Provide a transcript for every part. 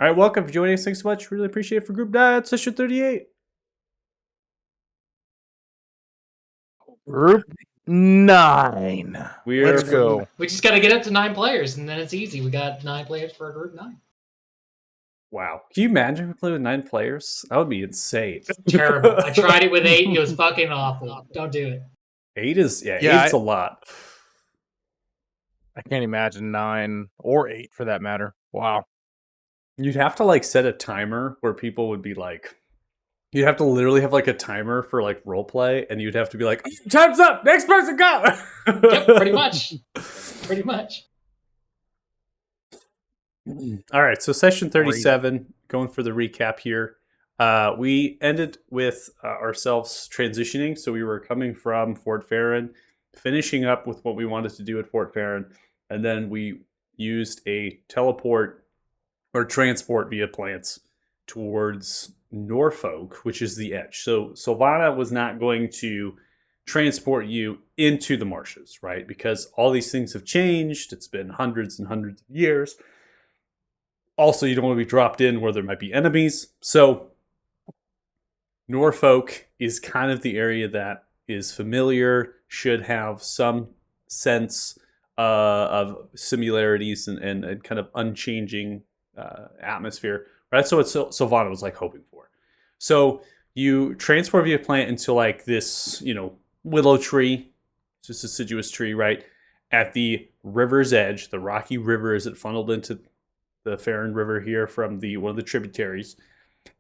All right, welcome for joining us. Thanks so much. Really appreciate it for Group Diet, Session 38. Group 9. Let's go. We just got to get up to 9 players, and then it's easy. We got 9 players for a group 9. Wow. Can you imagine if we play with 9 players? That would be insane. Terrible. I tried it with 8. It was fucking awful. Don't do it. 8 is, eight's a lot. I can't imagine 9 or 8 for that matter. Wow. You'd have to like set a timer where people would be like, you'd have to literally have like a timer for like role play, and you'd have to be like, time's up, next person go. Yep, pretty much. Pretty much. All right, so session 37, going for the recap here. We ended with ourselves transitioning. So we were coming from Fort Farron, finishing up with what we wanted to do at Fort Farron, and then we used a teleport or transport via plants towards Norfolk, which is the edge. So Sylvana was not going to transport you into the marshes, right? Because all these things have changed. It's been hundreds and hundreds of years. Also, you don't want to be dropped in where there might be enemies. So Norfolk is kind of the area that is familiar, should have some sense of similarities and kind of unchanging atmosphere. Right? That's what Sylvana was like hoping for. So you transport via plant into like this, willow tree, just a deciduous tree, right? At the river's edge, the rocky river as it funneled into the Farron River here from one of the tributaries.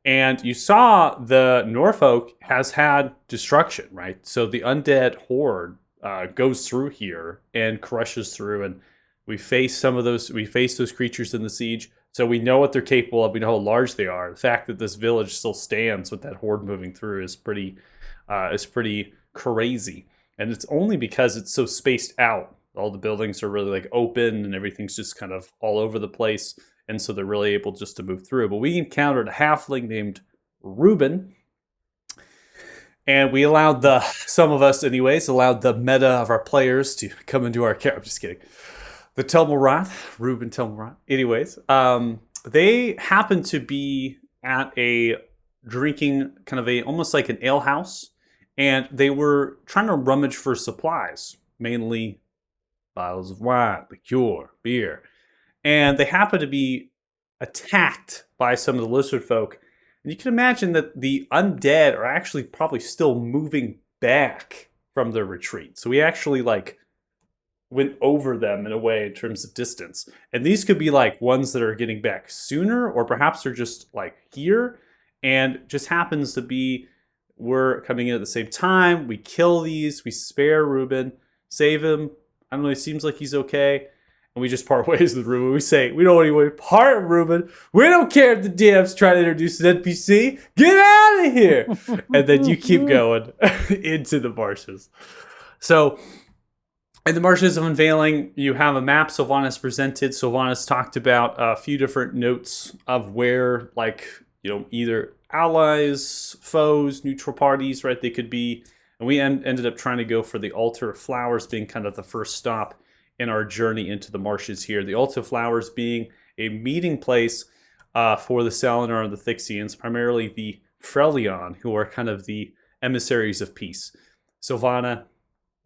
And you saw the Norfolk has had destruction, right? So the undead horde goes through here and crushes through, and we face those creatures in the siege. So we know what they're capable of. We know how large they are. The fact that this village still stands with that horde moving through is pretty crazy. And it's only because it's so spaced out. All the buildings are really like open, and everything's just kind of all over the place. And so they're really able just to move through. But we encountered a halfling named Reuben. And we allowed some of us anyways, allowed the meta of our players to come into our character. I'm just kidding. The Telmarat, Reuben Telmarat. Anyways, they happened to be at a drinking kind of almost like an ale house. And they were trying to rummage for supplies, mainly bottles of wine, liqueur, beer. And they happen to be attacked by some of the lizard folk. And you can imagine that the undead are actually probably still moving back from their retreat. So we actually went over them in a way in terms of distance. And these could be like ones that are getting back sooner, or perhaps they're just like here and just happens to be we're coming in at the same time. We kill these, we spare Reuben, save him. I don't know, it seems like he's okay. And we just part ways with Reuben. We say, we don't want to part with Reuben. We don't care if the DM's trying to introduce an NPC. Get out of here. And then you keep going into the marshes. So, in the Marshes of Unveiling, you have a map Sylvanas presented. Sylvanas talked about a few different notes of where, either allies, foes, neutral parties, right, they could be. And we ended up trying to go for the Altar of Flowers being kind of the first stop in our journey into the marshes here. The Altar of Flowers being a meeting place for the Salinar and the Thixians, primarily the Freljord, who are kind of the emissaries of peace. Sylvana,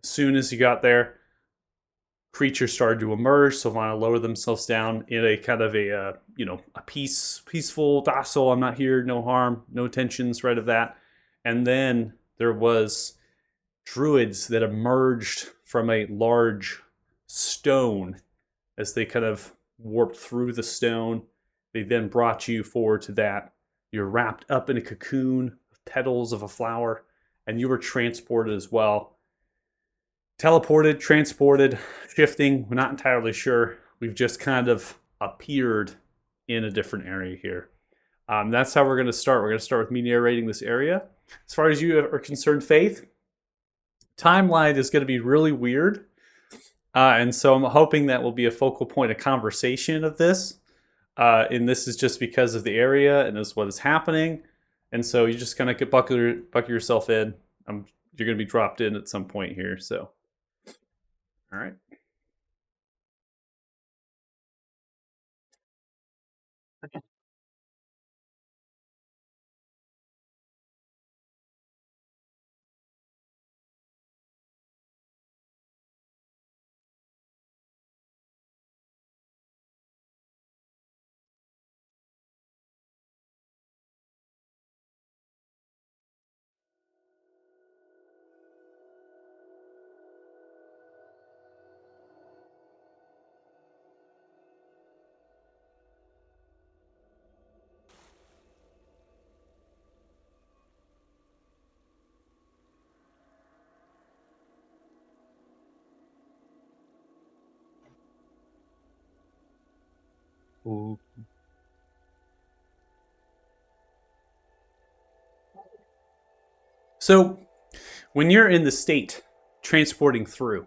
as soon as you got there, creatures started to emerge. Sylvana lowered themselves down in a kind of a peaceful, docile, I'm not here, no harm, no tensions, right of that. And then there was druids that emerged from a large stone as they kind of warped through the stone. They then brought you forward to that. You're wrapped up in a cocoon of petals of a flower, and you were transported as well. Teleported, transported, shifting, we're not entirely sure. We've just kind of appeared in a different area here. That's how we're going to start. We're going to start with me narrating this area. As far as you are concerned, Faith, timeline is going to be really weird. And so I'm hoping that will be a focal point of conversation of this. And this is just because of the area and is what is happening. And so you just kind of buckle yourself in. You're going to be dropped in at some point here. So, all right. Ooh. So, when you're in the state transporting through,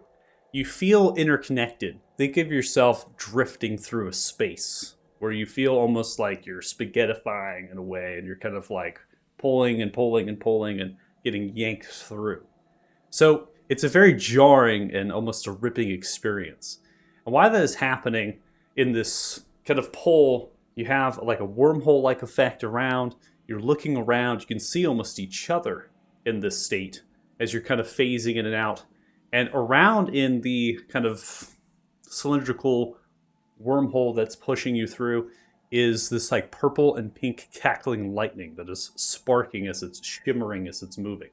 you feel interconnected. Think of yourself drifting through a space where you feel almost like you're spaghettifying in a way, and you're kind of like pulling and pulling and pulling and getting yanked through. So, it's a very jarring and almost a ripping experience. And why that is happening in this kind of pull, you have like a wormhole like effect around. You're looking around, you can see almost each other in this state as you're kind of phasing in and out. And around in the kind of cylindrical wormhole that's pushing you through is this like purple and pink cackling lightning that is sparking as it's shimmering as it's moving.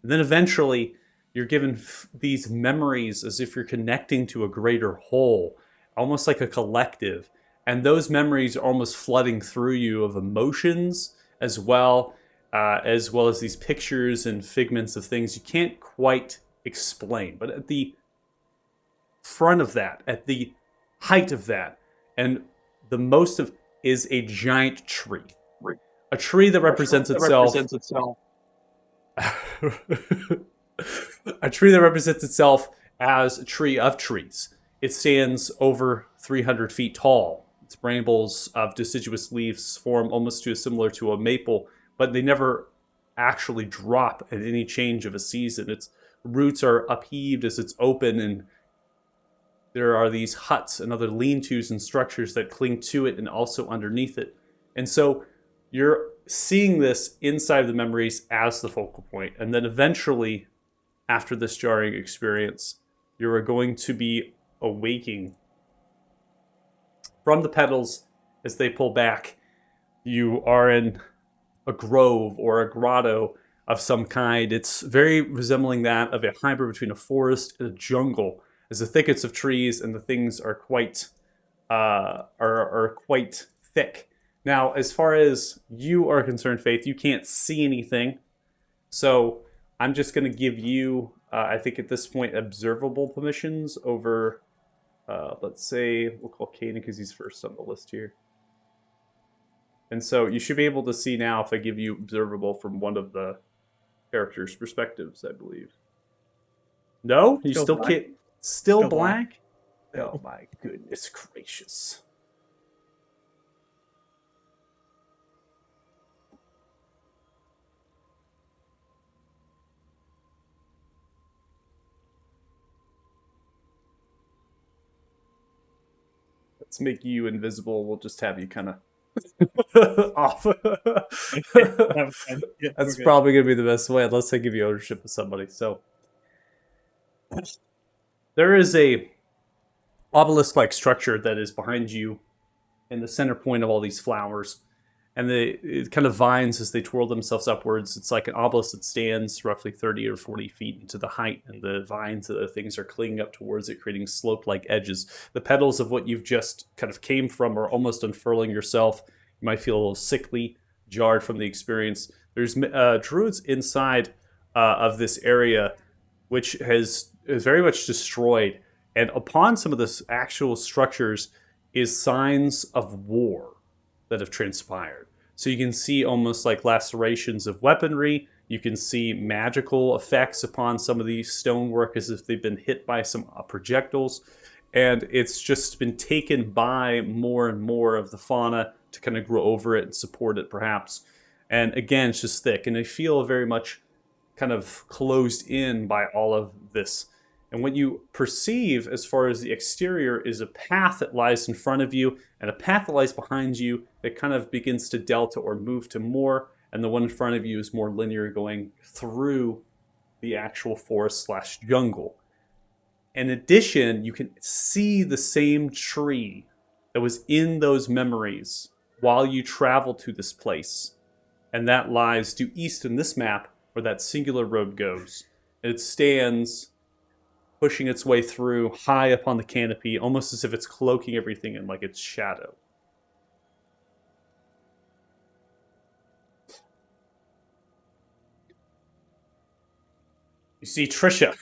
And then eventually you're given these memories as if you're connecting to a greater whole, almost like a collective. And those memories are almost flooding through you of emotions as well as these pictures and figments of things you can't quite explain. But at the front of that, at the height of that, and the most of is a giant tree. A tree that represents itself. A tree that represents itself as a tree of trees. It stands over 300 feet tall. Its brambles of deciduous leaves form almost similar to a maple, but they never actually drop at any change of a season. Its roots are upheaved as it's open, and there are these huts and other lean-tos and structures that cling to it and also underneath it. And so you're seeing this inside of the memories as the focal point, and then eventually, after this jarring experience, you're going to be awaking from the petals as they pull back. You are in a grove or a grotto of some kind. It's very resembling that of a hybrid between a forest and a jungle, as the thickets of trees and the things are quite quite thick. Now, as far as you are concerned, Faith, you can't see anything, so I'm just going to give you, I think at this point, observable permissions over, let's say, we'll call Kaden because he's first on the list here. And so you should be able to see now if I give you observable from one of the characters' perspectives, I believe. No? You still can't? Still black? Oh my goodness gracious. Let's make you invisible. We'll just have you kind of off. That's probably going to be the best way, unless I give you ownership of somebody. So there is a obelisk-like structure that is behind you in the center point of all these flowers. And it kind of vines as they twirl themselves upwards. It's like an obelisk that stands roughly 30 or 40 feet into the height, and the vines of the things are clinging up towards it, creating slope-like edges. The petals of what you've just kind of came from are almost unfurling yourself. You might feel a little sickly, jarred from the experience. There's druids inside of this area, which is very much destroyed. And upon some of the actual structures is signs of war that have transpired. So you can see almost like lacerations of weaponry. You can see magical effects upon some of these stonework as if they've been hit by some projectiles. And it's just been taken by more and more of the fauna to kind of grow over it and support it perhaps. And again, it's just thick. And they feel very much kind of closed in by all of this. And what you perceive as far as the exterior is a path that lies in front of you and a path that lies behind you that kind of begins to delta or move to more. And the one in front of you is more linear, going through the actual forest/jungle. In addition, you can see the same tree that was in those memories while you travel to this place. And that lies due east in this map where that singular road goes. And it stands pushing its way through high up on the canopy, almost as if it's cloaking everything in like its shadow. You see Trisha,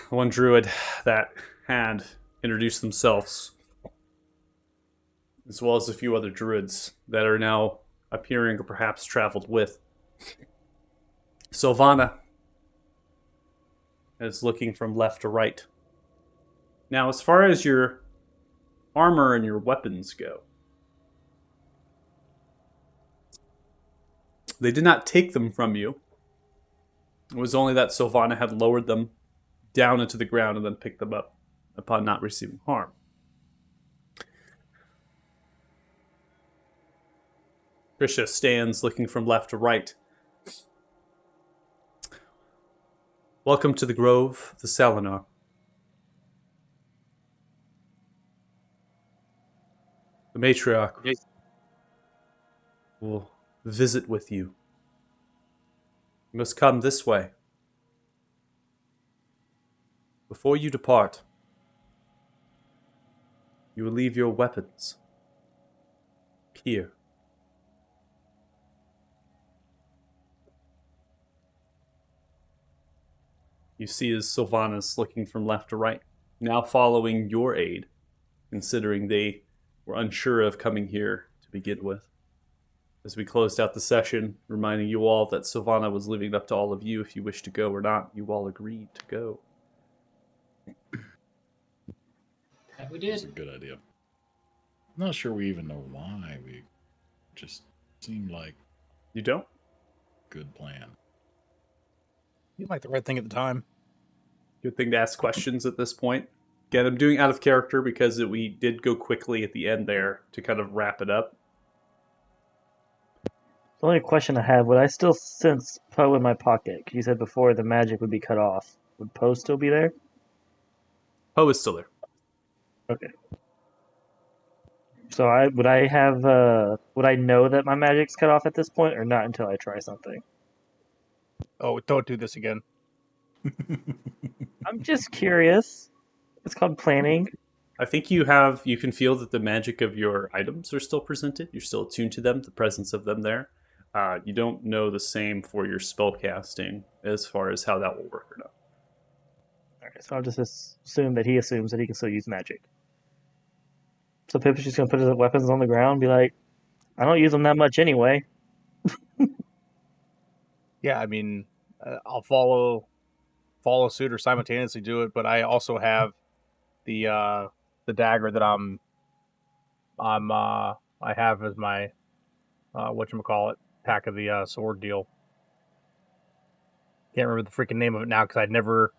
one druid that had introduced themselves. as well as a few other druids that are now appearing or perhaps traveled with. Sylvana is looking from left to right. Now, as far as your armor and your weapons go, they did not take them from you. It was only that Sylvana had lowered them down into the ground and then picked them up upon not receiving harm. Trisha stands looking from left to right. Welcome to the Grove of the Salinar. The matriarch will visit with you. You must come this way. Before you depart, you will leave your weapons here. You see as Sylvanas looking from left to right, now following your aid, considering they were unsure of coming here to begin with. As we closed out the session, reminding you all that Sylvana was leaving it up to all of you if you wish to go or not. You all agreed to go. That we That's a did. good idea. I'm not sure we even know why. We just seemed like You don't? a good plan. You like the right thing at the time. Good thing to ask questions at this point. Again, I'm doing out of character because we did go quickly at the end there to kind of wrap it up. The only question I have, would I still sense Poe in my pocket? 'Cause you said before the magic would be cut off. Would Poe still be there? Poe is still there. Okay. So would I know that my magic's cut off at this point, or not until I try something? Oh, don't do this again. I'm just curious. It's called planning. I think you can feel that the magic of your items are still presented. You're still attuned to them, the presence of them there. You don't know the same for your spell casting as far as how that will work or not. Alright, so I'll just assume that he assumes that he can still use magic. So Pip is just gonna put his weapons on the ground and be like, I don't use them that much anyway. Yeah, I mean, I'll follow suit or simultaneously do it, but I also have the dagger that I have as my whatchamacallit, pack of the sword deal. Can't remember the freaking name of it now because I'd never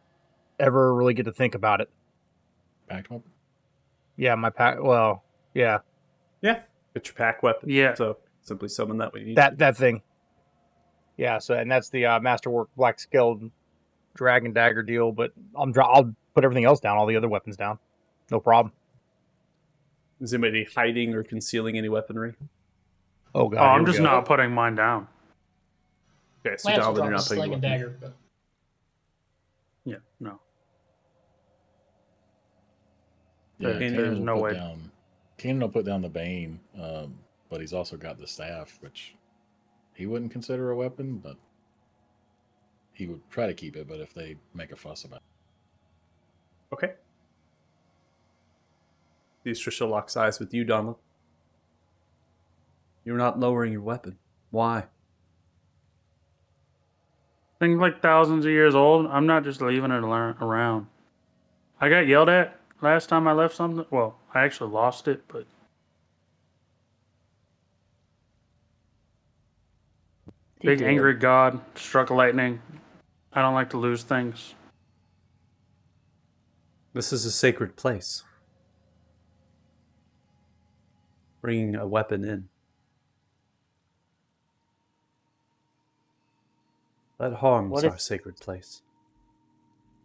ever really get to think about it. Packed weapon? Yeah, my pack. Well, yeah, Yeah, get your pack weapon. Yeah. So simply summon that when you need. that thing. Yeah, so and that's the Masterwork Black Skilled Dragon Dagger deal. But I'll put everything else down, all the other weapons down, no problem. Is anybody hiding or concealing any weaponry? Oh god, Oh, here I'm we just go. not putting mine down. Okay, so Lance will Dalvin, drop you're a not putting sling your and weapon. dagger, but Yeah, no. Yeah, There's Kanan will no put way. down. Kanan will put down the Bane, but he's also got the staff, which he wouldn't consider a weapon, but he would try to keep it. But if they make a fuss about it, Okay. These Trisha locks eyes with you, Donald. You're not lowering your weapon. Why? Things like thousands of years old. I'm not just leaving it around. I got yelled at last time I left something. Well, I actually lost it, but He big did. angry god struck lightning. I don't like to lose things. This is a sacred place. Bringing a weapon in. That harms What if- our sacred place.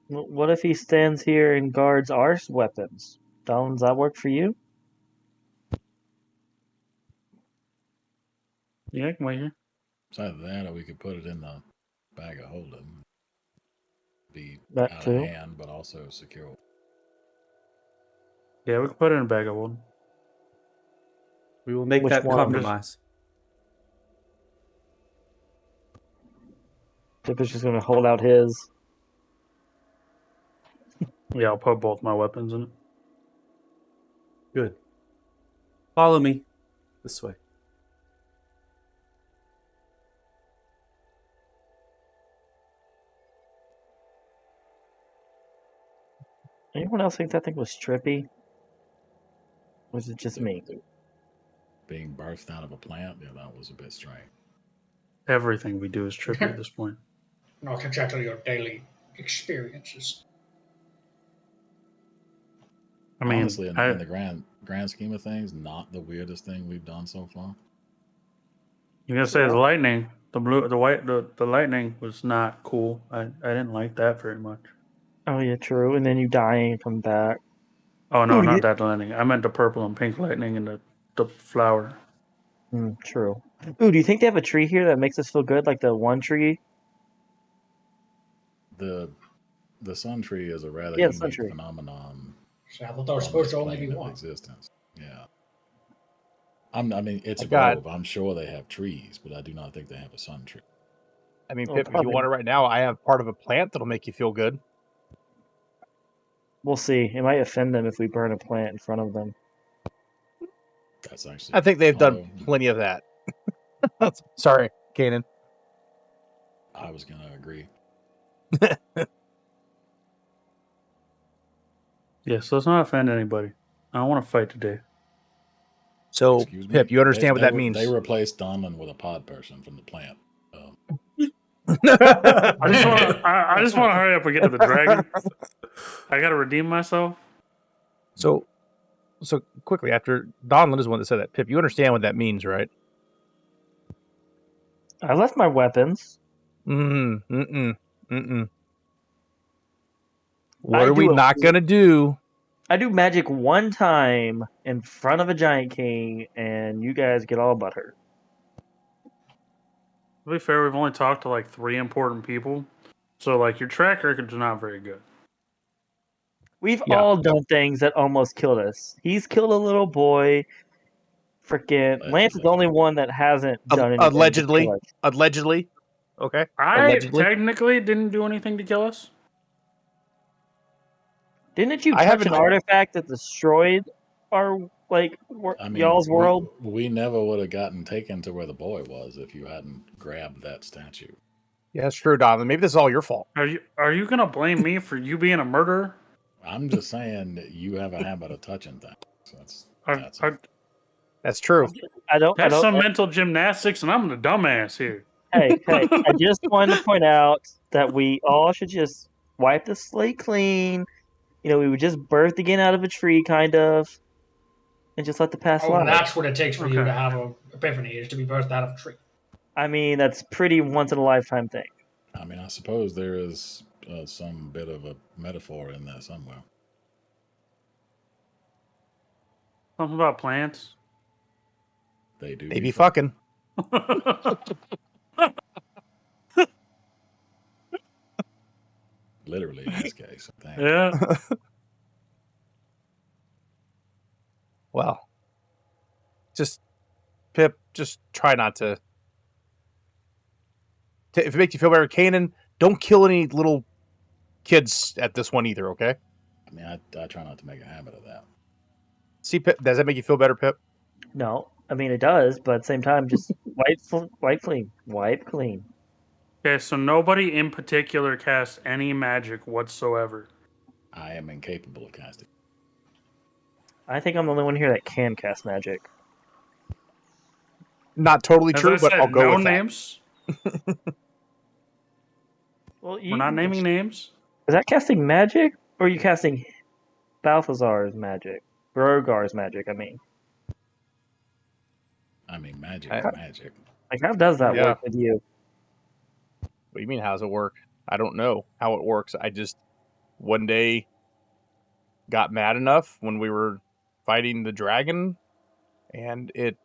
What if he stands here and guards our weapons? Does that work for you? Yeah, I can wait here. it's either that or we could put it in the bag of holding. Be That out too. of hand, but also secure. Yeah, we can put it in a bag of wood. We will make Which that one? compromise. Pip is just gonna hold out his. Yeah, I'll put both my weapons in it. Good. Follow me. This way. Anyone else think that thing was trippy? Or was it just me? Being birthed out of a plant, yeah, that was a bit strange. Everything we do is trippy at this point. Not exactly your daily experiences. I mean, Honestly, in the grand scheme of things, not the weirdest thing we've done so far. you're gonna say the lightning, the blue, the white, the lightning was not cool. I didn't like that very much. Oh yeah, true. And then you die and come back. Oh no, Ooh, not yeah. that lightning. I meant the purple and pink lightning and the flower. True. Ooh, do you think they have a tree here that makes us feel good, like the one tree? The sun tree is a rather Yeah, the sun unique tree. phenomenon So I thought there was on supposed this to only be plane of one. existence. Yeah. I mean, it's I got- Grove. I'm sure they have trees, but I do not think they have a sun tree. I mean, Oh, Pip, if you probably. want it right now, I have part of a plant that'll make you feel good. We'll see. It might offend them if we burn a plant in front of them. That's actually. I think they've done although plenty of that. Sorry, Kanan. I was gonna agree. Yes, let's not offend anybody. I don't want to fight today. So, Excuse me. Pip, you understand what that means? They replaced Donlin with a pod person from the plant. I just want to hurry up and get to the dragon. I gotta redeem myself. So quickly after Donlin is the one that said that. Pip, you understand what that means, right? I left my weapons. What I are we do a- not gonna do? I do magic one time in front of a giant king, and you guys get all butthurt. To be fair, we've only talked to like 3 important people, so like your track record's not very good. We've Yeah. all done things that almost killed us. He's killed a little boy. Freaking Lance is the only one that hasn't done anything. to Allegedly. kill us. Allegedly. Okay. I Allegedly. technically didn't do anything to kill us. Didn't you I touch an haven't- artifact that destroyed our I mean, y'all's world? We never would have gotten taken to where the boy was if you hadn't grabbed that statue. Yeah, it's true, Donlin. Maybe this is all your fault. Are you gonna blame me for you being a murderer? I'm just saying that you have a habit of touching things. So that's That's true. I don't. That's some mental gymnastics, and I'm the dumbass here. Hey, I just wanted to point out that we all should just wipe the slate clean. You know, we were just birthed again out of a tree, kind of, and just let the past Oh, lie. that's what it takes for you Okay. to have an epiphany, is to be birthed out of a tree. I mean, that's pretty once in a lifetime thing. I mean, I suppose there is some bit of a metaphor in there somewhere. Something about plants. They do. They be fucking. Literally in this case. Thank you. Yeah. Well, just Pip, just try not to. If it makes you feel better, Kanan, don't kill any little kids at this one either. Okay. I mean, I try not to make a habit of that. See, Pip, does that make you feel better, Pip? No, I mean it does, but at the same time, just wipe clean. Okay, so nobody in particular casts any magic whatsoever. I am incapable of casting. I think I'm the only one here that can cast magic. Not totally As true, I but said, I'll go no with that. names. Well, We're not naming names. Is that casting magic, or are you casting Balthazar's magic? Grogar's magic, I mean. I mean, magic, magic. Like, how does that Yeah. work with you? What do you mean? How does it work? I don't know how it works. I just one day got mad enough when we were fighting the dragon, and it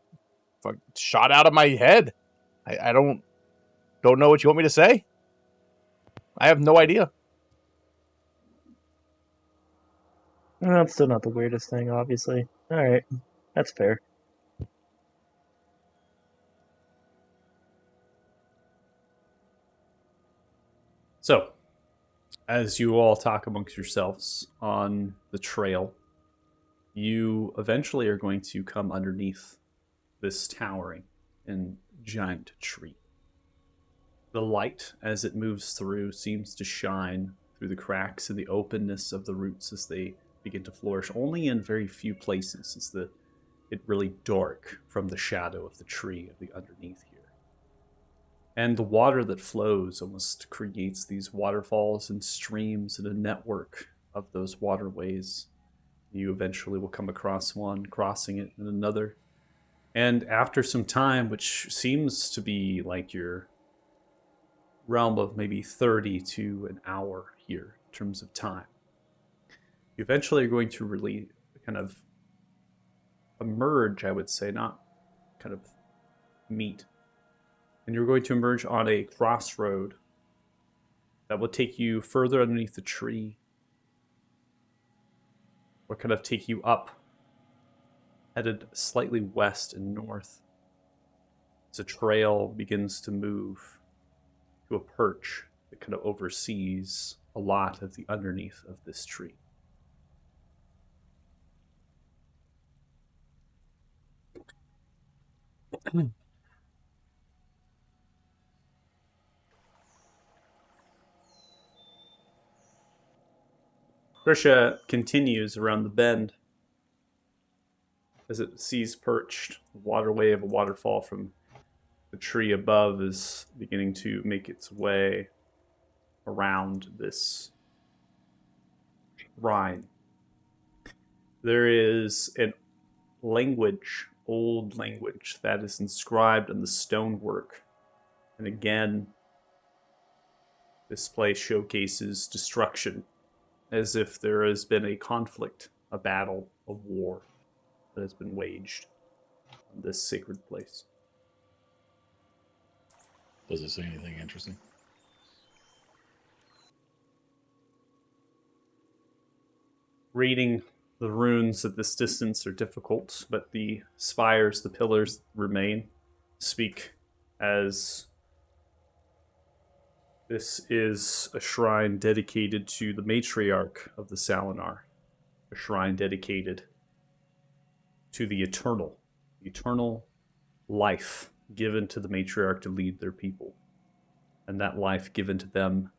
shot out of my head. I don't know what you want me to say. I have no idea. That's still not the weirdest thing, obviously. Alright, that's fair. So, as you all talk amongst yourselves on the trail, you eventually are going to come underneath this towering and giant tree. The light, as it moves through, seems to shine through the cracks and the openness of the roots as they begin to flourish. Only in very few places is it really dark from the shadow of the tree of the underneath here. And the water that flows almost creates these waterfalls and streams and a network of those waterways. You eventually will come across one, crossing it, and another. And after some time, which seems to be like your realm of maybe 30 to an hour here in terms of time, you eventually are going to really kind of emerge, I would say, not kind of meet. And you're going to emerge on a crossroad that will take you further underneath the tree, or kind of take you up, headed slightly west and north, as a trail begins to move to a perch that kind of oversees a lot of the underneath of this tree. Trisha continues around the bend as it sees perched the waterway of a waterfall from the tree above is beginning to make its way around this shrine. There is an language, old language, that is inscribed in the stonework. And again, this place showcases destruction, as if there has been a conflict, a battle, a war that has been waged on this sacred place. Does it say anything interesting? Reading the runes at this distance are difficult, but the spires, the pillars remain, speak as this is a shrine dedicated to the matriarch of the Salinar, a shrine dedicated to the eternal life given to the matriarch to lead their people, and that life given to them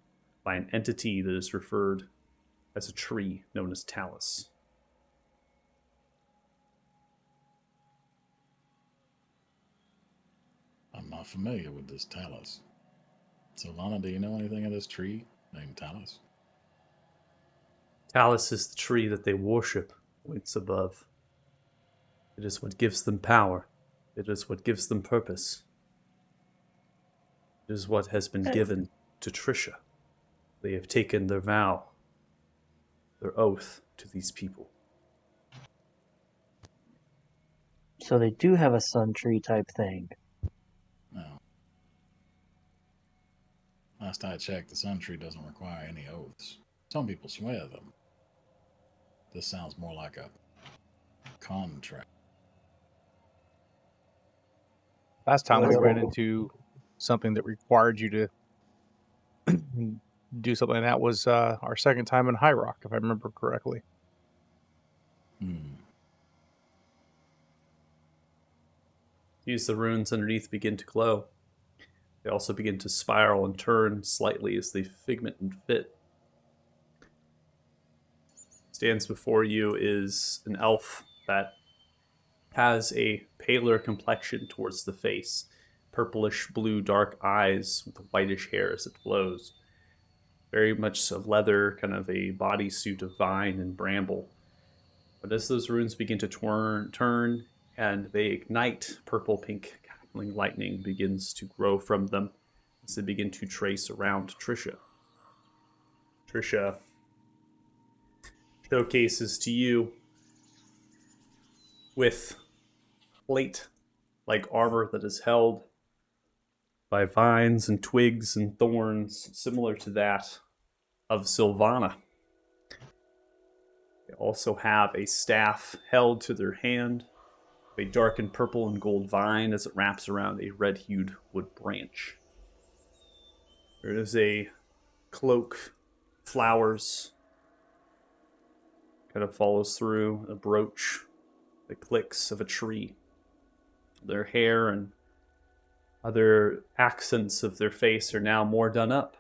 by an entity that is referred as a tree known as Talus. I'm not familiar with this Talus. So, Lana, do you know anything of this tree named Talus? Talus is the tree that they worship, waits above. It is what gives them power. It is what gives them purpose. It is what has been given to Trisha. They have taken their vow, their oath to these people. So they do have a sun tree type thing. No. Last I checked, the sun tree doesn't require any oaths. Some people swear them. This sounds more like a contract. Last time we Well- ran into something that required you to do something, and that was our second time in High Rock, if I remember correctly. Use the runes underneath begin to glow. They also begin to spiral and turn slightly as they figment and fit. Stands before you is an elf that has a paler complexion towards the face, purplish blue dark eyes with whitish hair as it flows. Very much a leather, kind of a bodysuit of vine and bramble. But as those runes begin to turn and they ignite, purple-pink cackling lightning begins to grow from them as they begin to trace around Trisha. Trisha showcases to you with plate-like armor that is held by vines and twigs and thorns, similar to that of Sylvana. They also have a staff held to their hand, a darkened purple and gold vine as it wraps around a red-hued wood branch. There is a cloak, flowers, kind kind of follows through a brooch, the clicks of a tree. Their hair and other accents of their face are now more done up.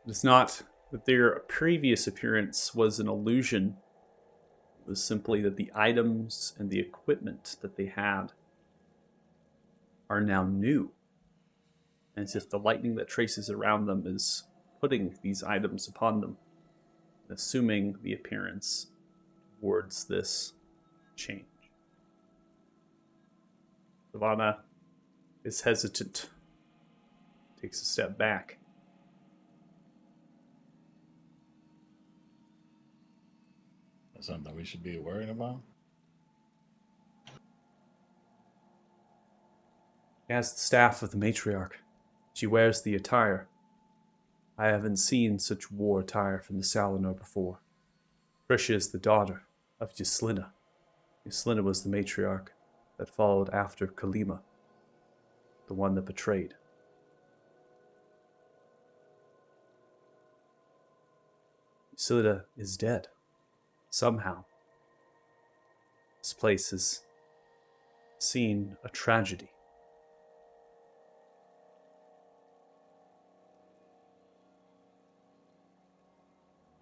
It's not that their previous appearance was an illusion. It was simply that the items and the equipment that they had are now new. As if the lightning that traces around them is putting these items upon them, assuming the appearance towards this change. Savannah is hesitant, takes a step back. That's something we should be worried about. She has the staff of the matriarch. She wears the attire. I haven't seen such war attire from the Salinor before. Trisha is the daughter of Yslina. Yslina was the matriarch that followed after Kalima, the one that betrayed. Yslina is dead. Somehow. This place has seen a tragedy.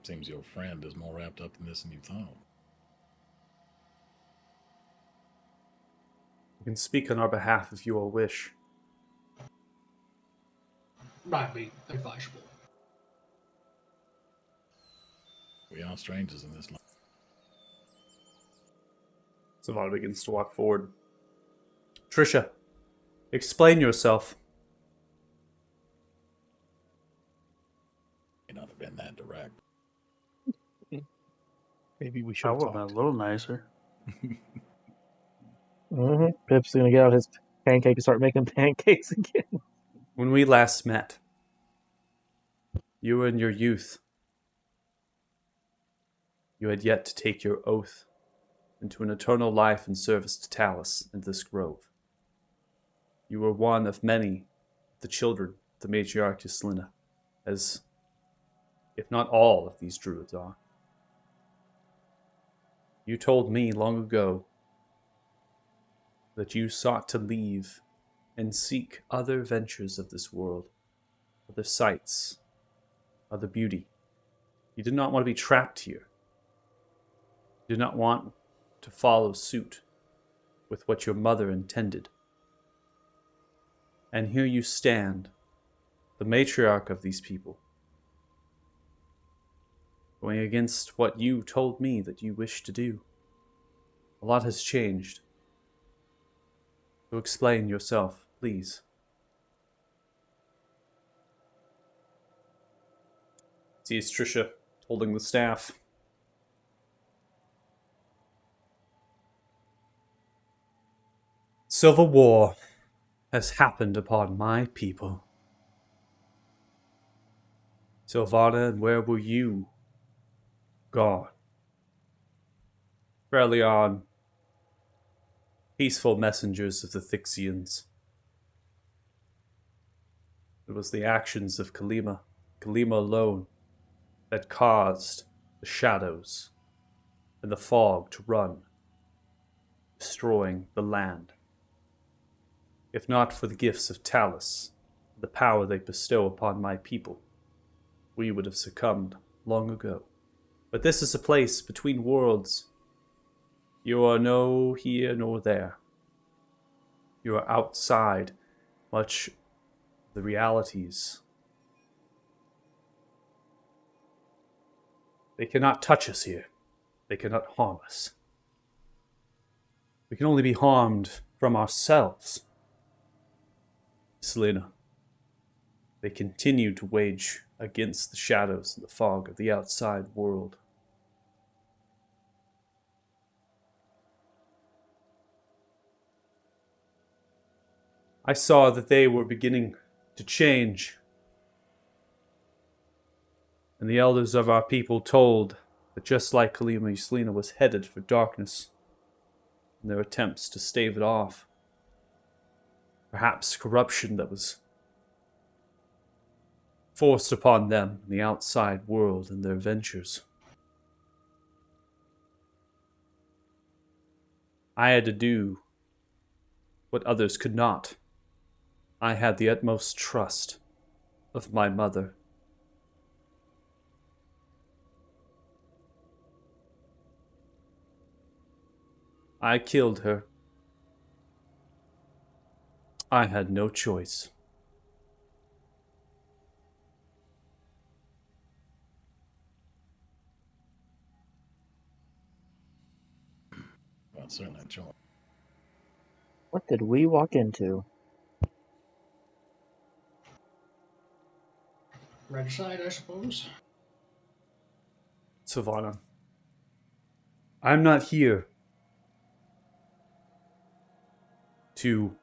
Seems your friend is more wrapped up in this than you thought. You can speak on our behalf if you all wish. Might be advisable. We are strangers in this life. Savannah begins to walk forward. Trisha, explain yourself. May not have been that direct. Maybe we should I have would have been talked. a little nicer. Pip's gonna get out his pancake and start making pancakes again. When we last met, you were in your youth. You had yet to take your oath into an eternal life in service to Talus and this grove. You were one of many, the children of the matriarch Yslina, as if not all of these druids are. You told me long ago that you sought to leave and seek other ventures of this world, other sights, other beauty. You did not want to be trapped here. You did not want to follow suit with what your mother intended. And here you stand, the matriarch of these people, going against what you told me that you wished to do. A lot has changed. So explain yourself, please. Sees Trisha holding the staff. Civil war has happened upon my people. Sylvana, and where were you? Gone. Fairly on, peaceful messengers of the Thixians. It was the actions of Kalima alone, that caused the shadows and the fog to run, destroying the land. If not for the gifts of Talus, the power they bestow upon my people, we would have succumbed long ago. But this is a place between worlds. You are no here nor there. You are outside much the realities. They cannot touch us here. They cannot harm us. We can only be harmed from ourselves. Selena. They continue to wage against the shadows and the fog of the outside world. I saw that they were beginning to change. And the elders of our people told that just like Kalima Yslina was headed for darkness in their attempts to stave it off, perhaps corruption that was forced upon them in the outside world and their ventures. I had to do what others could not. I had the utmost trust of my mother. I killed her. I had no choice. Well, certainly enjoy. What did we walk into? Regicide, I suppose. Savannah, I'm not here to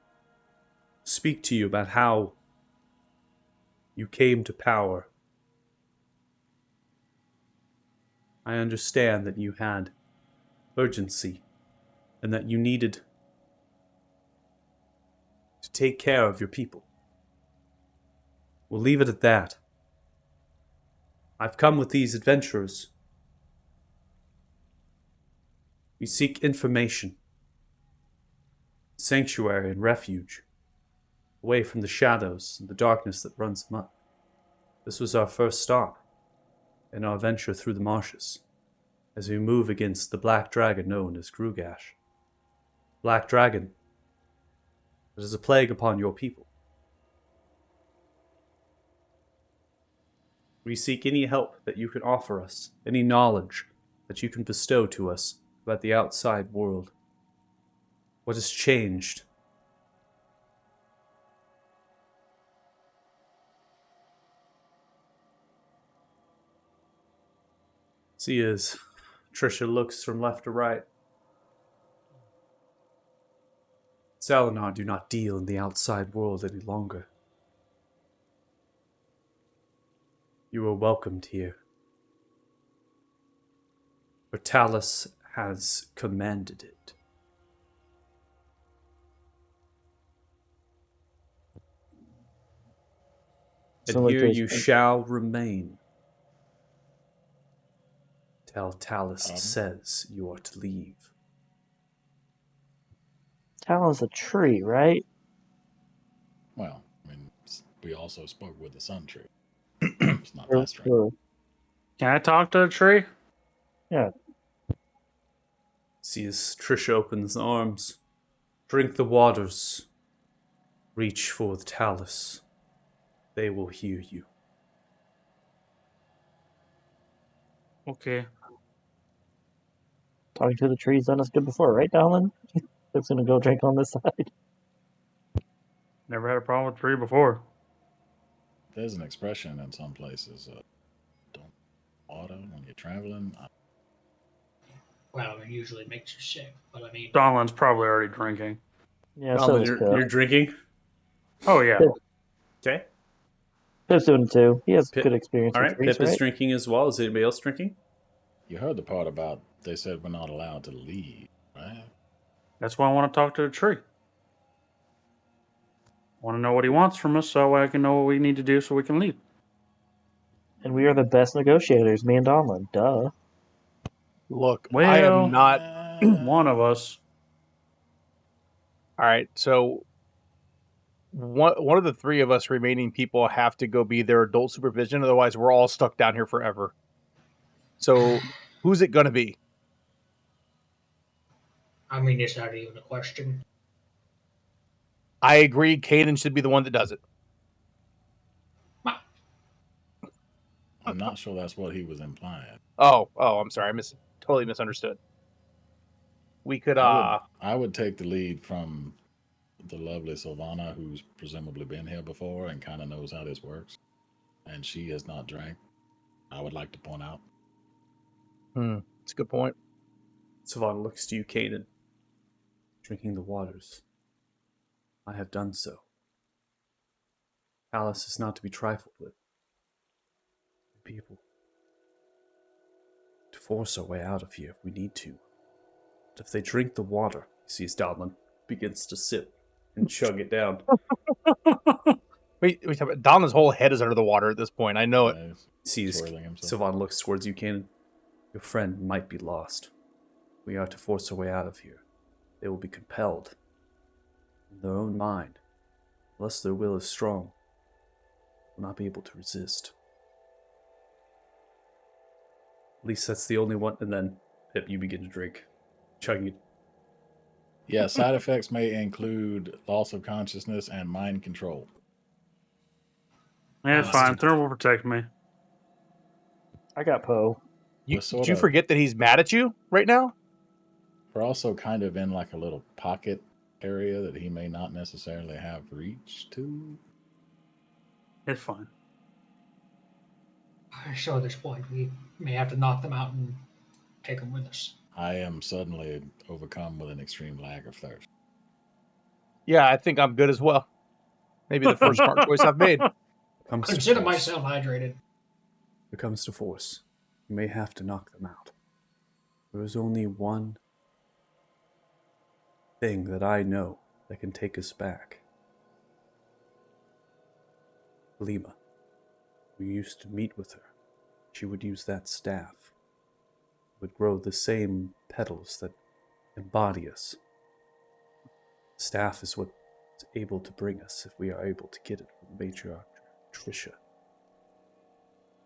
speak to you about how you came to power. I understand that you had urgency and that you needed to take care of your people. We'll leave it at that. I've come with these adventurers. We seek information, sanctuary and refuge, away from the shadows and the darkness that runs amok. This was our first stop in our venture through the marshes, as we move against the black dragon known as Grugash. Black dragon that is a plague upon your people. We seek any help that you can offer us, any knowledge that you can bestow to us about the outside world. What has changed? See as Trisha looks from left to right. Salinar do not deal in the outside world any longer. You are welcomed here. For Talus has commanded it. And Sound like here there's- you shall remain till Talus Um. says you are to leave. Talon's a tree, right? Well, I mean, we also spoke with the Sun Tree. It's not Or- that strange. or- Can I talk to the tree? See as Trisha opens arms. Drink the waters. Reach for the Talus. They will hear you. Okay. Talking to the trees done us good before, right, Dallin? Just gonna go drink on this side. Never had a problem with tree before. There's an expression in some places, don't water when you're traveling. Well, it usually makes you sick, but I mean, Donlin's probably already drinking. Yeah, so Donlin, is you're Pip. drinking? Oh yeah. Okay. Pip's doing it too. He has Pip- good experience All with right, trees, Pip is right? drinking as well. Is anybody else drinking? You heard the part about they said we're not allowed to leave, right? That's why I want to talk to the tree. I want to know what he wants from us so I can know what we need to do so we can leave. And we are the best negotiators, me and Donlin. Duh. Look, I Well- am not. One of us. All right, so one of the three of us remaining people have to go be their adult supervision. Otherwise, we're all stuck down here forever. So, who's it gonna be? I mean, it's not even a question. I agree. Caden should be the one that does it. I'm not sure that's what he was implying. Oh, I'm sorry. I totally misunderstood. We could. I would take the lead from the lovely Sylvana, who's presumably been here before and kind of knows how this works, and she has not drank. I would like to point out. It's a good point. Savannah looks to you, Caden. Drinking the waters. I have done so. Alice is not to be trifled with. People. To force our way out of here if we need to. But if they drink the water, he sees Donlin begins to sip and chug it down. Wait, Donna's whole head is under the water at this point. I know it. Sees Swirling himself. Savannah looks towards you, Caden. Your friend might be lost. We are to force our way out of here. they will be compelled in their own mind, unless their will is strong, will not be able to resist. At least that's the only one. And then, Pip, you begin to drink, chugging it. Yeah, side effects may include loss of consciousness and mind control. Yeah, it's fine. Thermal will protect me. I got Poe. You, We're sort did you of- forget that he's mad at you right now? We're also kind of in like a little pocket area that he may not necessarily have reach to. It's fine. Sure, there's point. We may have to knock them out and take them with us. I am suddenly overcome with an extreme lack of thirst. Yeah, I think I'm good as well. Maybe the first smart choice I've made. Comes to Consider force. myself hydrated. If it comes to force, you may have to knock them out. There is only one thing that I know that can take us back. Lima. We used to meet with her. She would use that staff. It would grow the same petals that embody us. Staff is what is able to bring us if we are able to get it from the matriarch Trisha.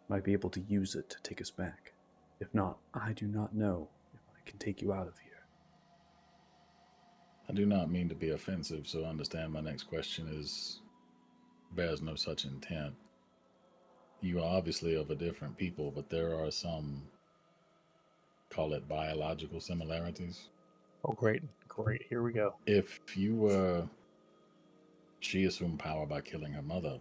Might be able to use it to take us back. If not, I do not know if I can take you out of here. I do not mean to be offensive, so understand my next question bears no such intent. You are obviously of a different people, but there are some, call it biological similarities. Oh, great. Great. Here we go. If she assumed power by killing her mother,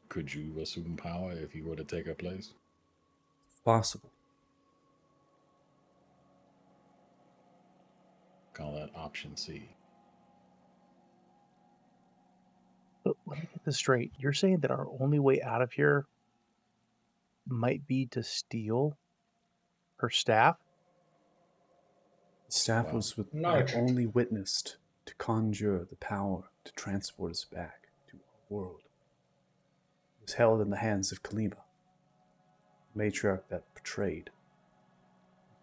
could you assume power if you were to take her place? Possible. Call that option C. But let me get this straight. You're saying that our only way out of here might be to steal her staff? The staff Wow. was what No. I only witnessed to conjure the power to transport us back to our world. It was held in the hands of Kalima, the matriarch that betrayed.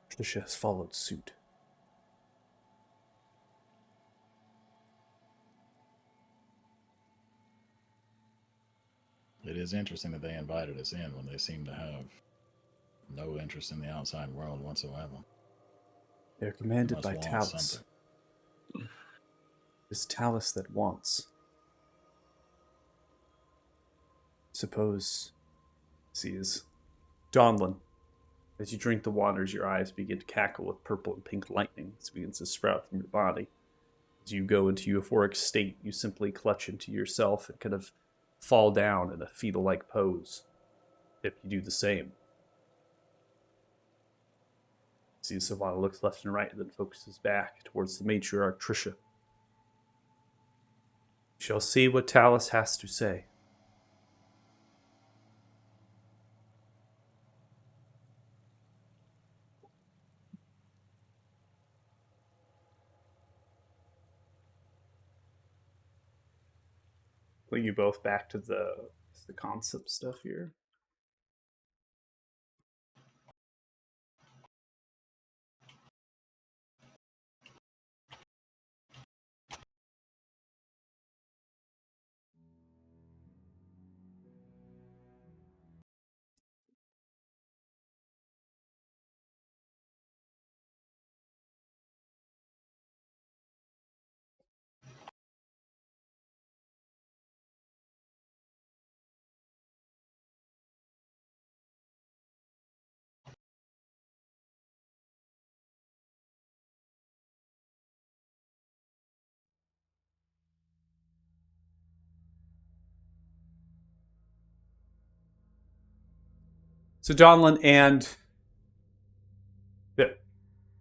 Trisha has followed suit. It is interesting that they invited us in when they seem to have no interest in the outside world whatsoever. They're They commanded must by want Talus. something. It's Talus that wants. Suppose, sees Donlin. As you drink the waters, your eyes begin to cackle with purple and pink lightning as it begins to sprout from your body. As you go into euphoric state, you simply clutch into yourself and kind of fall down in a fetal-like pose. If you do the same. See, Sylvana looks left and right and then focuses back towards the matriarch Trisha. You shall see what Talus has to say. Bring you both back to the concept stuff here. So Donlin and Bip,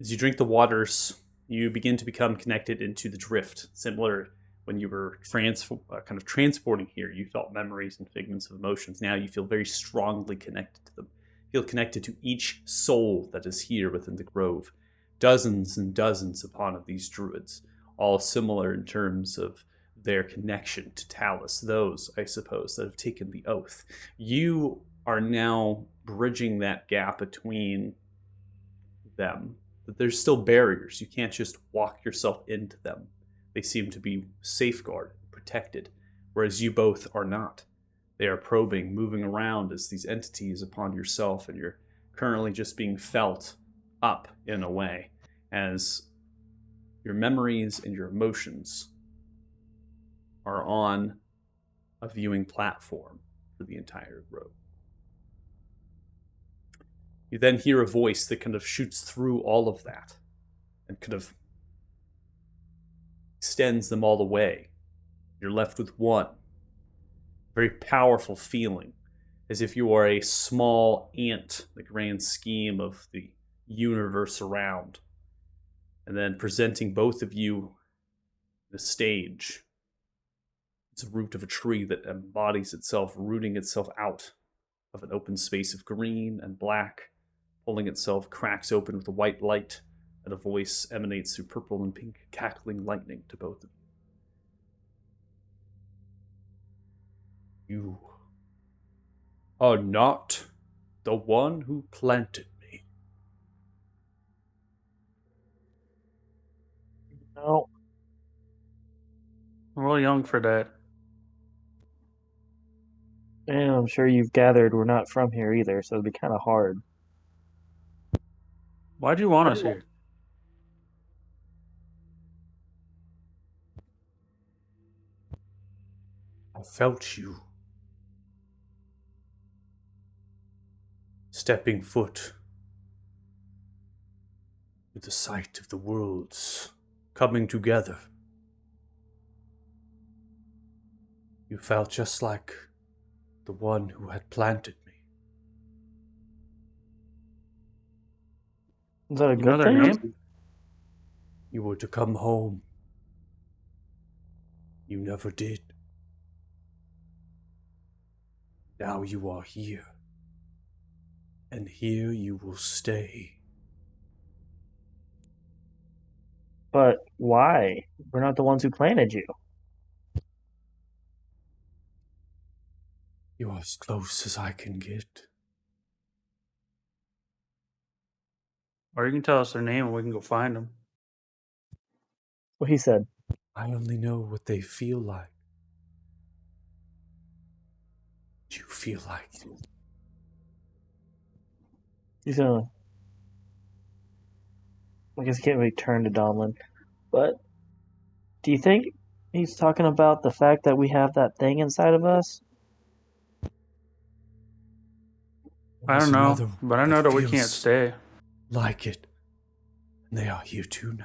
as you drink the waters, you begin to become connected into the drift. Similar when you were kind of transporting here, you felt memories and figments of emotions. Now you feel very strongly connected to them. You feel connected to each soul that is here within the grove. Dozens and dozens upon these druids, all similar in terms of their connection to Talus. Those, I suppose, that have taken the oath. You are now bridging that gap between them but there's still barriers. You can't just walk yourself into them. They seem to be safeguarded, protected, whereas you both are not. They are probing, moving around as these entities upon yourself, and you're currently just being felt up in a way as your memories and your emotions are on a viewing platform for the entire road. You then hear a voice that kind of shoots through all of that and kind of extends them all away. You're left with one very powerful feeling, as if you are a small ant in the grand scheme of the universe around. And then presenting both of you the stage. It's a root of a tree that embodies itself, rooting itself out of an open space of green and black, pulling itself, cracks open with a white light, and a voice emanates through purple and pink, cackling lightning to both of you. You are not the one who planted me. No. I'm a little young for that. And I'm sure you've gathered we're not from here either, so it'd be kind of hard. Why'd you want us here? I felt you. Stepping foot with the sight of the worlds coming together. You felt just like the one who had planted me. Is that a You know good their thing? name? You were to come home. You never did. Now you are here. And here you will stay. But why? We're not the ones who planted you. You are as close as I can get. Or you can tell us their name and we can go find them. What he said. I only know what they feel like. Do you feel like it? He's gonna. I guess he can't really turn to Donlin. But do you think he's talking about the fact that we have that thing inside of us? I There's don't know, another but I know that we can't feels stay. like it. And they are here too now.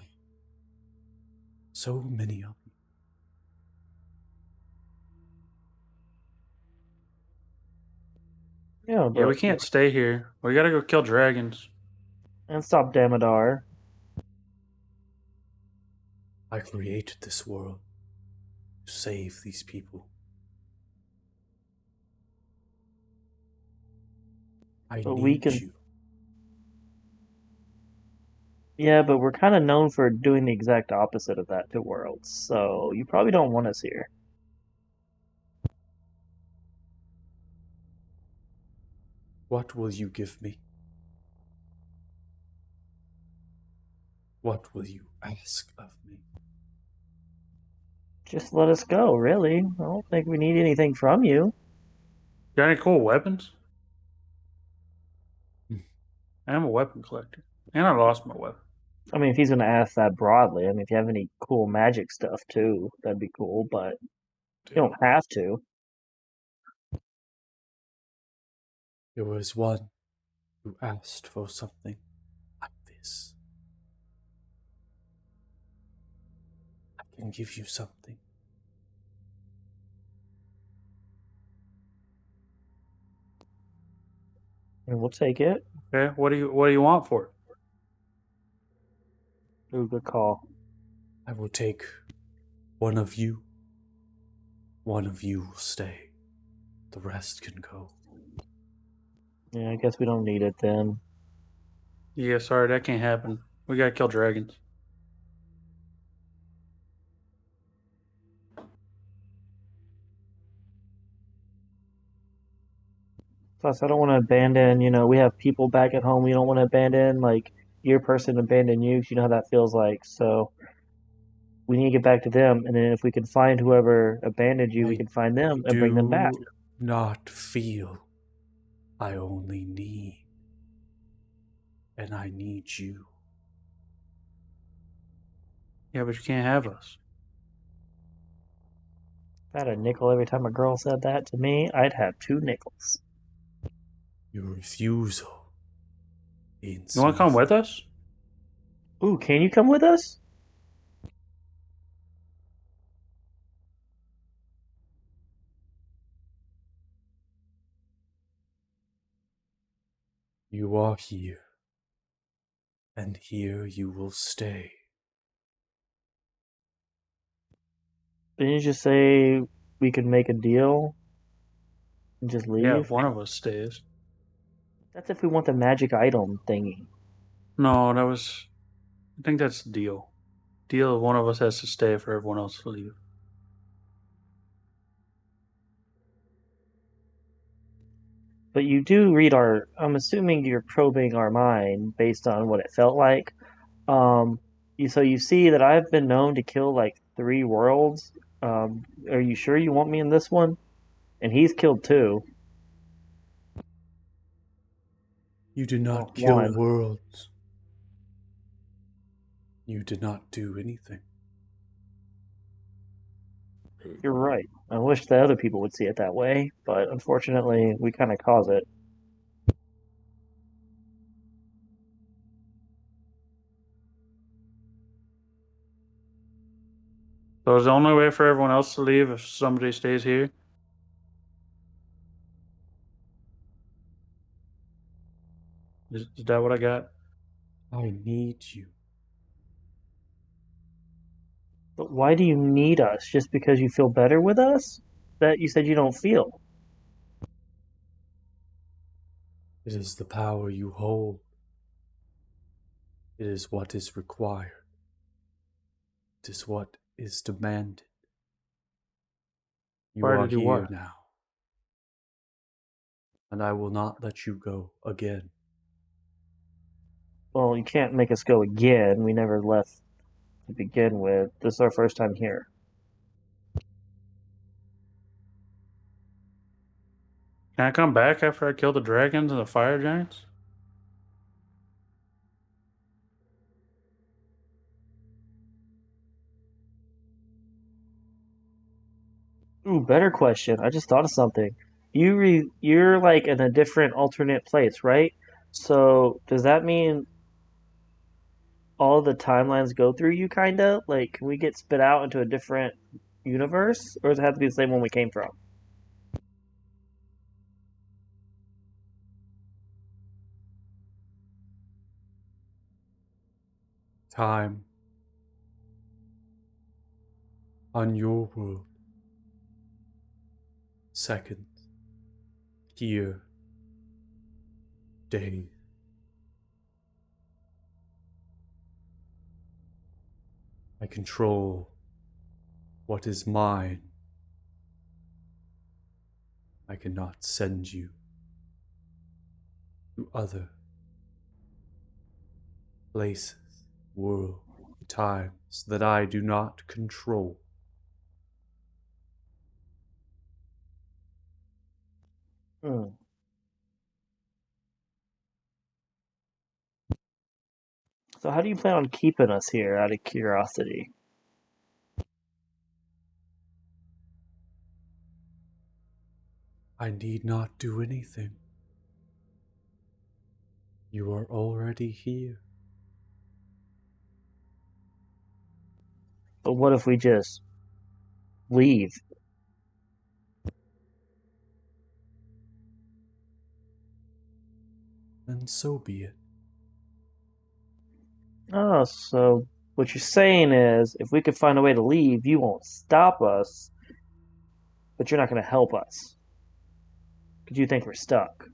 So many of them. Yeah, Yeah, we but can't stay here. We gotta go kill dragons. and stop Damodar. I created this world to save these people. I But we need can. you. Yeah, but we're kind of known for doing the exact opposite of that to worlds, so you probably don't want us here. What will you give me? What will you ask of me? Just let us go, really. I don't think we need anything from you. Got any cool weapons? Hmm. I am a weapon collector. And I lost my weapon. I mean, if he's going to ask that broadly, I mean, if you have any cool magic stuff too, that'd be cool, but you don't have to. There was one who asked for something like this. I can give you something. And we'll take it. Okay, what do you want for it? Ooh, good call. I will take one of you. One of you will stay. The rest can go. Yeah, I guess we don't need it then. Yeah, sorry, that can't happen. We gotta kill dragons. Plus, I don't want to abandon, we have people back at home we don't want to abandon. Like, your person abandoned you. 'Cause you know how that feels like. So we need to get back to them, and then if we can find whoever abandoned you, we I can find them and bring them back. Do not feel. I only need. And I need you. Yeah, but you can't have us. If I had a nickel every time a girl said that to me, I'd have 2 nickels. Your refusal. You want to come with us? Ooh, can you come with us? You are here. And here you will stay. Didn't you just say we could make a deal and just leave? Yeah, if one of us stays. That's if we want the magic item thingy. No, that was. I think that's the deal. Deal if one of us has to stay for everyone else to leave. But you do read our. I'm assuming you're probing our mind based on what it felt like. So you see that I've been known to kill like 3 worlds. Are you sure you want me in this one? And he's killed 2. You did not Well, kill 1. worlds. You did not do anything. You're right. I wish the other people would see it that way, but unfortunately, we kind of cause it. So is the only way for everyone else to leave if somebody stays here? Is that what I got? I need you. But why do you need us? Just because you feel better with us? That you said you don't feel. It is the power you hold. It is what is required. It is what is demanded. You Required are to do here what? now. And I will not let you go again. Well, you can't make us go again. We never left to begin with. This is our first time here. Can I come back after I kill the dragons and the fire giants? Ooh, better question. I just thought of something. You're like in a different alternate place, right? So does that mean all the timelines go through you, kinda? Like, can we get spit out into a different universe, or does it have to be the same one we came from? Time. On your world. Seconds. Here. Days. I control what is mine. I cannot send you to other places, worlds, times that I do not control. Hmm. So how do you plan on keeping us here, out of curiosity? I need not do anything. You are already here. But what if we just leave? And so be it. Oh, so what you're saying is, if we could find a way to leave, you won't stop us, but you're not going to help us. Because you think we're stuck.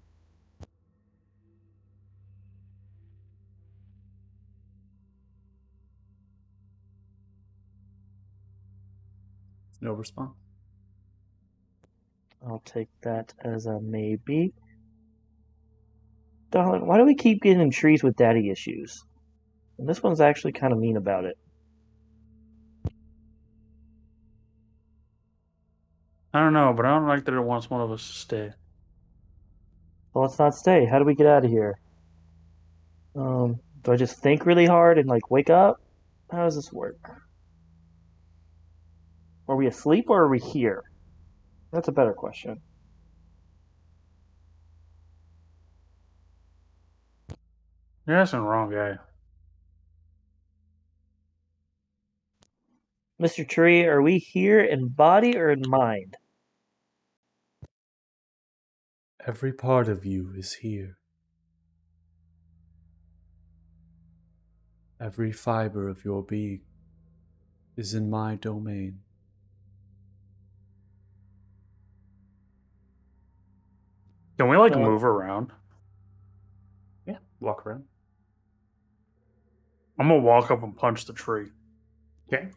No response. I'll take that as a maybe. Darling, why do we keep getting trees with daddy issues? And this one's actually kind of mean about it. I don't know, but I don't like that it wants one of us to stay. Well, let's not stay. How do we get out of here? Do I just think really hard and like wake up? How does this work? Are we asleep or are we here? That's a better question. You're asking the wrong guy. Mr. Tree, are we here in body or in mind? Every part of you is here. Every fiber of your being is in my domain. Can we like Well- move around? Yeah, walk around. I'm gonna walk up and punch the tree. Okay.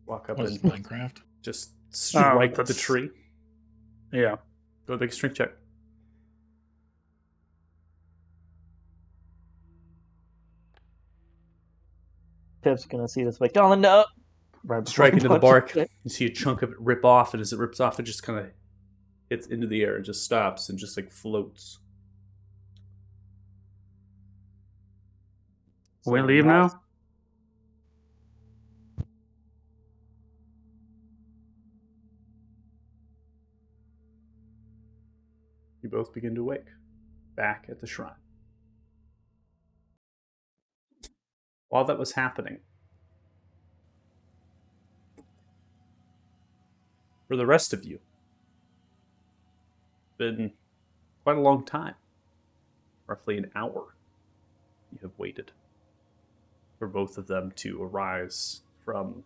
Walk up What is and Minecraft? just strike the that's- tree. Yeah. Go make a strength check. Pip's gonna see this like, oh no! Right before Strike he into the punches bark. it. You see a chunk of it rip off, and as it rips off, it just kind of hits into the air and just stops and just like floats. Can we So leave now? You both begin to wake back at the shrine. While that was happening, for the rest of you, it's been quite a long time. Roughly an hour you have waited for both of them to arise from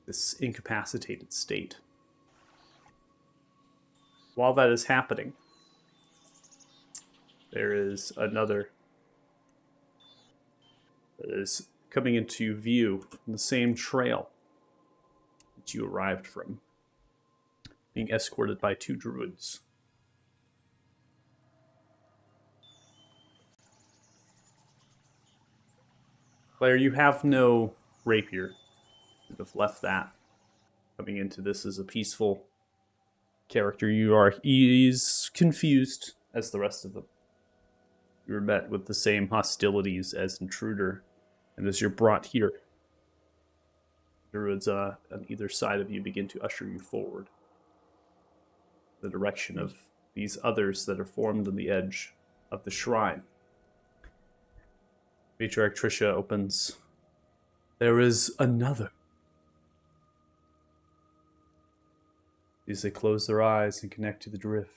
this incapacitated state. While that is happening, there is another that is coming into view in the same trail that you arrived from, being escorted by two druids. Claire, you have no rapier. You have left that. Coming into this as a peaceful character, you are he's confused as the rest of them. You are met with the same hostilities as intruder, and as you're brought here, druids on either side of you begin to usher you forward, the direction of these others that are formed on the edge of the shrine. Matriarch Trisha opens. There is another. As they close their eyes and connect to the drift.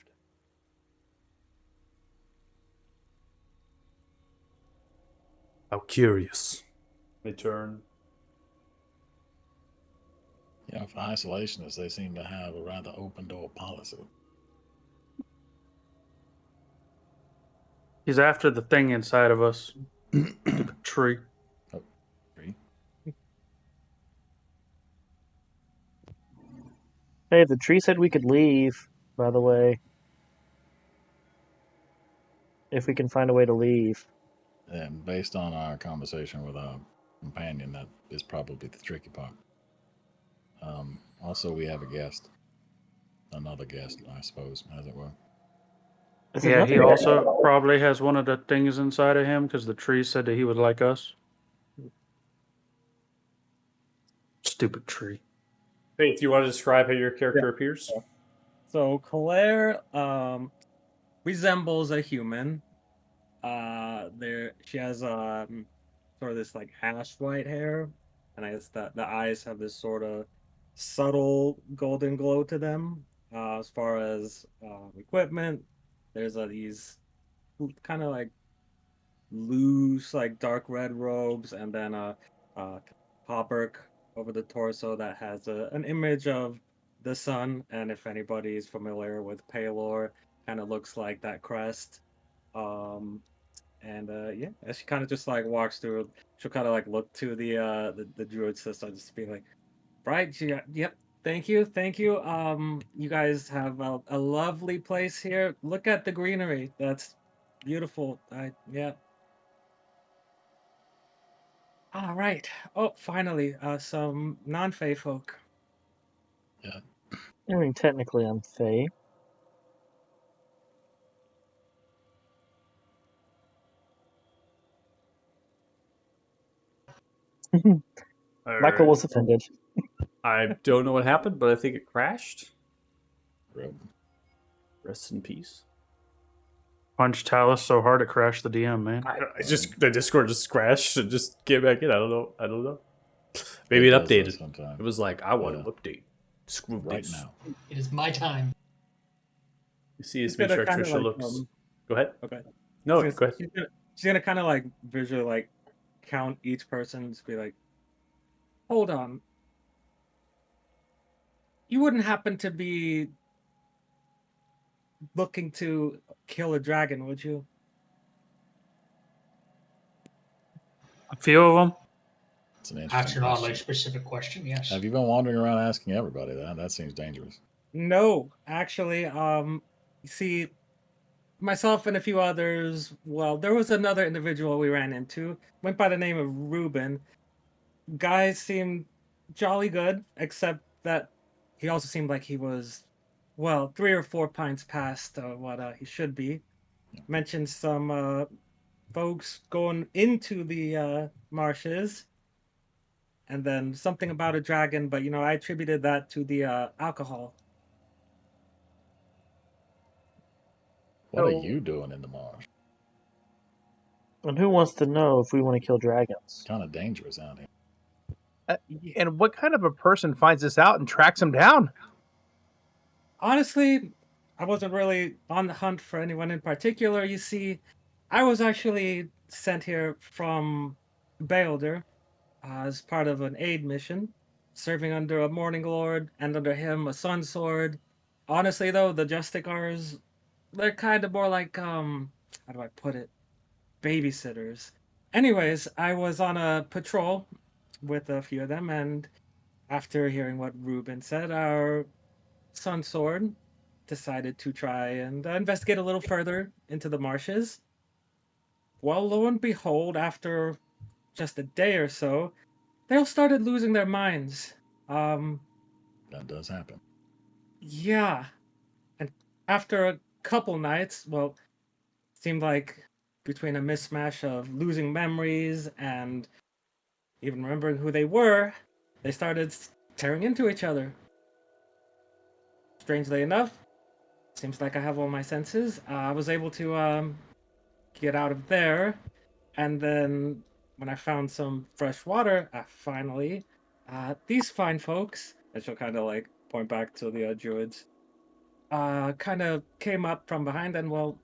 How curious. They turn. Yeah, for isolationists, they seem to have a rather open door policy. He's after the thing inside of us. Stupid tree. Hey, the tree said we could leave, by the way. If we can find a way to leave. And based on our conversation with our companion, that is probably the tricky part. Also, we have a guest. Another guest, I suppose, as it were. Is it Yeah, he nothing- also probably has one of the things inside of him because the tree said that he would like us. Stupid tree. Faith, you want to describe how your character appears? So Claire resembles a human. She has sort of this like ash white hair, and I guess that the eyes have this sort of subtle golden glow to them. As far as equipment, there's these kind of like loose, like dark red robes, and then a hauberk over the torso that has an image of the sun. And if anybody is familiar with Palor, kind of looks like that crest. Yeah, as she kind of just like walks through, she'll kind of like look to the druid sister, just be like, right, yep, thank you. You guys have a lovely place here. Look at the greenery. That's beautiful. Yeah. All right. Oh, finally, some non-Fey folk. I mean, technically, I'm Faye. Michael was offended. I don't know what happened, but I think it crashed. Rip. Rest in peace. Punched Talus so hard it crashed the DM, man. I just the Discord just crashed and just came back in. I don't know. Maybe it does that updated. sometime. It was like, I want Yeah. to update. Screw Right this. now. It is my time. You see, as She's gonna Matriarch kinda Trisha like, looks. Go ahead. Okay. No, She's go ahead. She's gonna kind of like visually like count each person. Just be like, hold on. You wouldn't happen to be looking to kill a dragon, would you? A few of them. It's an That's interesting an oddly question. specific question. Yes. Have you been wandering around asking everybody that? That seems dangerous. No, actually, you see, myself and a few others. Well, there was another individual we ran into. Went by the name of Ruben. Guy seemed jolly good, except that he also seemed like he was, well, 3 or 4 pints past what he should be. Mentioned some folks going into the marshes, and then something about a dragon, but I attributed that to the alcohol. What are So- you doing in the marsh? And who wants to know if we want to kill dragons? Kind of dangerous out here. And what kind of a person finds this out and tracks him down? Honestly, I wasn't really on the hunt for anyone in particular. You see, I was actually sent here from Baelder as part of an aid mission, serving under a Morning Lord and under him a Sun Sword. Honestly, though, the Justicars, they're kind of more like, how do I put it? Babysitters. Anyways, I was on a patrol with a few of them, and after hearing what Ruben said, our Sun Sword decided to try and investigate a little further into the marshes. Well, lo and behold, after just a day or so, they all started losing their minds. That does happen. Yeah. And after a couple nights, well, seemed like between a mismatch of losing memories and even remembering who they were, they started tearing into each other. Strangely enough, seems like I have all my senses. I was able to get out of there, and then when I found some fresh water, finally, these fine folks, and she'll kind of like point back to the druids, kind of came up from behind, and well,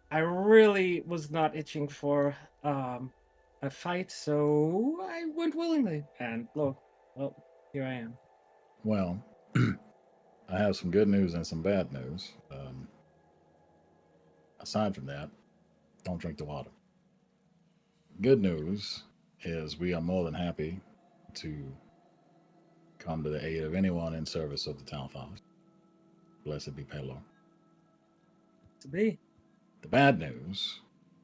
I really was not itching for a fight, so I went willingly, and look, well, here I am. Well, I have some good news and some bad news. Aside from that, don't drink the water. Good news is we are more than happy to come to the aid of anyone in service of the Town Fathers. Blessed be Pelor. To be. The bad news,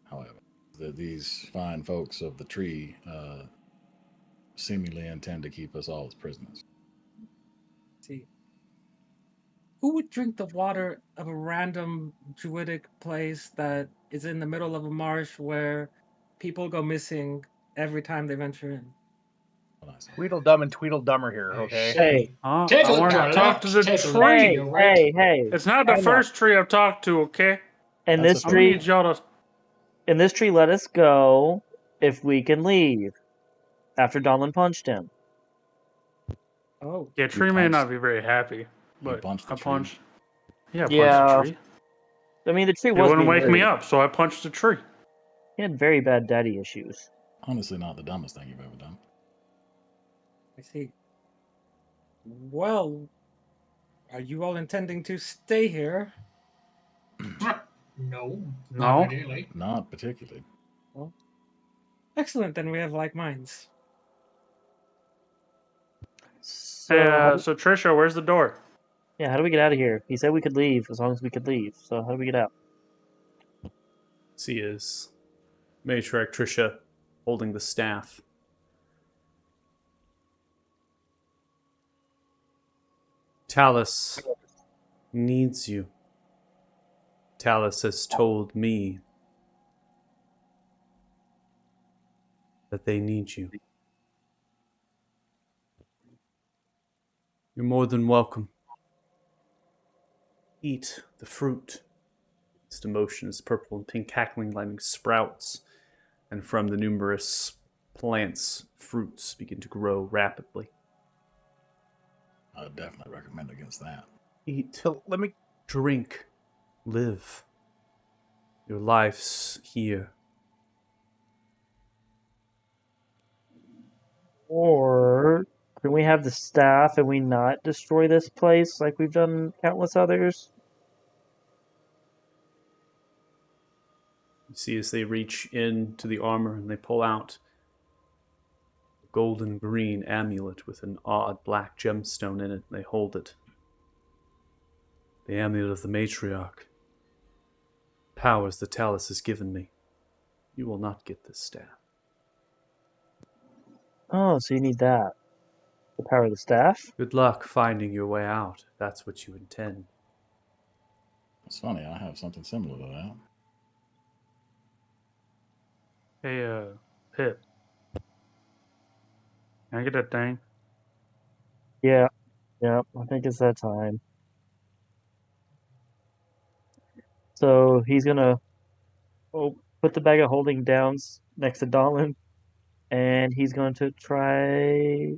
however, is that these fine folks of the tree seemingly intend to keep us all as prisoners. See. Who would drink the water of a random druidic place that is in the middle of a marsh where people go missing every time they venture in? What I say. Tweedledum and Tweedledummer here, okay? Hey, Take I a want to left, talk to the take a tree. left, hey, you're right. hey! It's not the Time out. first tree I've talked to, okay? And That's this a I'm gonna tree, need y'all to. and this tree let us go if we can leave after Donlin punched him. Oh, Yeah, tree may punched- not be very happy, but punched the I tree? punched. Yeah, I Yeah. punched the tree. I mean, the tree He was wouldn't being wake me rude. up, so I punched the tree. He had very bad daddy issues. Honestly, not the dumbest thing you've ever done. I see. Well, are you all intending to stay here? No, No. not really. Not particularly. Excellent, then we have like minds. So, Hey, so Trisha, where's the door? yeah, how do we get out of here? He said we could leave as long as we could leave. So how do we get out? See is Matriarch Trisha holding the staff. Talus needs you. Talus has told me that they need you. You're more than welcome. Eat the fruit. Its emotion is purple and pink, cackling, lining sprouts, and from the numerous plants, fruits begin to grow rapidly. I would definitely recommend against that. Eat, So let me. drink, live. Your life's here. Or can we have the staff and we not destroy this place like we've done countless others? You see as they reach into the armor and they pull out a golden green amulet with an odd black gemstone in it. They hold it. The amulet of the matriarch. Powers the Talus has given me. You will not get this staff. Oh, so you need that. The power of the staff? Good luck finding your way out, if that's what you intend. It's funny, I have something similar to that. Hey, Pip. Can I get that thing? Yeah. Yeah, I think it's that time. So he's gonna put the bag of holding down next to Dolan, and he's going to try.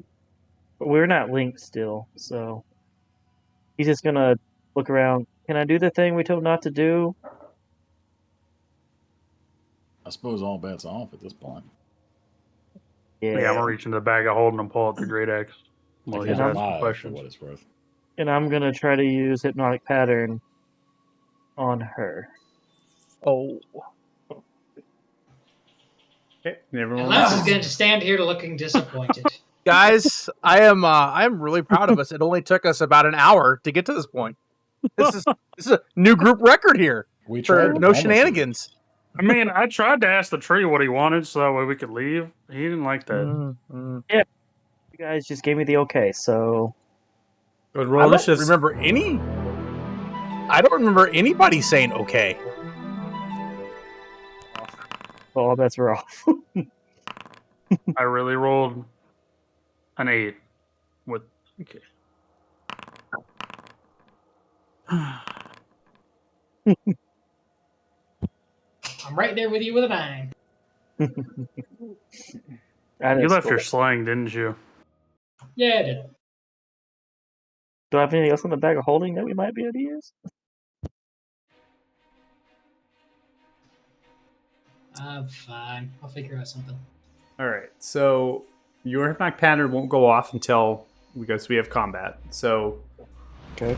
We're not linked still, so he's just gonna look around. Can I do the thing we told not to do? I suppose all bets are off at this point. Yeah, I'm gonna reach into the bag of holding and pull out the great axe. Well, I he's count asking five for questions. what it's worth. And I'm gonna try to use hypnotic pattern on her. Oh, Okay, and everyone And Lance is else. going to stand here looking disappointed. guys, I am really proud of us. It only took us about an hour to get to this point. This is a new group record here We for tried no diplomacy. shenanigans. I mean, I tried to ask the tree what he wanted so that way we could leave. He didn't like that. Mm. You guys just gave me the okay, so Good I roll don't initiative. I don't remember anybody saying okay. all bets are off. I really rolled an 8 with. Okay. I'm right there with you with a 9. That You is left cool. your slang, didn't you? Yeah, I did. Do I have anything else in the bag of holding that we might be able to use? I'm fine. I'll figure out something. All right, so your hypnotic pattern won't go off until because we have combat. So Okay.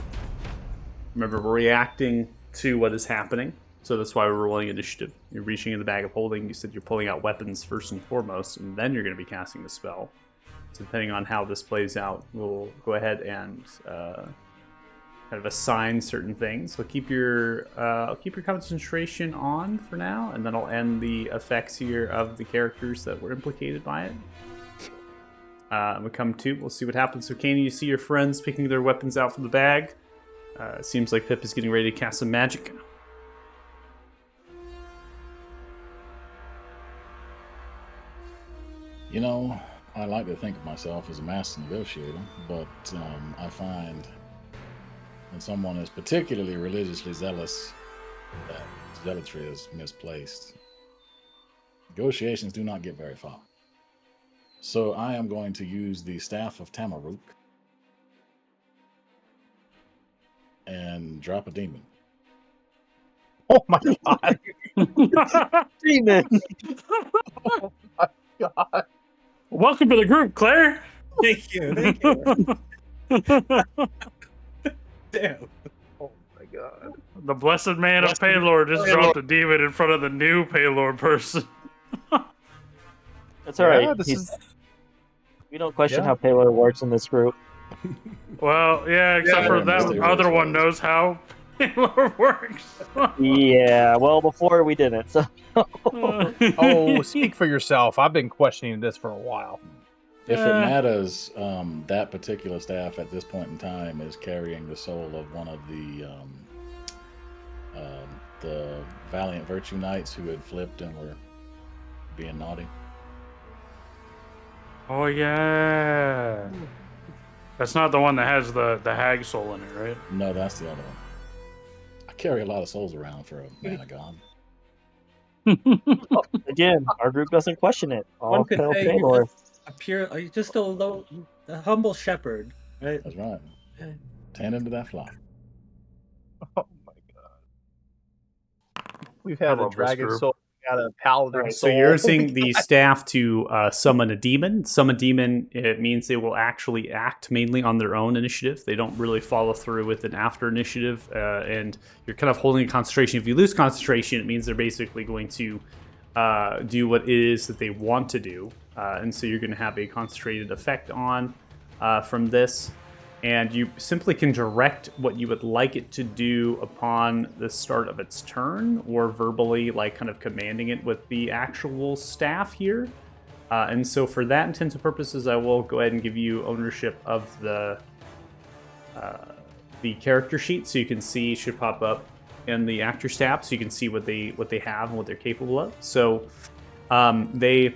remember, we're reacting to what is happening. So that's why we're rolling initiative. You're reaching in the bag of holding. You said you're pulling out weapons first and foremost, and then you're going to be casting a spell. So depending on how this plays out, we'll go ahead and kind of assign certain things. So keep your I'll keep your concentration on for now, and then I'll end the effects here of the characters that were implicated by it. We come to. We'll see what happens. So, Kane, you see your friends picking their weapons out from the bag. It seems like Pip is getting ready to cast some magic. You know, I like to think of myself as a master negotiator, but I find when someone is particularly religiously zealous, that zealotry is misplaced. Negotiations do not get very far. So I am going to use the Staff of Tamaruk and drop a demon. Oh my god. Demon! God. Welcome to the group, Claire. Thank you. Thank you. Damn. Oh my god. The blessed man of Paylor just dropped a demon in front of the new Paylor person. That's alright. Yeah, this is We don't question Yeah. how Paylor works in this group. Well, yeah, except Yeah, for yeah, that mysterious other one ways. knows how Paylor works. Yeah, well, before we didn't, so. Oh, speak for yourself. I've been questioning this for a while. If it matters, that particular staff at this point in time is carrying the soul of one of the valiant virtue knights who had flipped and were being naughty. Oh yeah. That's not the one that has the hag soul in it, right? No, that's the other one. I carry a lot of souls around for a man of God. Again, our group doesn't question it. All One could hail say you're Paylor. are you just a humble shepherd, right? That's right. Tending to that flock. Oh my god. We've had I a love this dragon group. soul, we got a paladin Right, so soul. you're using the staff to summon a demon. Summon demon, it means they will actually act mainly on their own initiative. They don't really follow through with an after initiative, and you're kind of holding a concentration. If you lose concentration, it means they're basically going to do what it is that they want to do, and so you're going to have a concentrated effect on from this. And you simply can direct what you would like it to do upon the start of its turn, or verbally, like, kind of commanding it with the actual staff here. And so for that intents and purposes, I will go ahead and give you ownership of the character sheet, so you can see, it should pop up in the actor staff, so you can see what they have and what they're capable of. So they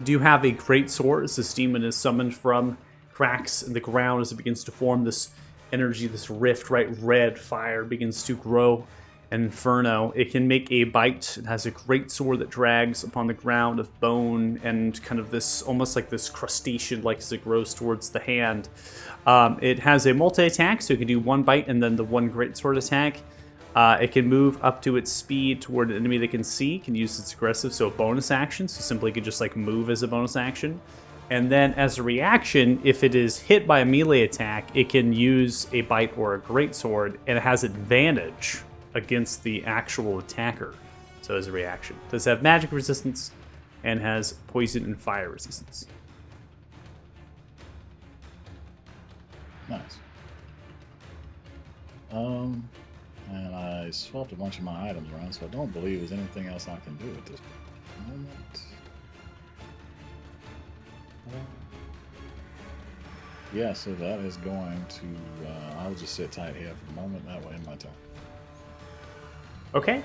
do have a great sword as this demon is summoned from cracks in the ground as it begins to form this energy, this rift, right? Red fire begins to grow. An inferno. It can make a bite. It has a great sword that drags upon the ground of bone and kind of this, almost like this crustacean, like as it grows towards the hand. It has a multi-attack, so it can do one bite and then the one great sword attack. It can move up to its speed toward an enemy they can see. It can use its aggressive, so a bonus action. So simply could just like move as a bonus action. And then as a reaction, if it is hit by a melee attack, it can use a bite or a greatsword, and it has advantage against the actual attacker. So as a reaction. It does have magic resistance and has poison and fire resistance. Nice. And I swapped a bunch of my items around, so I don't believe there's anything else I can do at this moment. Yeah, so that is going to, I'll just sit tight here for the moment, that will end my turn. Okay.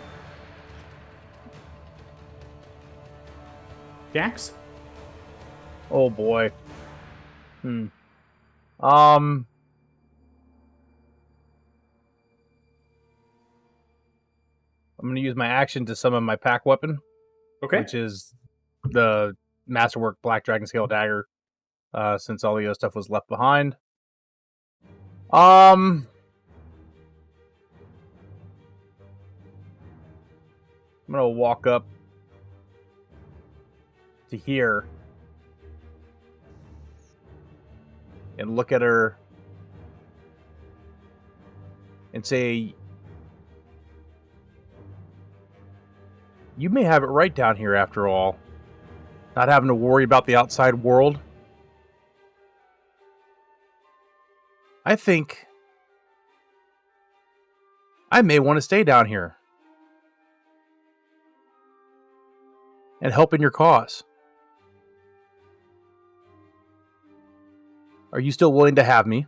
Jax? Oh boy. I'm going to use my action to summon my pack weapon, Okay. which is the Masterwork Black Dragon Scale Dagger, since all the other stuff was left behind. I'm going to walk up to here and look at her and say, you may have it right down here after all. Not having to worry about the outside world. I think I may want to stay down here and help in your cause. Are you still willing to have me?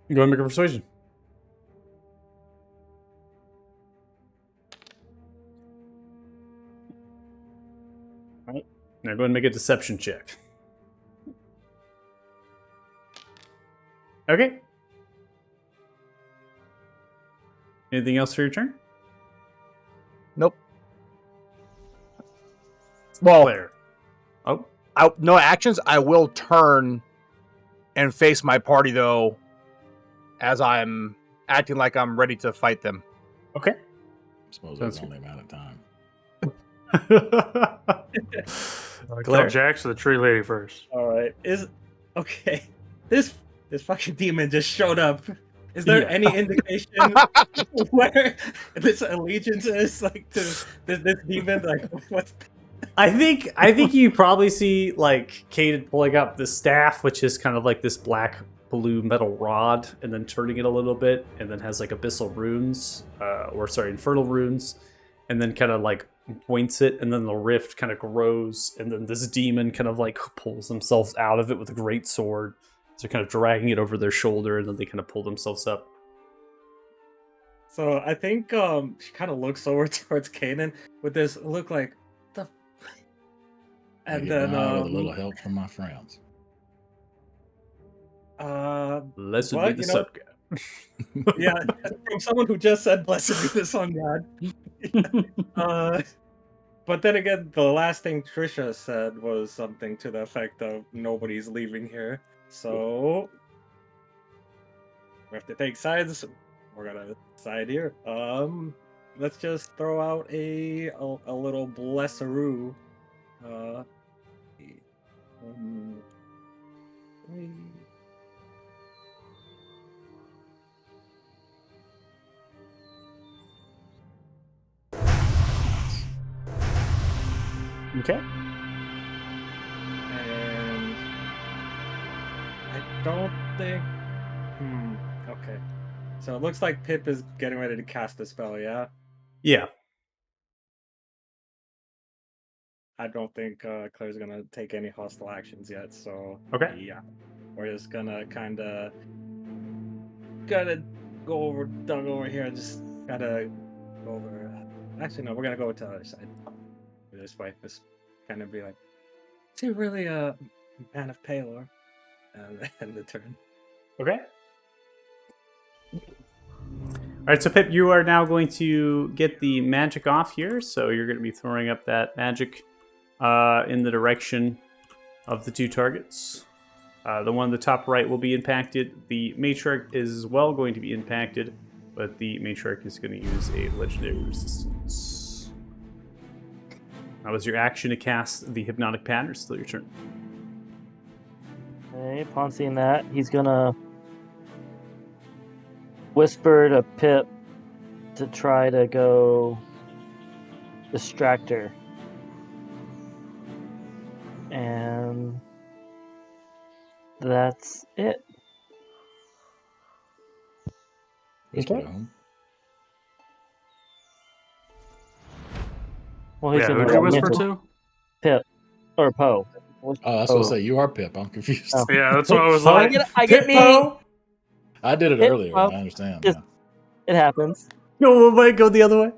You go and make a persuasion. Right. Now go ahead and make a deception check. Okay. Anything else for your turn? Nope. Well, Claire. Oh, no actions. I will turn and face my party, though, as I'm acting like I'm ready to fight them. okay. I suppose Sounds that's only a matter of time. Kill Claire. Jax the tree lady first. All right. Okay. This fucking demon just showed up. Is there Yeah. any indication where this allegiance is, like, to this demon? Like, what's I think you probably see like Caden pulling up the staff, which is kind of like this black blue metal rod, and then turning it a little bit, and then has like abyssal runes, infernal runes, and then kind of like and points it, and then the rift kind of grows, and then this demon kind of like pulls themselves out of it with a great sword. So they're kind of dragging it over their shoulder, and then they kind of pull themselves up. So I think she kind of looks over towards Kanan with this look like the, I and get then by with a little help from my friends. Blessed What? be the You know- sun god. yeah, from someone who just said blessed be the sun god. But then again, the last thing Trisha said was something to the effect of nobody's leaving here. So we have to take sides. We're gonna side here. Let's just throw out a little blesseroo. 1, 3. Okay. And I don't think. Okay. So it looks like Pip is getting ready to cast a spell, yeah? Yeah. I don't think Claire's gonna take any hostile actions yet, so. Okay. Yeah. We're just gonna kinda go over, Doug over here, and just kinda go over. Actually, no, we're gonna go to the other side. This way. This kind of be like, is he really a man of Palor? And end the turn. Okay. All right, so Pip, you are now going to get the magic off here. So you're going to be throwing up that magic in the direction of the 2 targets. The one on the top right will be impacted. The matriarch is as well going to be impacted, but the matriarch is going to use a legendary resistance. That was your action to cast the hypnotic pattern. Still your turn. Okay, upon seeing that, he's gonna whisper to Pip to try to go distract her. And that's it. Whisper Okay. to whom? Well, he's Yeah, gonna who'd you whisper mention to? Pip or Poe. Oh, that's what I say. You are Pip. I'm confused. Oh. Yeah, that's what I was Oh, like. I get me. Pip-po! I did it Pip, earlier. well, I understand. just- now. It happens. No, it might go the other way.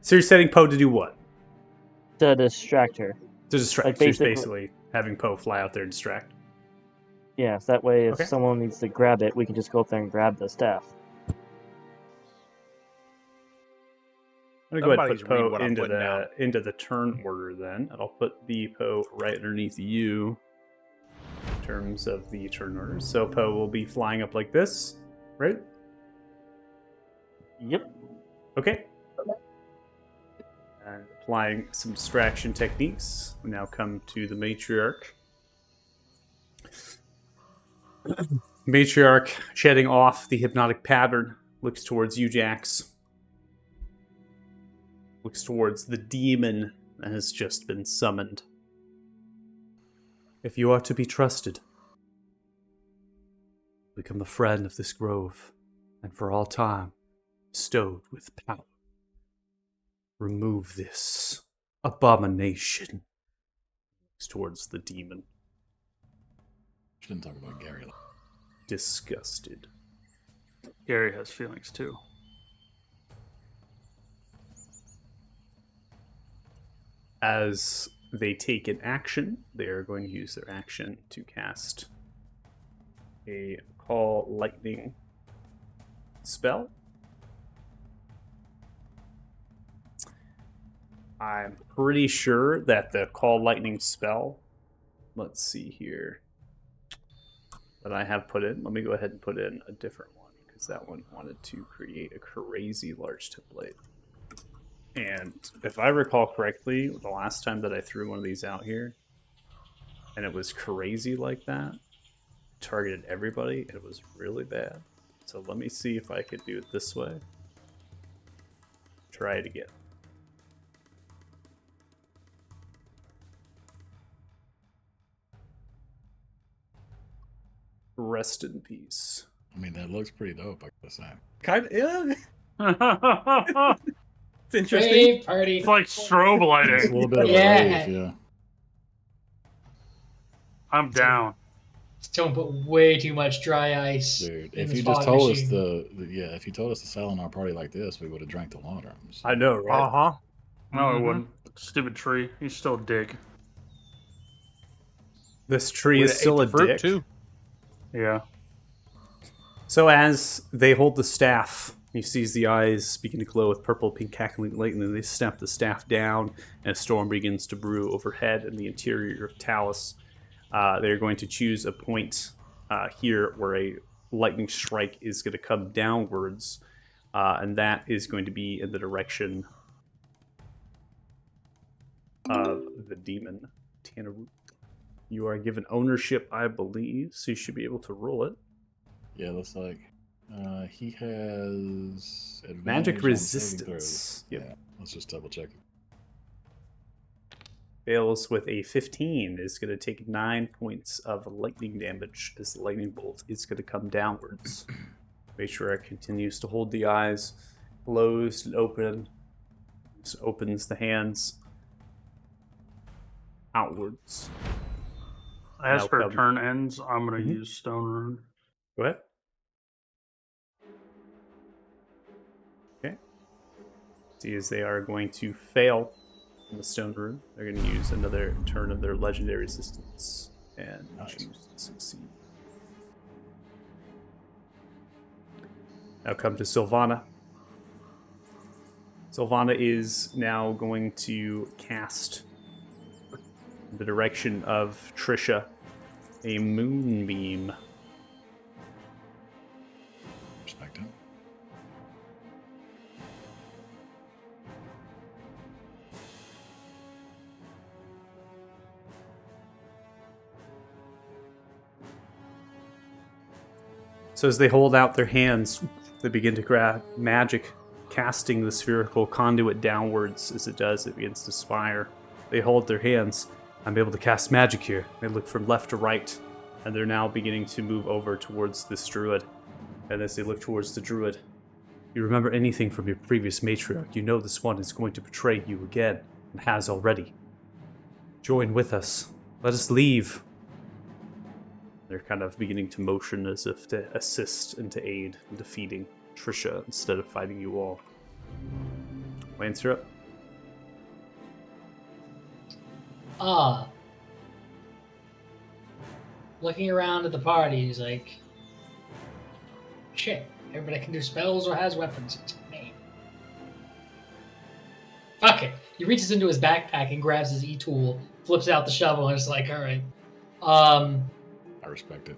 So you're setting Poe to do what? To distract her. To distract. Like So you're basically- basically having Poe fly out there and distract. Yeah, so that way if Okay. someone needs to grab it, we can just go up there and grab the staff. I'm gonna go ahead and Somebody's put read Poe what I'm into putting down. into the turn order then. And I'll put the Poe right underneath you in terms of the turn order. So Poe will be flying up like this, right? Yep. Okay. And applying some distraction techniques. We now come to the matriarch. Matriarch, shedding off the hypnotic pattern, looks towards you, Jax. Looks towards the demon that has just been summoned. If you are to be trusted, become the friend of this grove, and for all time, bestowed with power. Remove this abomination. Looks towards the demon, Shouldn't talk about Gary. disgusted. Gary has feelings too. As they take an action, they are going to use their action to cast a Call Lightning spell. I'm pretty sure that the Call Lightning spell, let's see here, that I have put in. Let me go ahead and put in a different one because that one wanted to create a crazy large template. And if I recall correctly, the last time that I threw one of these out here, and it was crazy like that, targeted everybody, and it was really bad. So let me see if I could do it this way. Try it again. Rest in peace. I mean, that looks pretty dope. I gotta say. Kind of, yeah. It's interesting. Rave party. It's like strobe It's a lighting. little bit of Yeah. a rave, yeah. I'm down. Don't put way too much dry ice. Dude, in if the you just fog told machine. us if you told us to sell in our party like this, we would have drank the water. So- I know, right? Uh-huh. No, it Mhm. wouldn't. Stupid tree. He's still a dick. This tree Would've is ate still the a fruit, dick. too. Yeah. So as they hold the staff, you see the eyes begin to glow with purple, pink, cackling light, and then they snap the staff down, and a storm begins to brew overhead in the interior of Talus. They're going to choose a point here where a lightning strike is going to come downwards, and that is going to be in the direction of the demon, Tanarut. You are given ownership, I believe, so you should be able to roll it. Yeah, looks like he has advantage Magic on saving resistance. throws. Yep. Yeah, let's just double check it. Fails with a 15 is going to take 9 points of lightning damage as the lightning bolt is going to come downwards. Make sure it continues to hold the eyes closed and open. Just opens the hands outwards. As Now per come- turn ends, I'm gonna Mhm. use Stone Rune. Go ahead. Okay. See, as they are going to fail in the stone room, they're going to use another turn of their legendary assistance and Nice. choose to succeed. Now come to Sylvana. Sylvana is now going to cast in the direction of Trisha a moonbeam. Respect him. So as they hold out their hands, they begin to grab magic, casting the spherical conduit downwards. As it does, it begins to spire. They hold their hands. I'm able to cast magic here. They look from left to right, and they're now beginning to move over towards this druid. And as they look towards the druid, you remember anything from your previous matriarch, you know this one is going to betray you again, and has already. Join with us. Let us leave. They're kind of beginning to motion as if to assist and to aid in defeating Trisha instead of fighting you all. Lance, you're up. Looking around at the party, he's like, shit, everybody can do spells or has weapons. It's me. Fuck it. He reaches into his backpack and grabs his e-tool, flips out the shovel, and it's like, alright. I respect it.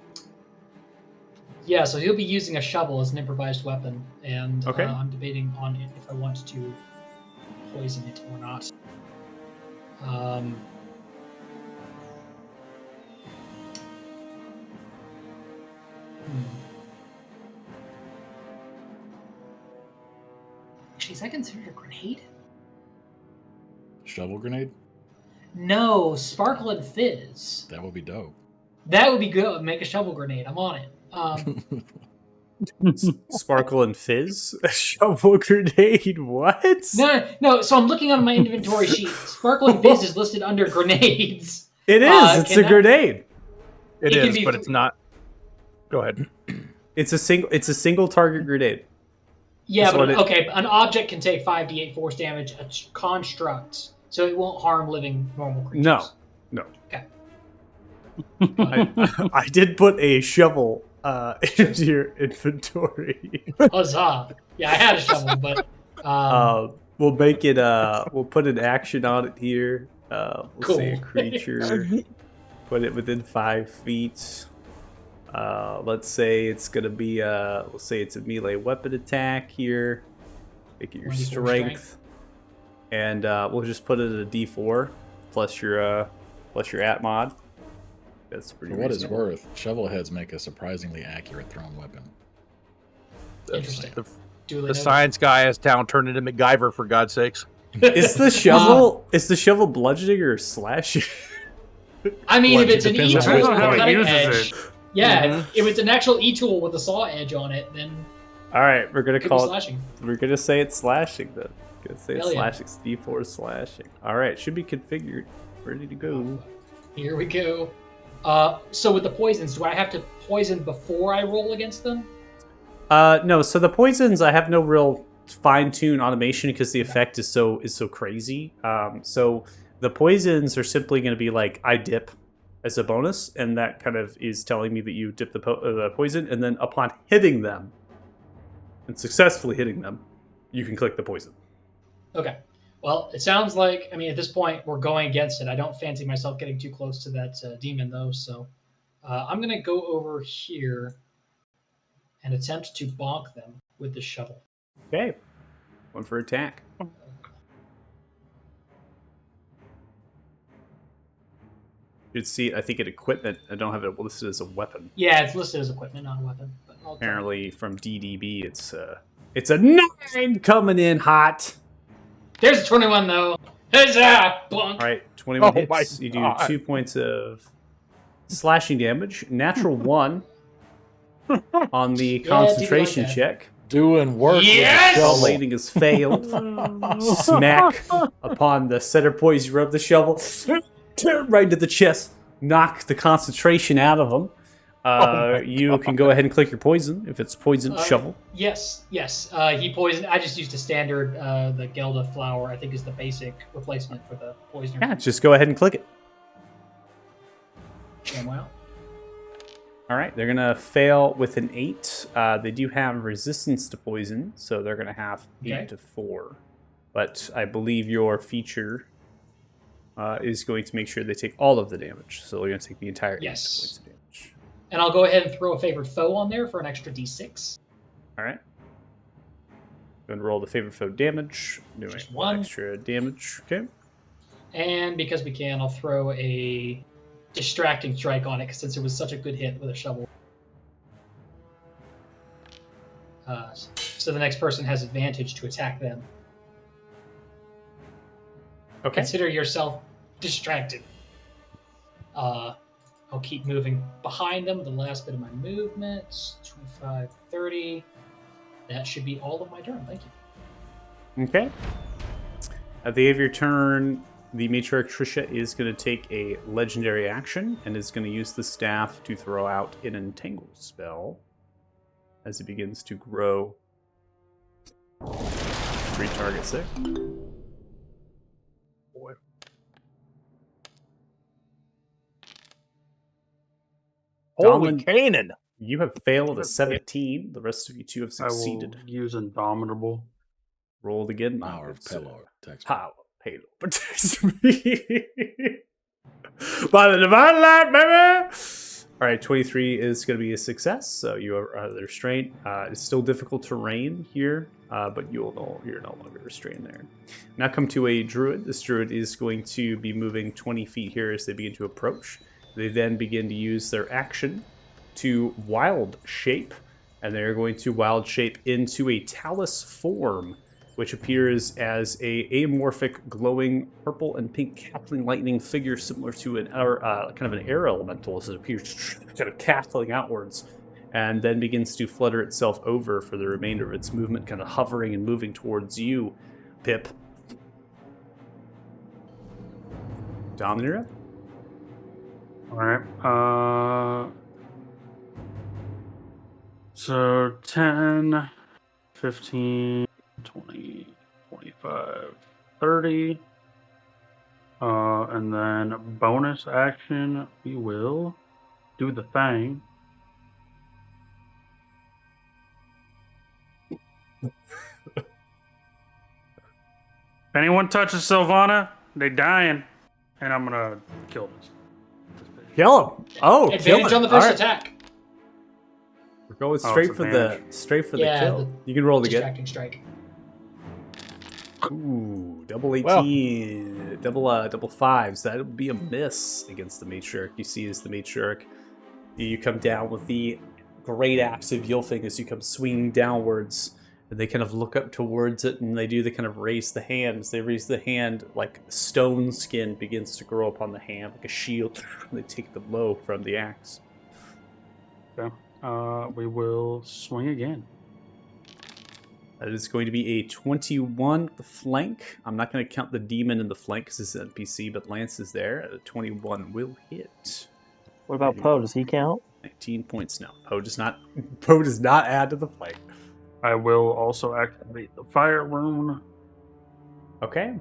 Yeah, so he'll be using a shovel as an improvised weapon, and Okay. I'm debating on it if I want to poison it or not. Actually, is that considered a grenade? Shovel grenade? No, Sparkle and Fizz. That would be dope. That would be good. Make a shovel grenade. I'm on it. Sparkle and Fizz? A shovel grenade? What? No. So I'm looking on my inventory sheet. Sparkle and Fizz is listed under grenades. It is. It's can a that- grenade. It It can is, be- but it's not. Go ahead. It's a single target grenade. Yeah, That's but what it- okay. An object can take 5d8 force damage. A construct, so it won't harm living normal creatures. No. Okay. I did put a shovel into your inventory. Huzzah! Yeah, I had a shovel, but We'll make it. We'll put an action on it here. We'll say a Cool. creature. Put it within 5 feet. Let's say it's gonna be. We'll say it's a melee weapon attack here. Make it your 1d4 strength, and we'll just put it at a D4 plus your at mod. That's pretty. For what it's reasonable. worth, shovel heads make a surprisingly accurate thrown weapon. interesting. The, Duly the noted. science guy has town turned into MacGyver, for God's sakes. Is the shovel? Is the shovel bludgeoning or slashing? I mean, if Well, it's an it depends on e-tool which with Depends on how a it cutting uses edge. it. Yeah, Mhm. if it's an actual e-tool with a saw edge on it, then All right, we're gonna it could be call it. slashing. We're gonna say it's slashing then. Gonna say Hell yeah. slashing, D4 slashing. All right, should be configured, ready to go. Here we go. So with the poisons, do I have to poison before I roll against them? No. So the poisons, I have no real fine-tune automation because the effect is so crazy. So the poisons are simply going to be like I dip as a bonus, and that kind of is telling me that you dip the poison, and then upon hitting them and successfully hitting them, you can click the poison. Okay. Well, it sounds like, I mean, at this point, we're going against it. I don't fancy myself getting too close to that demon, though. So I'm going to go over here and attempt to bonk them with the shovel. Okay, one for attack. You'd see, I think, at equipment, I don't have it listed as a weapon. Yeah, it's listed as equipment, not a weapon. But I'll try. Apparently, from DDB, it's a 9 coming in hot. There's a 21, though. Huzzah! Bonk! All right, 21 Oh my hits. You do God. 2 points of slashing damage. Natural 1 on the Yeah, concentration take it like that. check. Doing work. Yes! With All a shovel. landing has failed. Smack upon the center poise. You rub the shovel right into the chest. Knock the concentration out of them. You can go ahead and click your poison if it's poison shovel. Yes. He poisoned. I just used a standard, the Gelda flower, I think is the basic replacement for the poisoner. Yeah, just go ahead and click it. Damn well. All right, they're gonna fail with an 8. They do have resistance to poison, so they're gonna have 8 Okay. to 4. But I believe your feature is going to make sure they take all of the damage. So they're gonna take the entire 8 Yes. points of damage. And I'll go ahead and throw a favored foe on there for an extra d6. All right. Going to roll the favorite foe damage, doing Just one. extra damage. Okay. And because we can, I'll throw a distracting strike on it since it was such a good hit with a shovel. So the next person has advantage to attack them. Okay. Consider yourself distracted. I'll keep moving behind them. The last bit of my movement, 25, 30. That should be all of my turn. Thank you. Okay. At the end of your turn, the matriarch Trisha is going to take a legendary action and is going to use the staff to throw out an entangle spell as it begins to grow. 3 targets there. Boy. Holy Donlin, Canaan! you have failed a 17. The rest of you two have I will succeeded. use Indomitable. Rolled again. Power of Pelor. Text. Power of Halo protects me. By the divine light, baby! All right, 23 is going to be a success, so you are out of the restraint. It's still difficult to reign here, but you're no longer restrained there. Now come to a druid. This druid is going to be moving 20 feet here as they begin to approach. They then begin to use their action to wild shape, and they're going to wild shape into a talus form, which appears as a amorphic, glowing purple and pink cackling lightning figure similar to an kind of an air elemental as it appears kind of cackling outwards, and then begins to flutter itself over for the remainder of its movement, kind of hovering and moving towards you, Pip. Dominator? Alright. So 10, 15, 20, 25, 30. And then bonus action, we will do the thing. If anyone touches Sylvana, they dying. And I'm gonna kill this. Kill him! Oh, kill Advantage him. on the first All right. attack. We're going Oh, straight it's for advantage. the Yeah, kill. You can roll it again. Distracting strike. Ooh, double 18, double 5s. That'll be a miss against the matriarch. You see, as the matriarch, you come down with the great axe of Ylfing as you come swinging downwards, and they kind of look up towards it, and they kind of raise the hand. As they raise the hand, like stone skin begins to grow upon the hand, like a shield. They take the blow from the axe. Okay. We will swing again. That is going to be a 21 with the flank. I'm not going to count the demon in the flank because it's an NPC, but Lance is there. A 21 will hit. What about Poe? Does he count? 19 points now. Poe does not add to the flank. I will also activate the fire rune. Okay.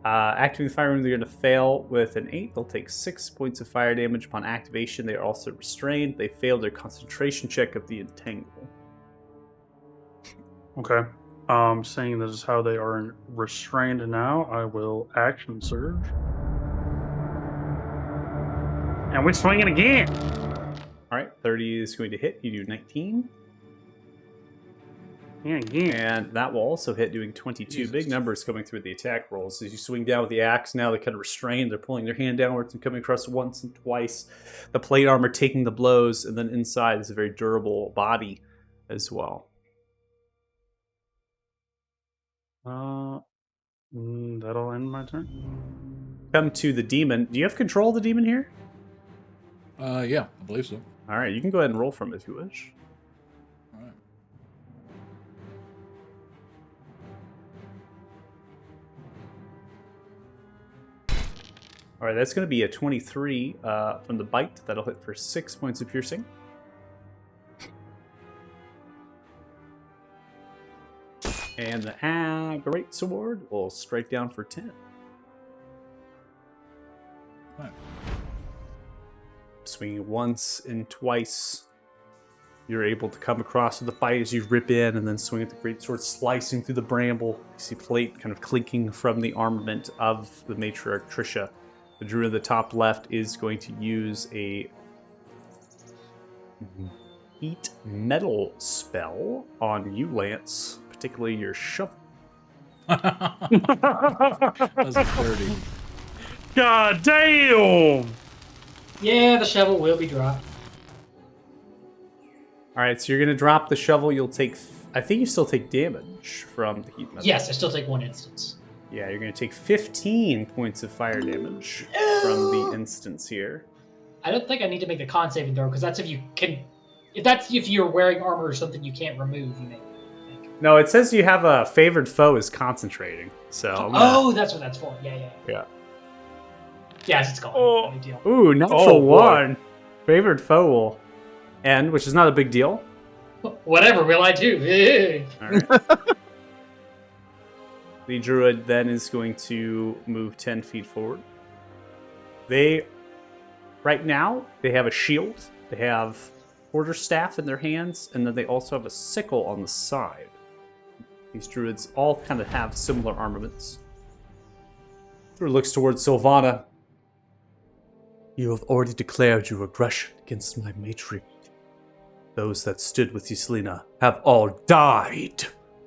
Activating the fire rune, they're going to fail with an 8. They'll take 6 points of fire damage upon activation. They are also restrained. They failed their concentration check of the entangle. Okay. Seeing this is how they are restrained now, I will action surge. And we swing it again. All right, 30 is going to hit. You do 19. Yeah, again. And that will also hit, doing 22. Jesus. Big numbers coming through the attack rolls. As you swing down with the axe, now they're kind of restrained. They're pulling their hand downwards and coming across once and twice. The plate armor taking the blows, and then inside is a very durable body as well. That'll end my turn. Come to the demon. Do you have control of the demon here? Yeah, I believe so. All right, you can go ahead and roll from it if you wish. All right. All right, that's going to be a 23 from the bite. That'll hit for 6 points of piercing. And the great sword will strike down for 10. Right. Swinging once and twice, you're able to come across with the fight as you rip in and then swing at the great sword, slicing through the bramble. You see plate kind of clinking from the armament of the matriarch Trisha. The druid at the top left is going to use a heat metal spell on you, Lance, particularly your shovel. That's a 30. God damn! Yeah, the shovel will be dropped. All right, so you're going to drop the shovel. You'll take, I think you still take damage from the heat metal. Yes, I still take 1 instance. Yeah, you're going to take 15 points of fire damage from the instance here. I don't think I need to make the con saving throw because that's if you can. If you're wearing armor or something you can't remove, you make. No, it says you have a favored foe is concentrating. So. I'm gonna- Oh, that's what that's for. Yeah. Yes, it's gone. Oh. No big deal. Ooh, natural Oh, boy. 1. Favored foe will end, which is not a big deal. Whatever will I do? All right. The druid then is going to move 10 feet forward. Right now, they have a shield. They have quarterstaff in their hands, and then they also have a sickle on the side. These druids all kind of have similar armaments. Druid looks towards Sylvana. You have already declared your aggression against my matriarch. Those that stood with Yslina have all died.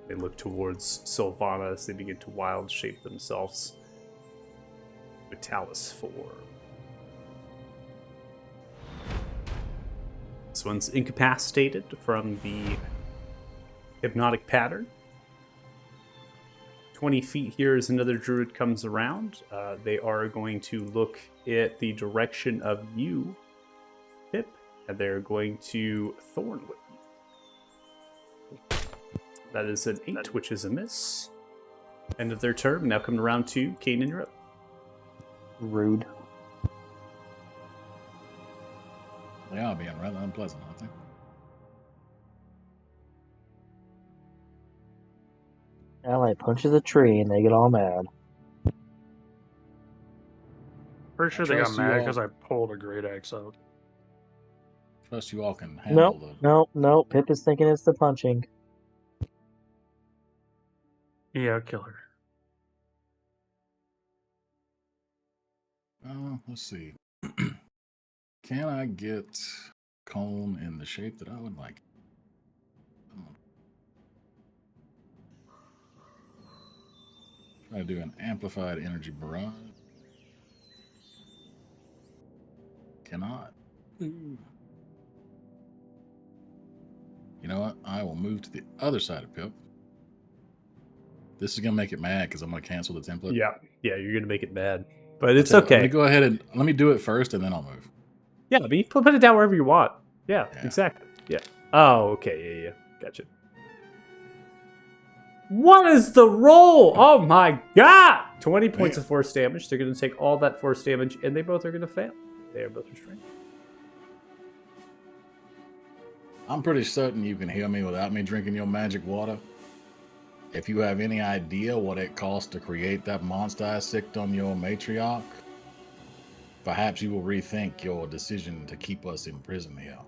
They look towards Sylvana as they begin to wild shape themselves. Vitalis 4. This one's incapacitated from the hypnotic pattern. 20 feet here as another druid comes around. They are going to look at the direction of you, Pip, and they're going to thorn whip you. That is an 8, which is a miss. End of their turn. Now coming around to Kanan, you're up. Rude. They are being rather unpleasant, aren't they? Ally punches a tree and they get all mad. Pretty sure they got Trust you mad all. because I pulled a great axe out. Trust you all can handle No. Pip is thinking it's the punching. Yeah, I'll kill her. Let's see. Can I get cone in the shape that I would like? Try to do an amplified energy barrage. Cannot. Ooh. You know what? I will move to the other side of Pip. This is gonna make it mad because I'm gonna cancel the template. Yeah, you're going to make it bad. But it's So Let okay. me go ahead and let me do it first, and then I'll move. Yeah, but you put it down wherever you want. Yeah, Yeah. exactly. Yeah. Oh, okay. Yeah. Gotcha. What is the roll? Oh my god! 20 points of force damage. They're going to take all that force damage, and they both are going to fail. They are both restrained. I'm pretty certain you can heal me without me drinking your magic water. If you have any idea what it costs to create that monster I sicked on your matriarch, perhaps you will rethink your decision to keep us in prison here.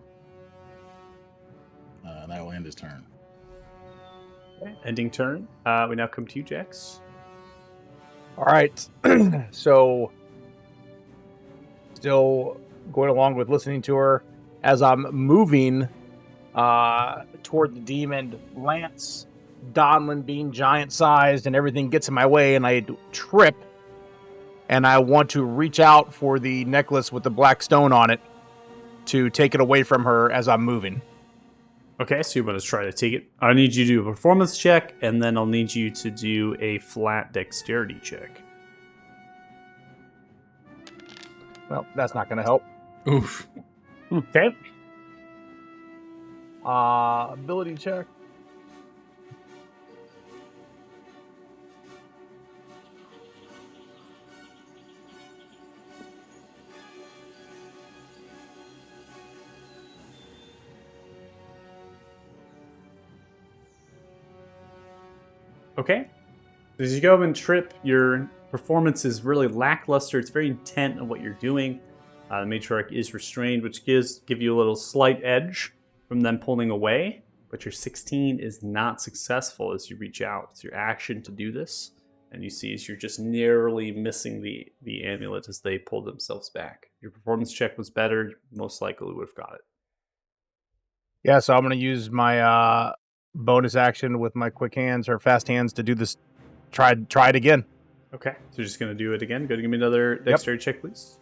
And that will end his turn. Okay. Ending turn. We now come to you, Jax. All right. So, still going along with listening to her as I'm moving toward the demon. Lance, Donlin being giant-sized and everything gets in my way, and I trip, and I want to reach out for the necklace with the black stone on it to take it away from her as I'm moving. Okay, so you want to try to take it. I need you to do a performance check, and then I'll need you to do a flat dexterity check. Well, that's not going to help. Oof. Okay. Ability check. Okay. As you go and trip, your performance is really lackluster. It's very intent on what you're doing. The matriarch is restrained, which give you a little slight edge from them pulling away. But your 16 is not successful as you reach out. It's your action to do this. And you see as you're just narrowly missing the amulet as they pull themselves back. Your performance check was better. Most likely would have got it. Yeah, so I'm going to use my bonus action with my quick hands or fast hands to do this. Try it again. Okay. So you're just going to do it again. Go to give me another dexterity check, please.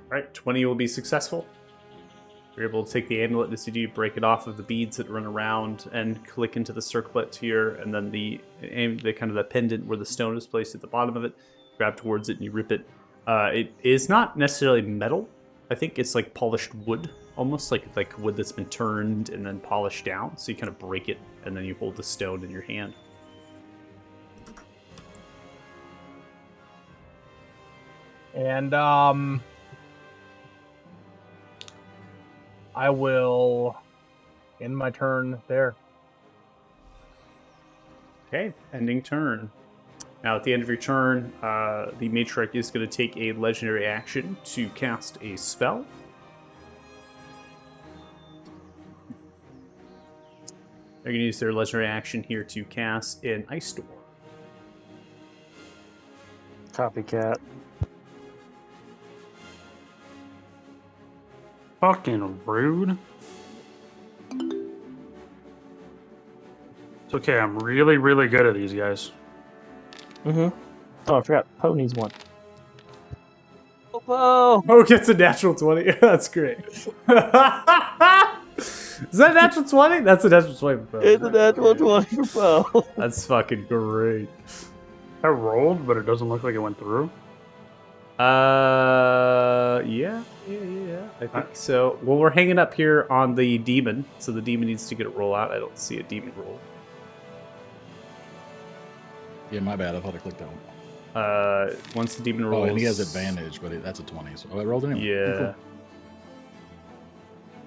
All right, 20 will be successful. You're able to take the amulet as you do, break it off of the beads that run around, and click into the circlet here, and then the kind of the pendant where the stone is placed at the bottom of it. Grab towards it and you rip it. It is not necessarily metal. I think it's like polished wood, almost like wood that's been turned and then polished down. So you kind of break it, and then you hold the stone in your hand. And I will end my turn there. Okay, ending turn. Now, at the end of your turn, the matriarch is going to take a legendary action to cast a spell. They're going to use their legendary action here to cast an Ice Storm. Copycat. Fucking rude. It's okay, I'm really, really good at these guys. Mm-hmm. Oh, I forgot. Poe needs one. Oh, Poe! Oh, gets a natural 20. That's great. Is that a natural 20? That's a natural 20 for Poe. It's a natural 20 for Poe. That's fucking great. I rolled, but it doesn't look like it went through. Yeah. I think so. Well, we're hanging up here on the demon, so the demon needs to get a roll out. I don't see a demon roll. Yeah, my bad. I thought I clicked that one. Once the demon rolls... Oh, and he has advantage, but that's a 20. So I rolled anyway. Yeah. Cool.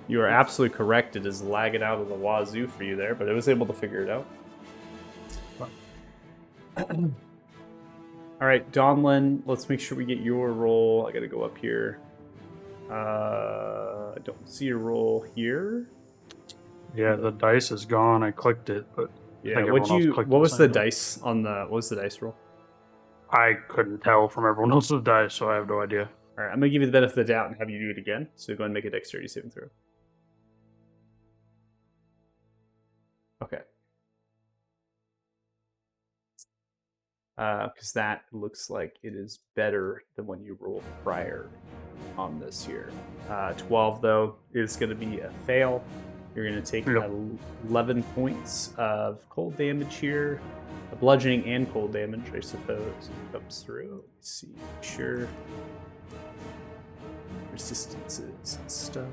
You are absolutely correct. It is lagging out of the wazoo for you there, but I was able to figure it out. All right, Donlin, let's make sure we get your roll. I got to go up here. I don't see your roll here. Yeah, the dice is gone. I clicked it, but Yeah, think everyone else clicked what was the same thing. dice on the, what was the dice roll? I couldn't tell from everyone else's dice, so I have no idea. All right, I'm going to give you the benefit of the doubt and have you do it again. So go ahead and make a dexterity saving throw. Okay. Because that looks like it is better than when you rolled prior on this here. 12, though, is going to be a fail. You're going to take 11 points of cold damage here. Bludgeoning and cold damage, I suppose. It comes through. Let's see. Sure. resistances and stuff.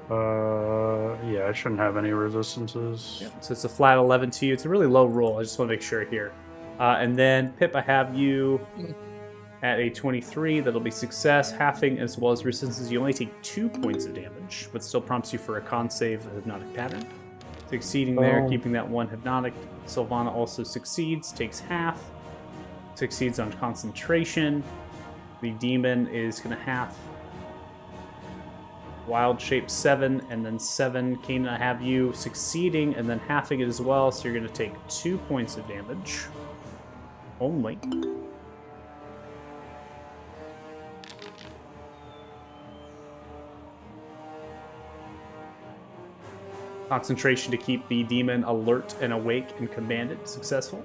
Yeah, I shouldn't have any resistances. Yeah, so it's a flat 11 to you. It's a really low roll. I just want to make sure here. And then, Pip, I have you at a 23. That'll be success, halving as well as resistances. You only take 2 points of damage, but still prompts you for a con save, a hypnotic pattern. Succeeding there, Oh. keeping that 1 hypnotic. Sylvana also succeeds, takes half. Succeeds on concentration. The demon is going to half. Wild shape 7, and then 7. Kanan, I have you succeeding and then halving it as well, so you're going to take 2 points of damage. Only. Concentration to keep the demon alert and awake and commanded. Successful.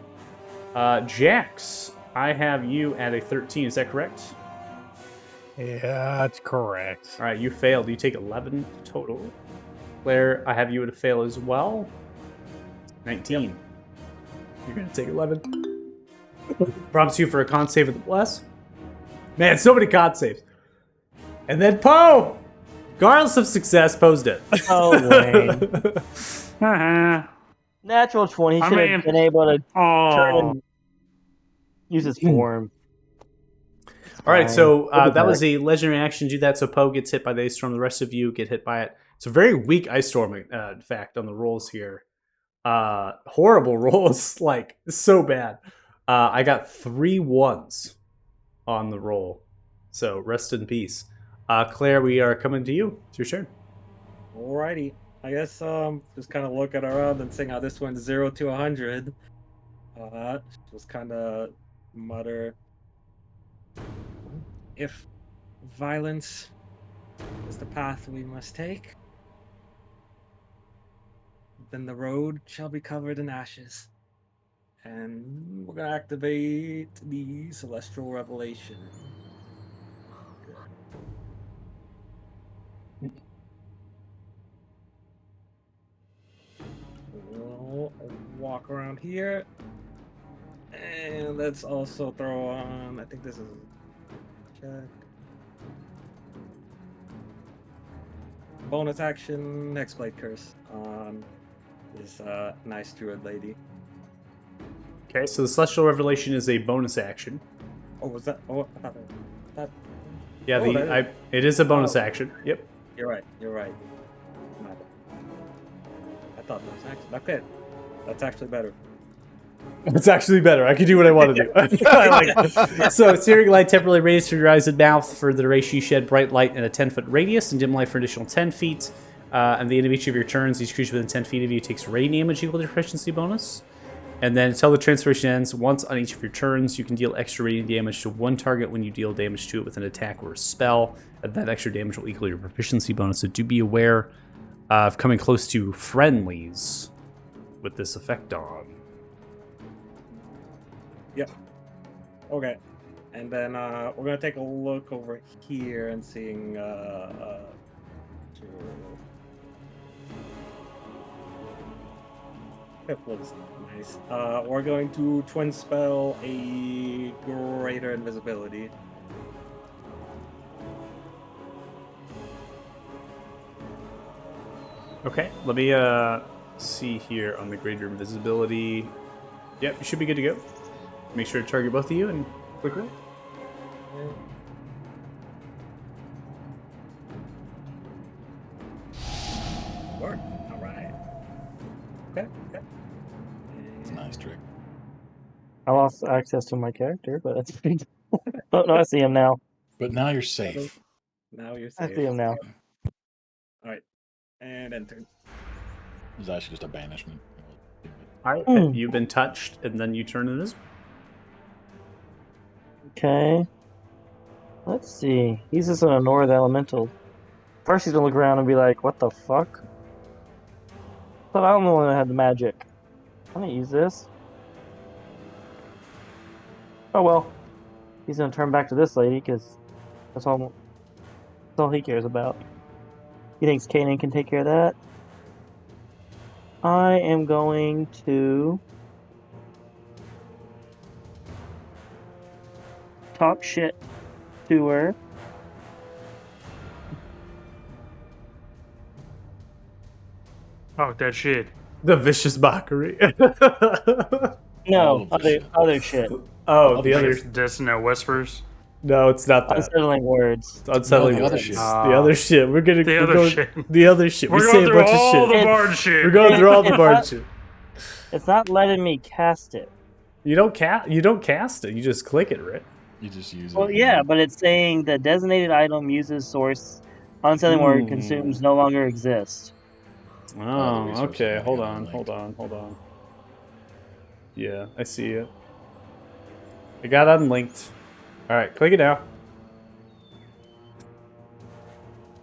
Jax, I have you at a 13. Is that correct? Yeah, that's correct. All right, you failed. You take 11 total. Claire, I have you at a fail as well. 19. Yep. You're going to take 11. Prompts you for a con save with the bless. Man, so many con saves. And then Poe! Regardless of success, Poe's dead. Oh, Wayne. Haha. Natural 20. He I should mean- have been able to turn Oh, and use his form. All right, Fine. so It'll be that was back. a legendary action. Do that so Poe gets hit by the ice storm. The rest of you get hit by it. It's a very weak ice storm, in fact, on the rolls here. Horrible rolls, like so bad. I got 3 1s on the roll, so rest in peace. Claire, we are coming to you. It's your turn. Alrighty. I guess just kind of looking around and seeing how this went 0 to 100. Just kind of mutter, if violence is the path we must take, then the road shall be covered in ashes. And we're gonna activate the Celestial Revelation. We'll walk around here. And let's also throw on, I think this is check. Bonus action, Hexblade Curse on this nice druid lady. Okay, so the Celestial Revelation is a bonus action. Oh, was that? Oh, I thought that. Yeah, Oh, that it is a bonus Oh. action. Yep. You're right. You're right. My bad. I thought that was action. Okay, that's actually better. It's actually better. I can do what I want to do. I like it. So, searing light temporarily radiates through your eyes and mouth. For the duration, you shed bright light in a 10-foot radius and dim light for an additional 10 feet. At the end of each of your turns, each creature within 10 feet of you takes radiant damage equal to your proficiency bonus. And then until the transformation ends, once on each of your turns, you can deal extra radiant damage to one target when you deal damage to it with an attack or a spell. And that extra damage will equal your proficiency bonus. So do be aware of coming close to friendlies with this effect on. Okay, and then we're gonna take a look over here and seeing. Pip looks nice. We're going to twin spell a greater invisibility. Okay, let me see here on the greater invisibility. Yep, you should be good to go. Make sure to target both of you and quick roll. Work. All right. Okay. Okay. It's a nice trick. I lost access to my character, but that's pretty. Oh, no, I see him now. But now you're safe. Now you're I safe. see him now. All right. And enter. It's actually just a banishment. All right, Hmm. you've been touched, and then you turn invisible. Okay. Let's see. He's just gonna ignore the elemental. First, he's gonna look around and be like, "What the fuck?" But I'm the one that had the magic. I'm gonna use this. Oh well. He's gonna turn back to this lady because that's all he cares about. He thinks Kanan can take care of that. I am going to talk shit to her. Talk that shit. The vicious mockery. No, All of the other shit. shit. Oh, the Like other. it's dissonant whispers. No, it's not that. Unsettling words. It's unsettling. No, the other words. shit. The other shit. We're gonna. The we're other going, shit. The other shit. We're we going say a through bunch of all shit. the bard shit. We're going through all the It's bard not- shit. It's not letting me cast it. You don't cast it. You just click it, right? You just use it. Well, yeah, but it's saying the designated item uses source unsettling word Hmm. consumes no longer exists. Oh, resources okay. might Hold get on. unlinked. Hold on. Yeah, I see it. It got unlinked. All right, click it now.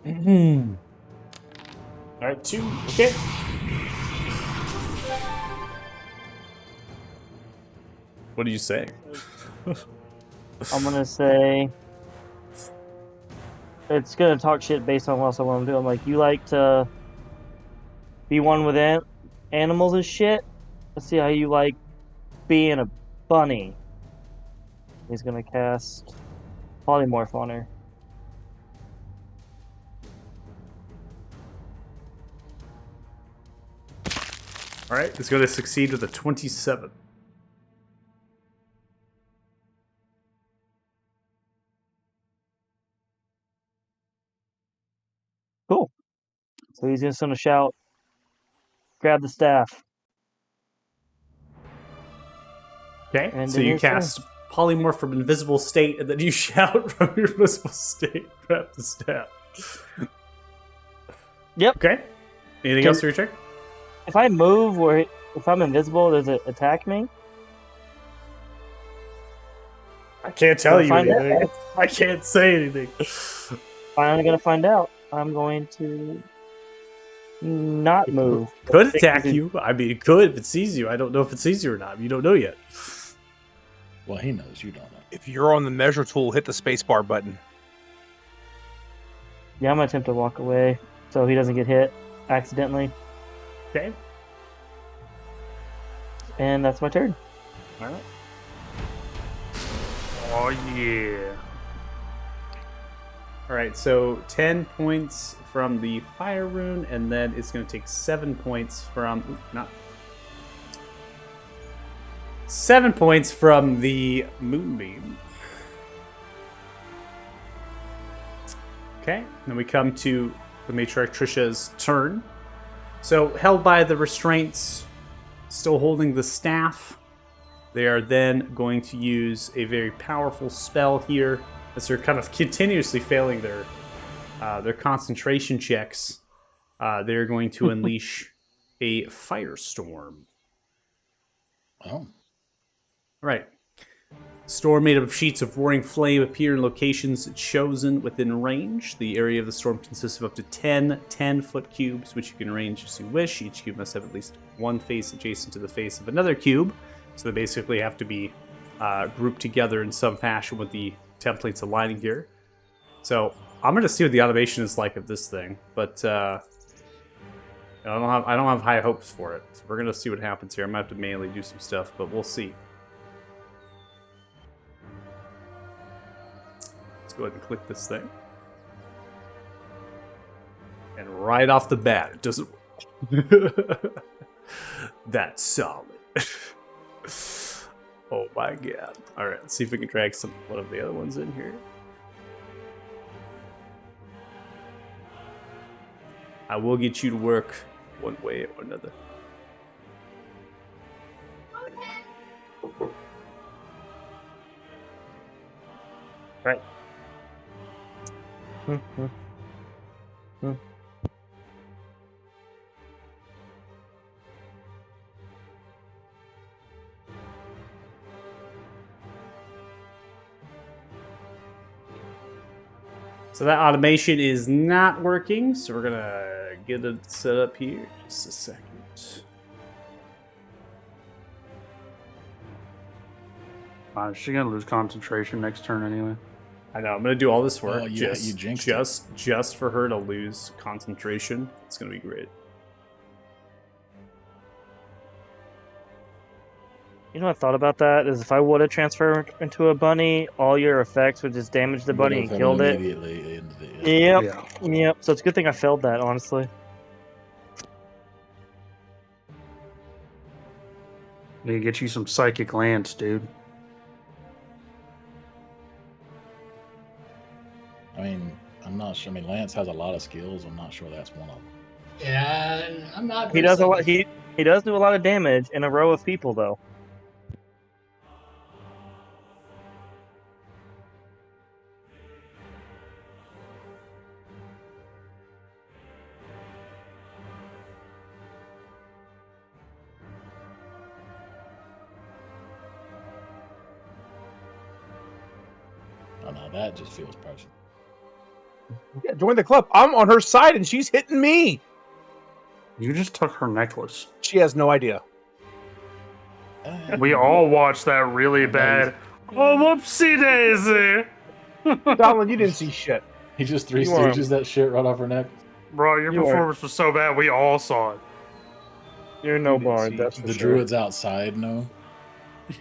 All right, 2. Okay. What do you say? I'm gonna say it's gonna talk shit based on what I'm doing. Like, you like to be one with animals and shit. Let's see how you like being a bunny. He's gonna cast polymorph on her. All right, it's going to succeed with a 27. Cool. So he's just gonna shout, "Grab the staff!" Okay, And so it you is, sir. cast polymorph from invisible state, and then you shout from your invisible state, grab the staff. Yep. Okay. Anything Can- else for your turn? If I move or if I'm invisible, does it attack me? I can't tell We'll you find anything. I can't say anything. I'm gonna find out. I'm going to not move. Could attack you. I mean, it could if it sees you. I don't know if it sees you or not. You don't know yet. Well, he knows. You don't know. If you're on the measure tool, hit the spacebar button. Yeah, I'm gonna attempt to walk away so he doesn't get hit accidentally. Okay. And that's my turn. All right. Oh yeah. All right. So 10 points from the fire rune, and then it's going to take 7 points from not 7 points from the moonbeam. Okay. Then we come to the matriarch Trisha's turn. So held by the restraints, still holding the staff. They are then going to use a very powerful spell here, as they're kind of continuously failing their concentration checks. They're going to unleash a firestorm. Oh. Right. Storm made up of sheets of roaring flame appear in locations chosen within range. The area of the storm consists of up to 10 10-foot cubes, which you can arrange as you wish. Each cube must have at least one face adjacent to the face of another cube. So they basically have to be grouped together in some fashion with the templates aligning here. So I'm going to see what the automation is like of this thing, but I don't have high hopes for it. So we're going to see what happens here. I might have to manually do some stuff, but we'll see. Go ahead and click this thing. And right off the bat, it doesn't That's solid. Oh my god. Alright, let's see if we can drag one of the other ones in here. I will get you to work one way or another. Right. So that automation is not working, so we're gonna get it set up here. Just a second. She's gonna lose concentration next turn anyway. I know, I'm gonna do all this work Oh, yeah, just, you jinxed it. just for her to lose concentration. It's gonna be great. You know, I thought about that. Is if I would have transferred into a bunny, all your effects would just damage the bunny and killed it. Immediately ended it. Yep. Yeah. Yep. So it's a good thing I failed that, honestly. Need to get you some psychic lance, dude. I mean, I'm not sure. I mean, Lance has a lot of skills. I'm not sure that's one of them. Yeah, and I'm not. He very does a lot. psychic. He does do a lot of damage in a row of people, though. Oh no, that just feels personal. Yeah, join the club. I'm on her side and she's hitting me. You just took her necklace. She has no idea. We all watched that really bad. Oh, whoopsie daisy! Donald, you didn't see shit. He just three You are- stooges that shit right off her neck. Bro, your You are- performance was so bad, we all saw it. You're no You didn't bard, see that's for The sure. druids outside, no.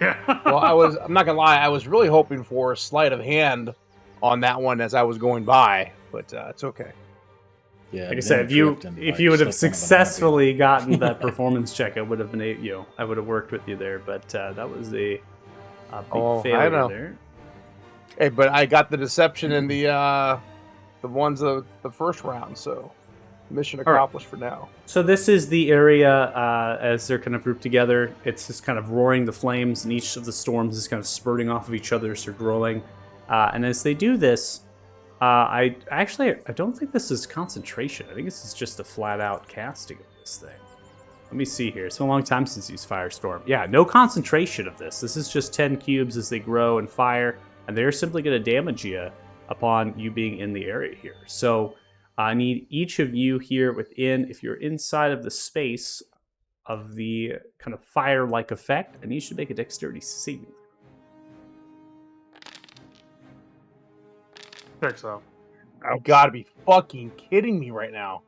Yeah. Well, I'm not gonna lie, I was really hoping for a sleight of hand on that one as I was going by, but it's okay. Yeah. Like I said, if you would have slipped on the napkin. successfully gotten that performance check, I would have been I would have worked with you there. But that was a big Oh, I failure know. there. Hey, but I got the deception in the ones of the first round, so mission right. accomplished for now. So this is the area as they're kind of grouped together. It's just kind of roaring the flames, and each of the storms is kind of spurting off of each other as they're growing. And as they do this, I don't think this is concentration. I think this is just a flat-out casting of this thing. Let me see here. It's been a long time since used Firestorm. Yeah, no concentration of this. This is just 10 cubes as they grow and fire, and they're simply going to damage you upon you being in the area here. So I need each of you here within, if you're inside of the space of the kind of fire-like effect, I need you to make a dexterity saving. Think so. You gotta be fucking kidding me right now.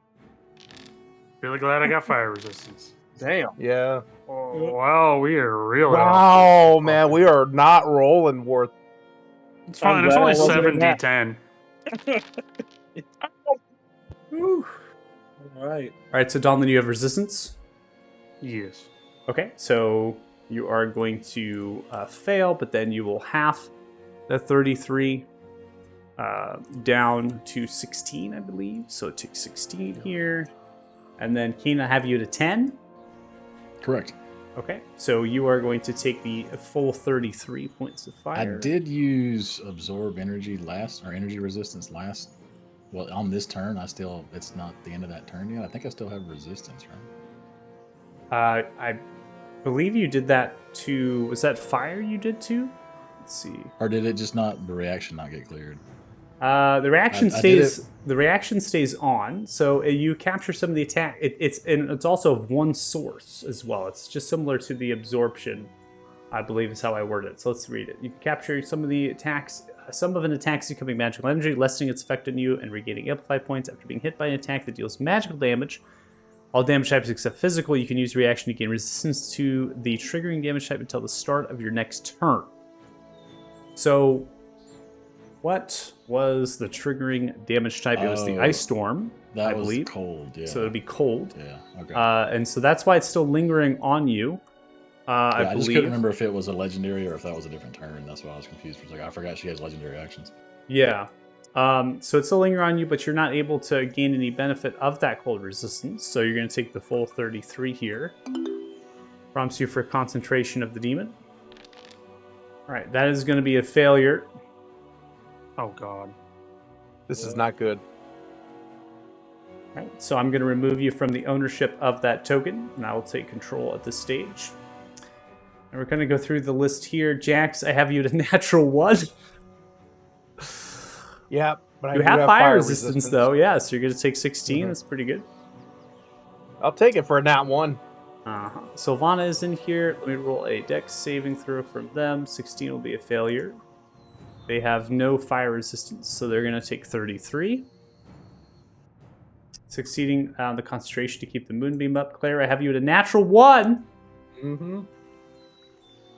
Really glad I got fire resistance. Damn. Yeah. Oh, wow, we are really. Wow, off this man, fucking- we are not rolling worth. It's fine. I'm It's glad only I wasn't in that. 7d10. Whew. All right. All right, so Donlin, you have resistance. Yes. Okay, so you are going to fail, but then you will half the 33 down to 16, I believe. So take 16 here. And then Keen, I have you at a 10. Correct. Okay, so you are going to take the full 33 points of fire. I did use absorb energy energy resistance last. Well, on this turn, it's not the end of that turn yet. I think I still have resistance, right? I believe you did that to. Was that fire you did to? Let's see. Or did it just not, the reaction not get cleared? The reaction I did stays. The reaction stays on, so you capture some of the attack. It's also of one source as well. It's just similar to the absorption, I believe is how I word it. So let's read it. You can capture some of the attacks. Some of an attack's becoming magical energy, lessening its effect on you and regaining amplify points after being hit by an attack that deals magical damage. All damage types except physical, you can use reaction to gain resistance to the triggering damage type until the start of your next turn. So, what was the triggering damage type? It was the Oh, Ice Storm, That I was believe. cold, yeah. So it'd be cold. Yeah, okay. And so that's why it's still lingering on you. I I just believe. couldn't remember if it was a legendary or if that was a different turn. That's why I was confused for a second. I forgot she has legendary actions. Yeah. So it's still lingering on you, but you're not able to gain any benefit of that cold resistance. So you're going to take the full 33 here. Prompts you for concentration of the demon. All right, that is going to be a failure. Oh, God. This is not good. All right, so I'm going to remove you from the ownership of that token, and I will take control at this stage. And we're going to go through the list here. Jax, I have you at a natural 1. Yeah, but You I do have fire resistance, though. Yeah, so you're going to take 16. That's pretty good. I'll take it for a nat 1. Sylvana is in here. Let me roll a dex saving throw from them. 16 will be a failure. They have no fire resistance, so they're going to take 33. Succeeding on the concentration to keep the moonbeam up. Claire, I have you at a natural 1. Mm-hmm.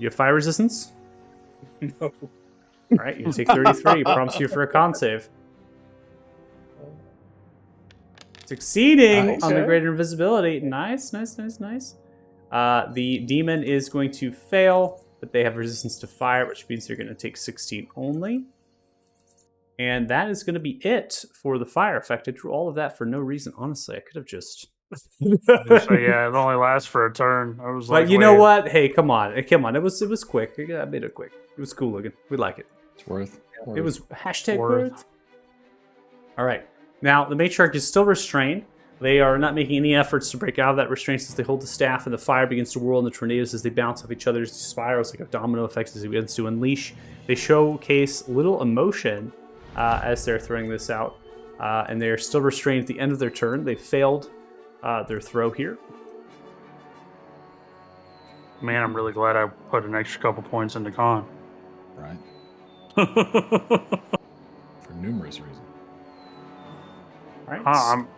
You have fire resistance? No. All right, you take 33. Prompts you for a con save. Succeeding Nice. on the Okay. greater invisibility. Nice, nice, nice, nice. The demon is going to fail, but they have resistance to fire, which means they're going to take 16 only. And that is going to be it for the fire effect. I drew all of that for no reason. Honestly, I could have just... So yeah, it only lasts for a turn. I was like, But you know wait. what? Hey, come on. Come on. It was quick. I made it quick. It was cool looking. We like it. It's worth. It was hashtag Worth. worth. All right. Now, the matriarch is still restrained. They are not making any efforts to break out of that restraint since they hold the staff, and the fire begins to whirl in the tornadoes as they bounce off each other's spirals like a domino effect as it begins to unleash. They showcase little emotion as they're throwing this out, and they are still restrained at the end of their turn. They failed their throw here. Man, I'm really glad I put an extra couple points into con. Right. Ah, For numerous reasons. All right. I'm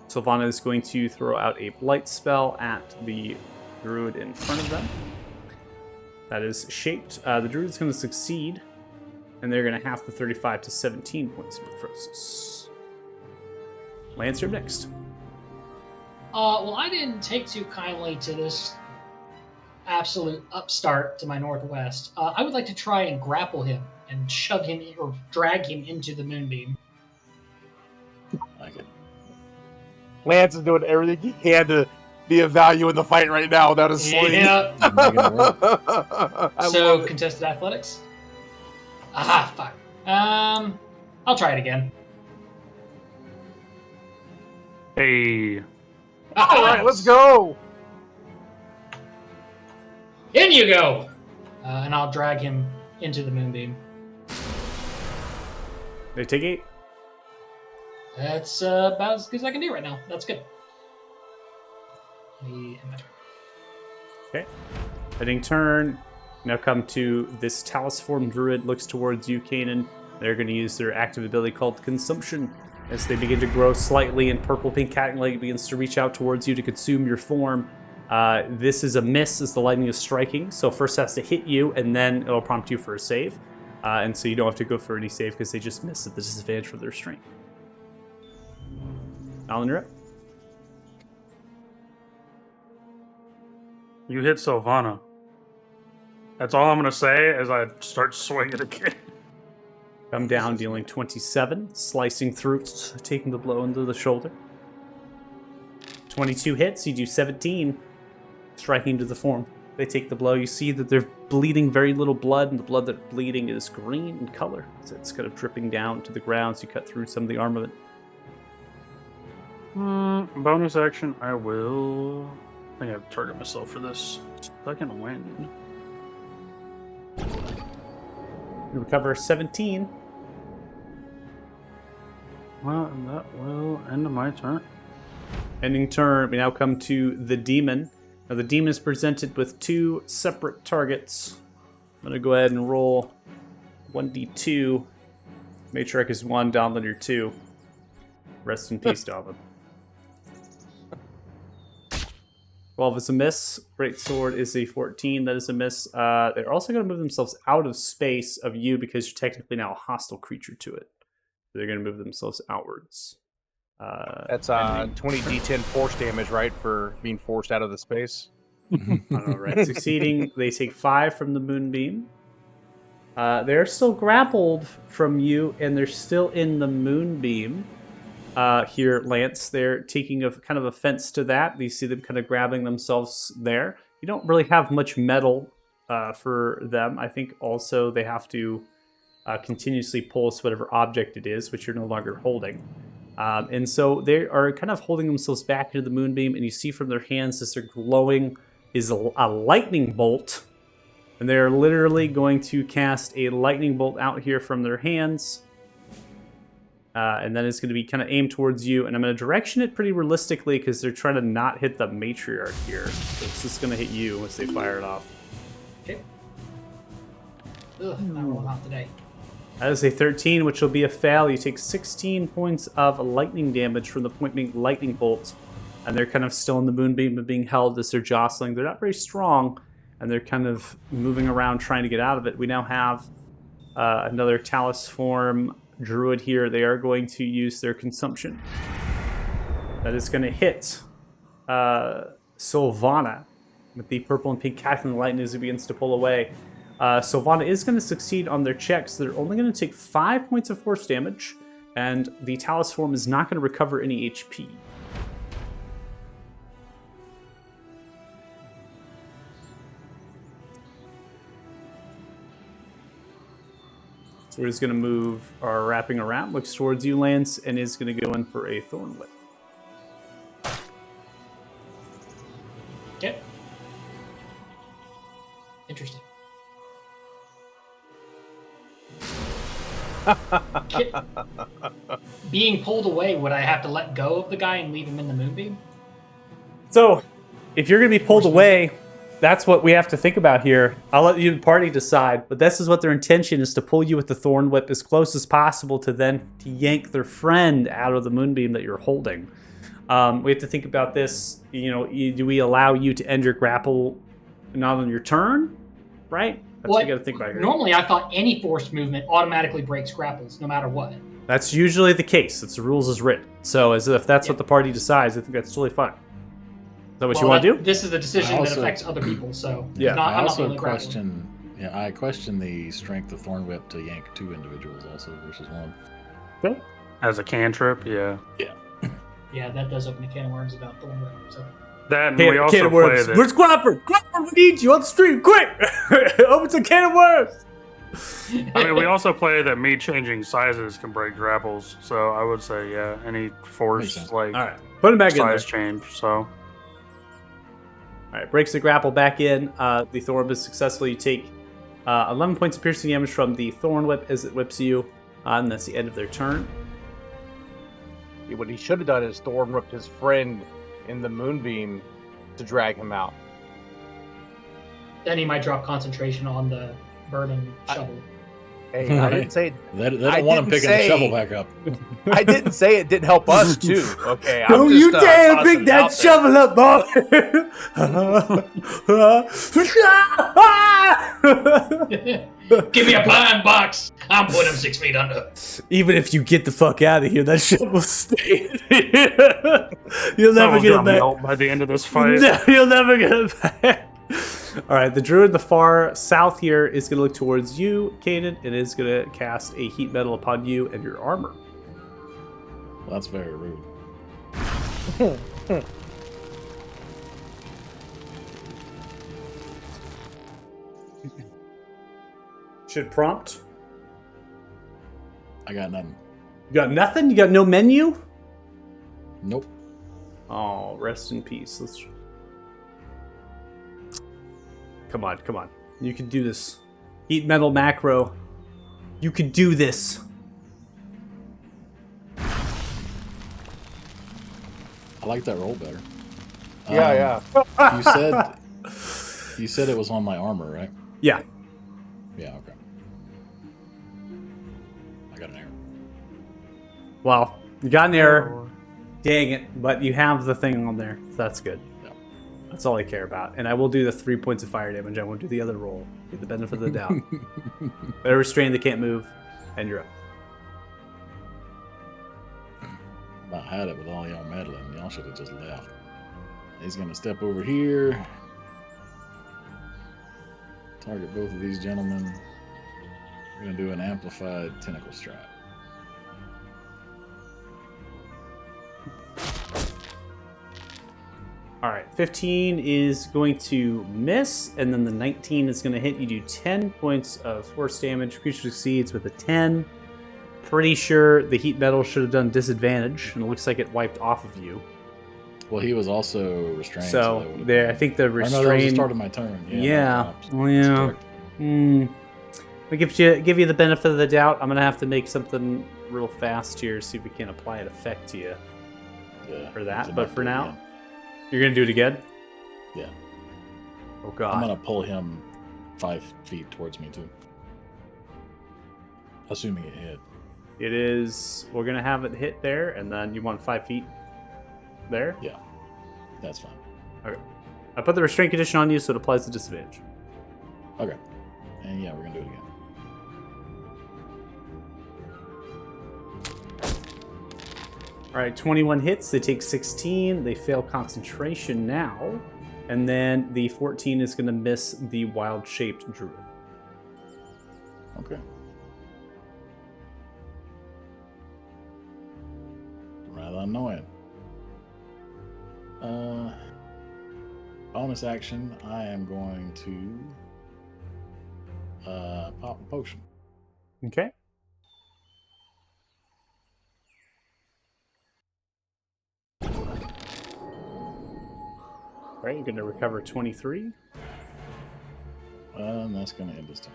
Sylvana is going to throw out a blight spell at the druid in front of them. That is shaped. The druid is going to succeed, and they're going to have the 35 to 17 points of necrosis. Lance, you're next. Well, I didn't take too kindly to this absolute upstart to my northwest. I would like to try and grapple him and shove him or drag him into the moonbeam. Like it. Lance is doing everything he can to be a value in the fight right now without his sling. Yeah. Making it work. I So love it. contested athletics. Aha, fuck. I'll try it again. hey. All right, let's go. In you go. And I'll drag him into the moonbeam. They take 8. That's about as good as I can do right now. That's good. Me and my turn. Okay. Heading turn. Now come to this Talus form druid. Looks towards you, Kanan. They're going to use their active ability called Consumption. As they begin to grow slightly and purple pink cat light begins to reach out towards you to consume your form. This is a miss as the lightning is striking. So first has to hit you, and then it'll prompt you for a save. And so you don't have to go for any save because they just missed at the disadvantage for their strength. Alan, you're up. You hit Sylvana. That's all I'm going to say as I start swinging again. Come down, dealing 27, slicing through, taking the blow into the shoulder. 22 hits, you do 17, striking to the form. They take the blow. You see that they're bleeding very little blood, and the blood that's bleeding is green in color. So it's kind of dripping down to the ground as you cut through some of the armament. Bonus action, I will... I think I have to target myself for this. Second wind. You recover 17. Well, and that will end my turn. Ending turn, we now come to the demon. Now the demon is presented with 2 separate targets. I'm going to go ahead and roll 1d2. Matriarch is 1, Downlander 2. Rest in peace, Dalvin. 12 is a miss. Great Sword is a 14. That is a miss. They're also going to move themselves out of space of you because you're technically now a hostile creature to it. They're going to move themselves outwards. That's 20 d10 force damage, right, for being forced out of the space. All right. Succeeding, they take 5 from the moonbeam. They're still grappled from you, and they're still in the moonbeam. Here, Lance, they're taking a kind of offense to that. You see them kind of grabbing themselves there. You don't really have much metal for them. I think also they have to continuously pulse whatever object it is, which you're no longer holding. And so they are kind of holding themselves back into the moonbeam, and you see from their hands as they're glowing is a lightning bolt. And they're literally going to cast a lightning bolt out here from their hands. And then it's going to be kind of aimed towards you. And I'm going to direction it pretty realistically because they're trying to not hit the matriarch here. So it's just going to hit you once they fire it off. Okay. Ugh, not rolling off today. That is a 13, which will be a fail. You take 16 points of lightning damage from the point blank lightning bolt. And they're kind of still in the moonbeam and being held as they're jostling. They're not very strong, and they're kind of moving around trying to get out of it. We now have another Talus form druid here. They are going to use their consumption. That is going to hit Sylvana with the purple and pink casting light as it begins to pull away. Sylvana is going to succeed on their checks. They're only going to take 5 points of force damage, and the Talus form is not going to recover any HP. So we're just going to move our wrapping around, looks towards you, Lance, and is going to go in for a Thorn Whip. Okay. Interesting. Being pulled away, would I have to let go of the guy and leave him in the moonbeam? So, if you're going to be pulled away, that's what we have to think about here. I'll let you, the party, decide, but this is what their intention is, to pull you with the Thorn Whip as close as possible to yank their friend out of the moonbeam that you're holding. We have to think about this. Do we allow you to end your grapple not on your turn? Right? That's what you got to think about here. Normally, I thought any forced movement automatically breaks grapples, no matter what. That's usually the case. It's the rules as written. So, as if that's what the party decides, I think that's totally fine. Is that what you want to do? This is the decision that affects other people, so yeah. I'm not the I only question. Yeah, I question the strength of Thorn Whip to yank 2 individuals also versus 1. Okay. As a cantrip, yeah. Yeah, that does open a can of worms about Thorn Whip. So. That, and we also play that. Where's Crawford? Crawford, we need you on the street, quick! Open some can of worms! I mean, we also play that me changing sizes can break grapples, so I would say, yeah, any force, like, all right, put him back in there. Size change, so. All right, breaks the grapple back in. The Thorn Whip is successful. You take 11 points of piercing damage from the Thorn Whip as it whips you, and that's the end of their turn. What he should have done is Thorn Whipped his friend in the moonbeam to drag him out. Then he might drop concentration on the burning shovel. Hey, I didn't say They don't want him picking the shovel back up. I didn't say it didn't help us too. Okay, Don't you dare pick that shovel up, boy! Give me a pine box. I'm putting him 6 feet under. Even if you get the fuck out of here, that shovel stay. You'll never get it back. By the end of this fight. No, you'll never get it back. All right, the druid in the far south here is going to look towards you, Caden, and is going to cast a heat metal upon you and your armor. Well, that's very rude. Should prompt. I got nothing. You got nothing? You got no menu? Nope. Oh, rest in peace. Let's... Come on, come on. You can do this. Heat metal macro. You can do this. I like that roll better. Yeah. You said it was on my armor, right? Yeah. Yeah, okay. I got an error. Well, you got an error. Dang it. But you have the thing on there. So that's good. Yeah. That's all I care about. And I will do the 3 points of fire damage. I won't do the other roll. Get the benefit of the doubt. They're restrained, they can't move, and you're up. About had it with all y'all meddling. Y'all should have just left. He's gonna step over here. Target both of these gentlemen. We're gonna do an amplified tentacle strike. All right, 15 is going to miss, and then the 19 is going to hit. You do 10 points of force damage. Creature succeeds with a 10. Pretty sure the heat metal should have done disadvantage, and it looks like it wiped off of you. Well, he was also restrained. So that would've there, been- I think the Or no, that was the restrained. start of my turn. Yeah. that's Well, yeah. correct. We give you the benefit of the doubt. I'm gonna have to make something real fast here, see if we can apply an effect to you Yeah, for that. so But might for do it now, again. you're gonna do it again. Yeah. Oh God. I'm gonna pull him 5 feet towards me too. Assuming it hit. It is. We're gonna have it hit there, and then you want 5 feet there. Yeah. That's fine. I put the restraint condition on you, so it applies the disadvantage. Okay. And yeah, we're gonna do it again. All right, 21 hits. They take 16. They fail concentration now. And then the 14 is going to miss the wild-shaped druid. Okay. Rather annoying. Bonus action, I am going to pop a potion. Okay. All right, you're going to recover 23. And that's going to end this turn.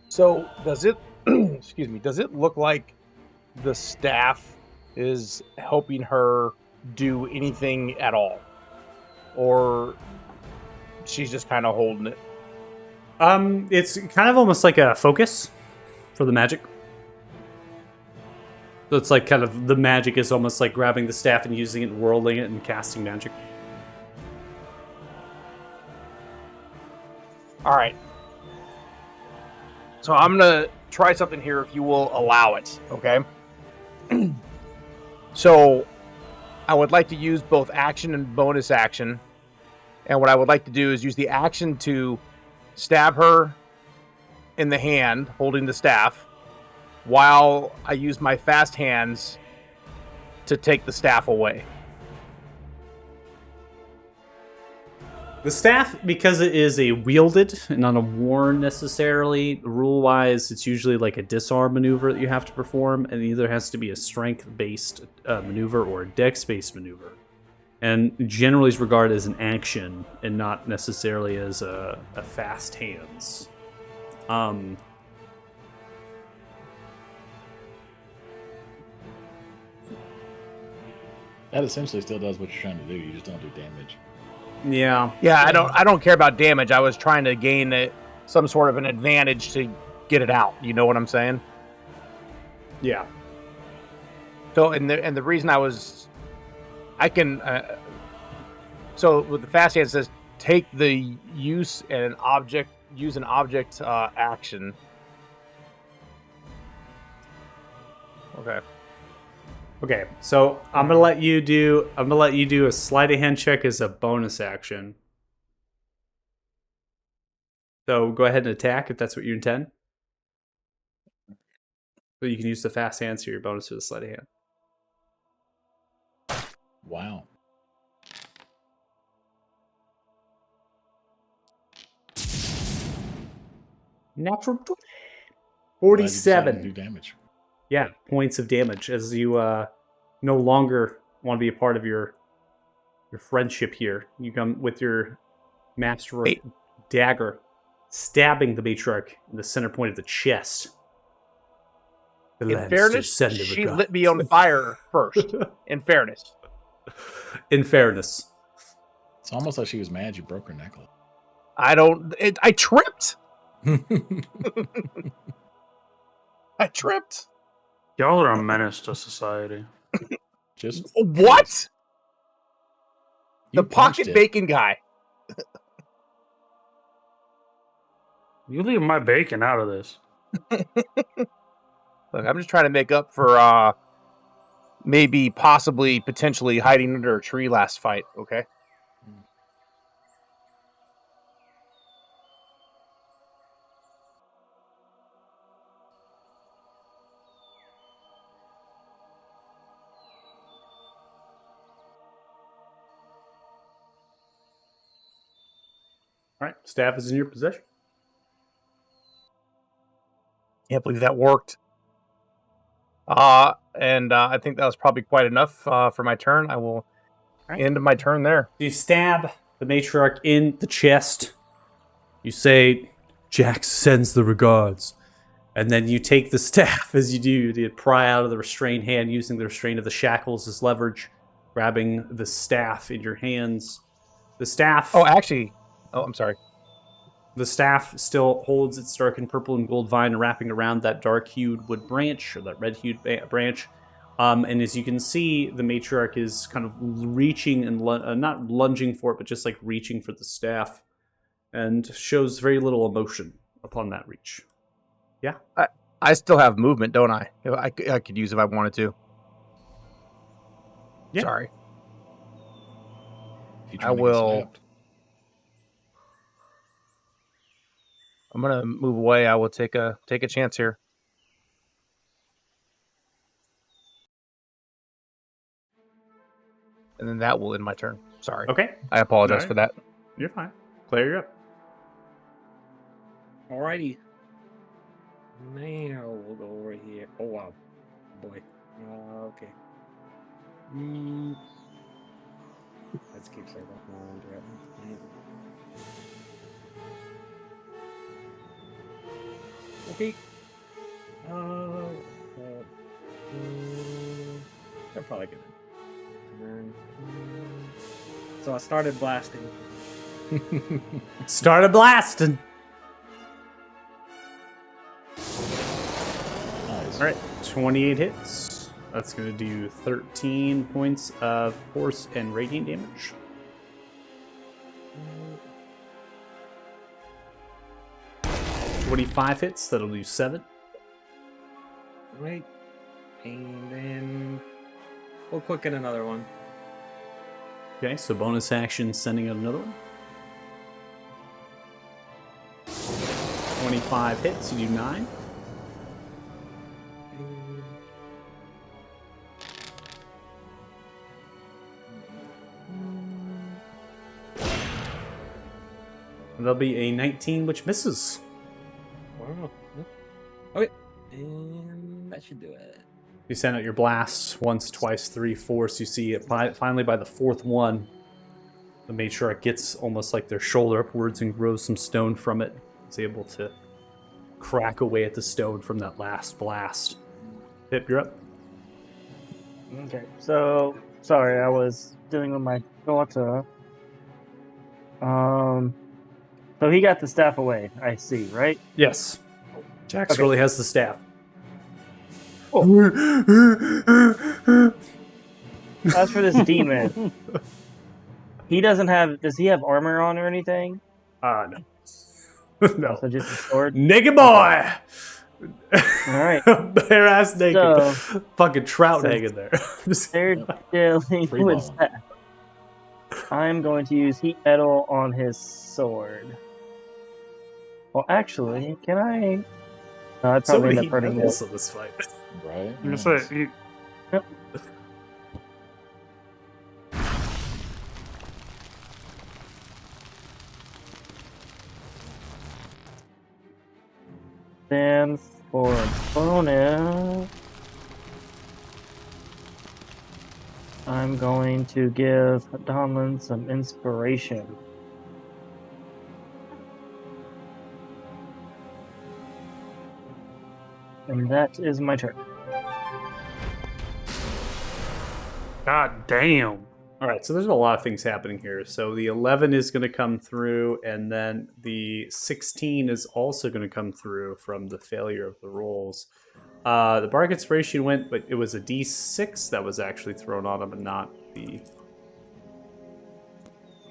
So does it? Excuse me. Does it look like the staff is helping her do anything at all, or she's just kind of holding it? It's kind of almost like a focus for the magic. So it's like kind of the magic is almost like grabbing the staff and using it and whirling it and casting magic. All right. So I'm gonna try something here, if you will allow it. Okay. So I would like to use both action and bonus action, and what I would like to do is use the action to stab her in the hand, holding the staff, while I use my fast hands to take the staff away. The staff, because it is a wielded and not a worn necessarily, rule-wise, it's usually like a disarm maneuver that you have to perform, and it either has to be a strength-based maneuver or a dex-based maneuver. And generally is regarded as an action and not necessarily as a fast hands. That essentially still does what you're trying to do. You just don't do damage. Yeah. Yeah, I don't care about damage. I was trying to gain some sort of an advantage to get it out. You know what I'm saying? Yeah. So, and the reason I can. So with the fast hand, it says take the use an object action. Okay. Okay, so I'm gonna let you do a sleight of hand check as a bonus action. So go ahead and attack if that's what you intend. So you can use the fast hands for your bonus for the sleight of hand. Wow. Natural 20. Glad you decided to 47. do damage. Yeah, points of damage as you no longer want to be a part of your friendship here. You come with your masterwork Hey. dagger, stabbing the matriarch in the center point of the chest. The In Lannisters fairness, send their she regards. lit me on fire first. In fairness. In fairness. It's almost like she was mad you broke her necklace. I tripped. I tripped. Y'all are a menace to society. Just What? You The punched pocket it. bacon guy. You leave my bacon out of this. Look, I'm just trying to make up for maybe possibly potentially hiding under a tree last fight, okay? All right, staff is in your possession. Can't believe that worked. And I think that was probably quite enough for my turn. I will end my turn there. You stab the matriarch in the chest. You say, "Jax sends the regards." And then you take the staff as you do. You pry out of the restrained hand using the restraint of the shackles as leverage, grabbing the staff in your hands. The staff... Oh, actually... Oh, I'm sorry. The staff still holds its dark and purple and gold vine wrapping around that dark-hued wood branch, or that red-hued branch, And as you can see, the matriarch is kind of reaching and not lunging for it, but just like reaching for the staff, and shows very little emotion upon that reach. Yeah. I still have movement, don't I? I could use if I wanted to. Yeah. Sorry. If you I trying to get will- snapped. I'm gonna move away. I will take a chance here. And then that will end my turn. Sorry. Okay. I apologize Alright. for that. You're fine. Claire, you're up. Alrighty. Now we'll go over here. Oh wow, boy. Okay. Let's keep saying that. Okay. They're probably gonna. So I started blasting. Started blasting. Nice. All right, 28 hits. That's going to do 13 points of force and radiant damage. Uh, 25 hits. That'll do 7. Right. And then we'll quicken another one. Okay, so bonus action, sending out another one. 25 hits. You do 9. There'll be a 19, which misses. Wow. Okay. And that should do it. You send out your blasts once, twice, 3, 4. So you see it finally by the 4th one, the matriarch gets almost like their shoulder upwards and grows some stone from it. It's able to crack away at the stone from that last blast. Pip, you're up. Okay, so sorry, I was dealing with my daughter. So he got the staff away. I see, right? Yes. Jax Okay. really has the staff. As for this demon, he doesn't have. Does he have armor on or anything? No. No. So just a sword. Naked boy! All right. Bare ass naked. So- Fucking trout so- hanging there. They're dealing Free with ball. that. I'm going to use heat metal on his sword. Well, actually, can I? No, I'd So probably many end up heat hurting metals this. in this fight. Right? You Nice. say you, Then for a bonus, I'm going to give Donlin some inspiration. And that is my turn. God damn. All right, so there's a lot of things happening here. So the 11 is going to come through, and then the 16 is also going to come through from the failure of the rolls. The Bardic Inspiration went, but it was a D6 that was actually thrown on him, and not the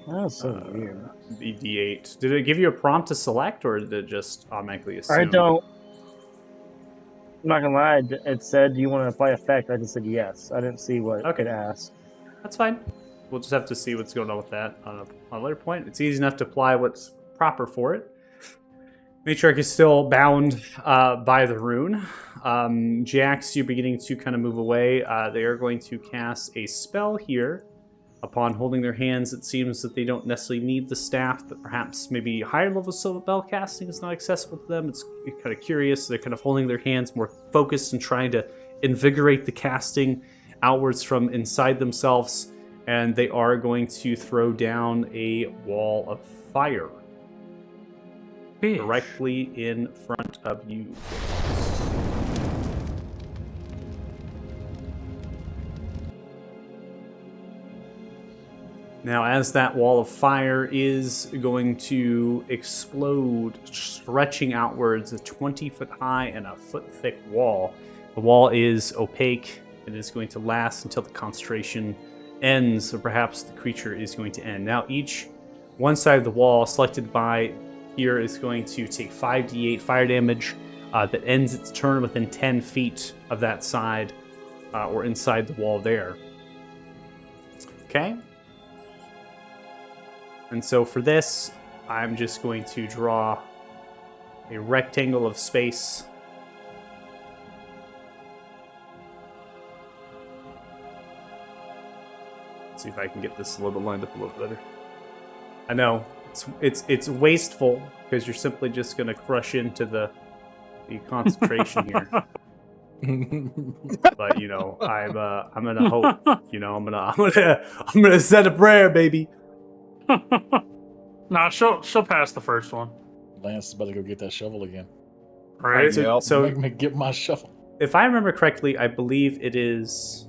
That's so weird. the D8. Did it give you a prompt to select, or did it just automatically assume? I don't. I'm not gonna lie. It said, "Do you want to apply effect?" I just said yes. I didn't see what Okay. it asked. That's fine. We'll just have to see what's going on with that on a later point. It's easy enough to apply what's proper for it. Matriarch is still bound by the rune. Jax, you're beginning to kind of move away. They are going to cast a spell here. Upon holding their hands, it seems that they don't necessarily need the staff, but perhaps maybe higher level spell casting is not accessible to them. It's kind of curious. They're kind of holding their hands more focused and trying to invigorate the casting outwards from inside themselves. And they are going to throw down a wall of fire directly in front of you. Now, as that wall of fire is going to explode, stretching outwards, a 20-foot high and a foot thick wall. The wall is opaque It is going to last until the concentration ends, or perhaps the creature is going to end. Now, each one side of the wall selected by here is going to take 5d8 fire damage that ends its turn within 10 feet of that side or inside the wall there. Okay? And so for this, I'm just going to draw a rectangle of space. See if I can get this a little bit lined up a little better. I know it's wasteful because you're simply just going to crush into the concentration here. But you know, I'm gonna hope. You know, I'm gonna set a prayer, baby. Nah, she'll pass the first one. Lance is about to go get that shovel again. Right? So Make me get my shovel. if I remember correctly, I believe it is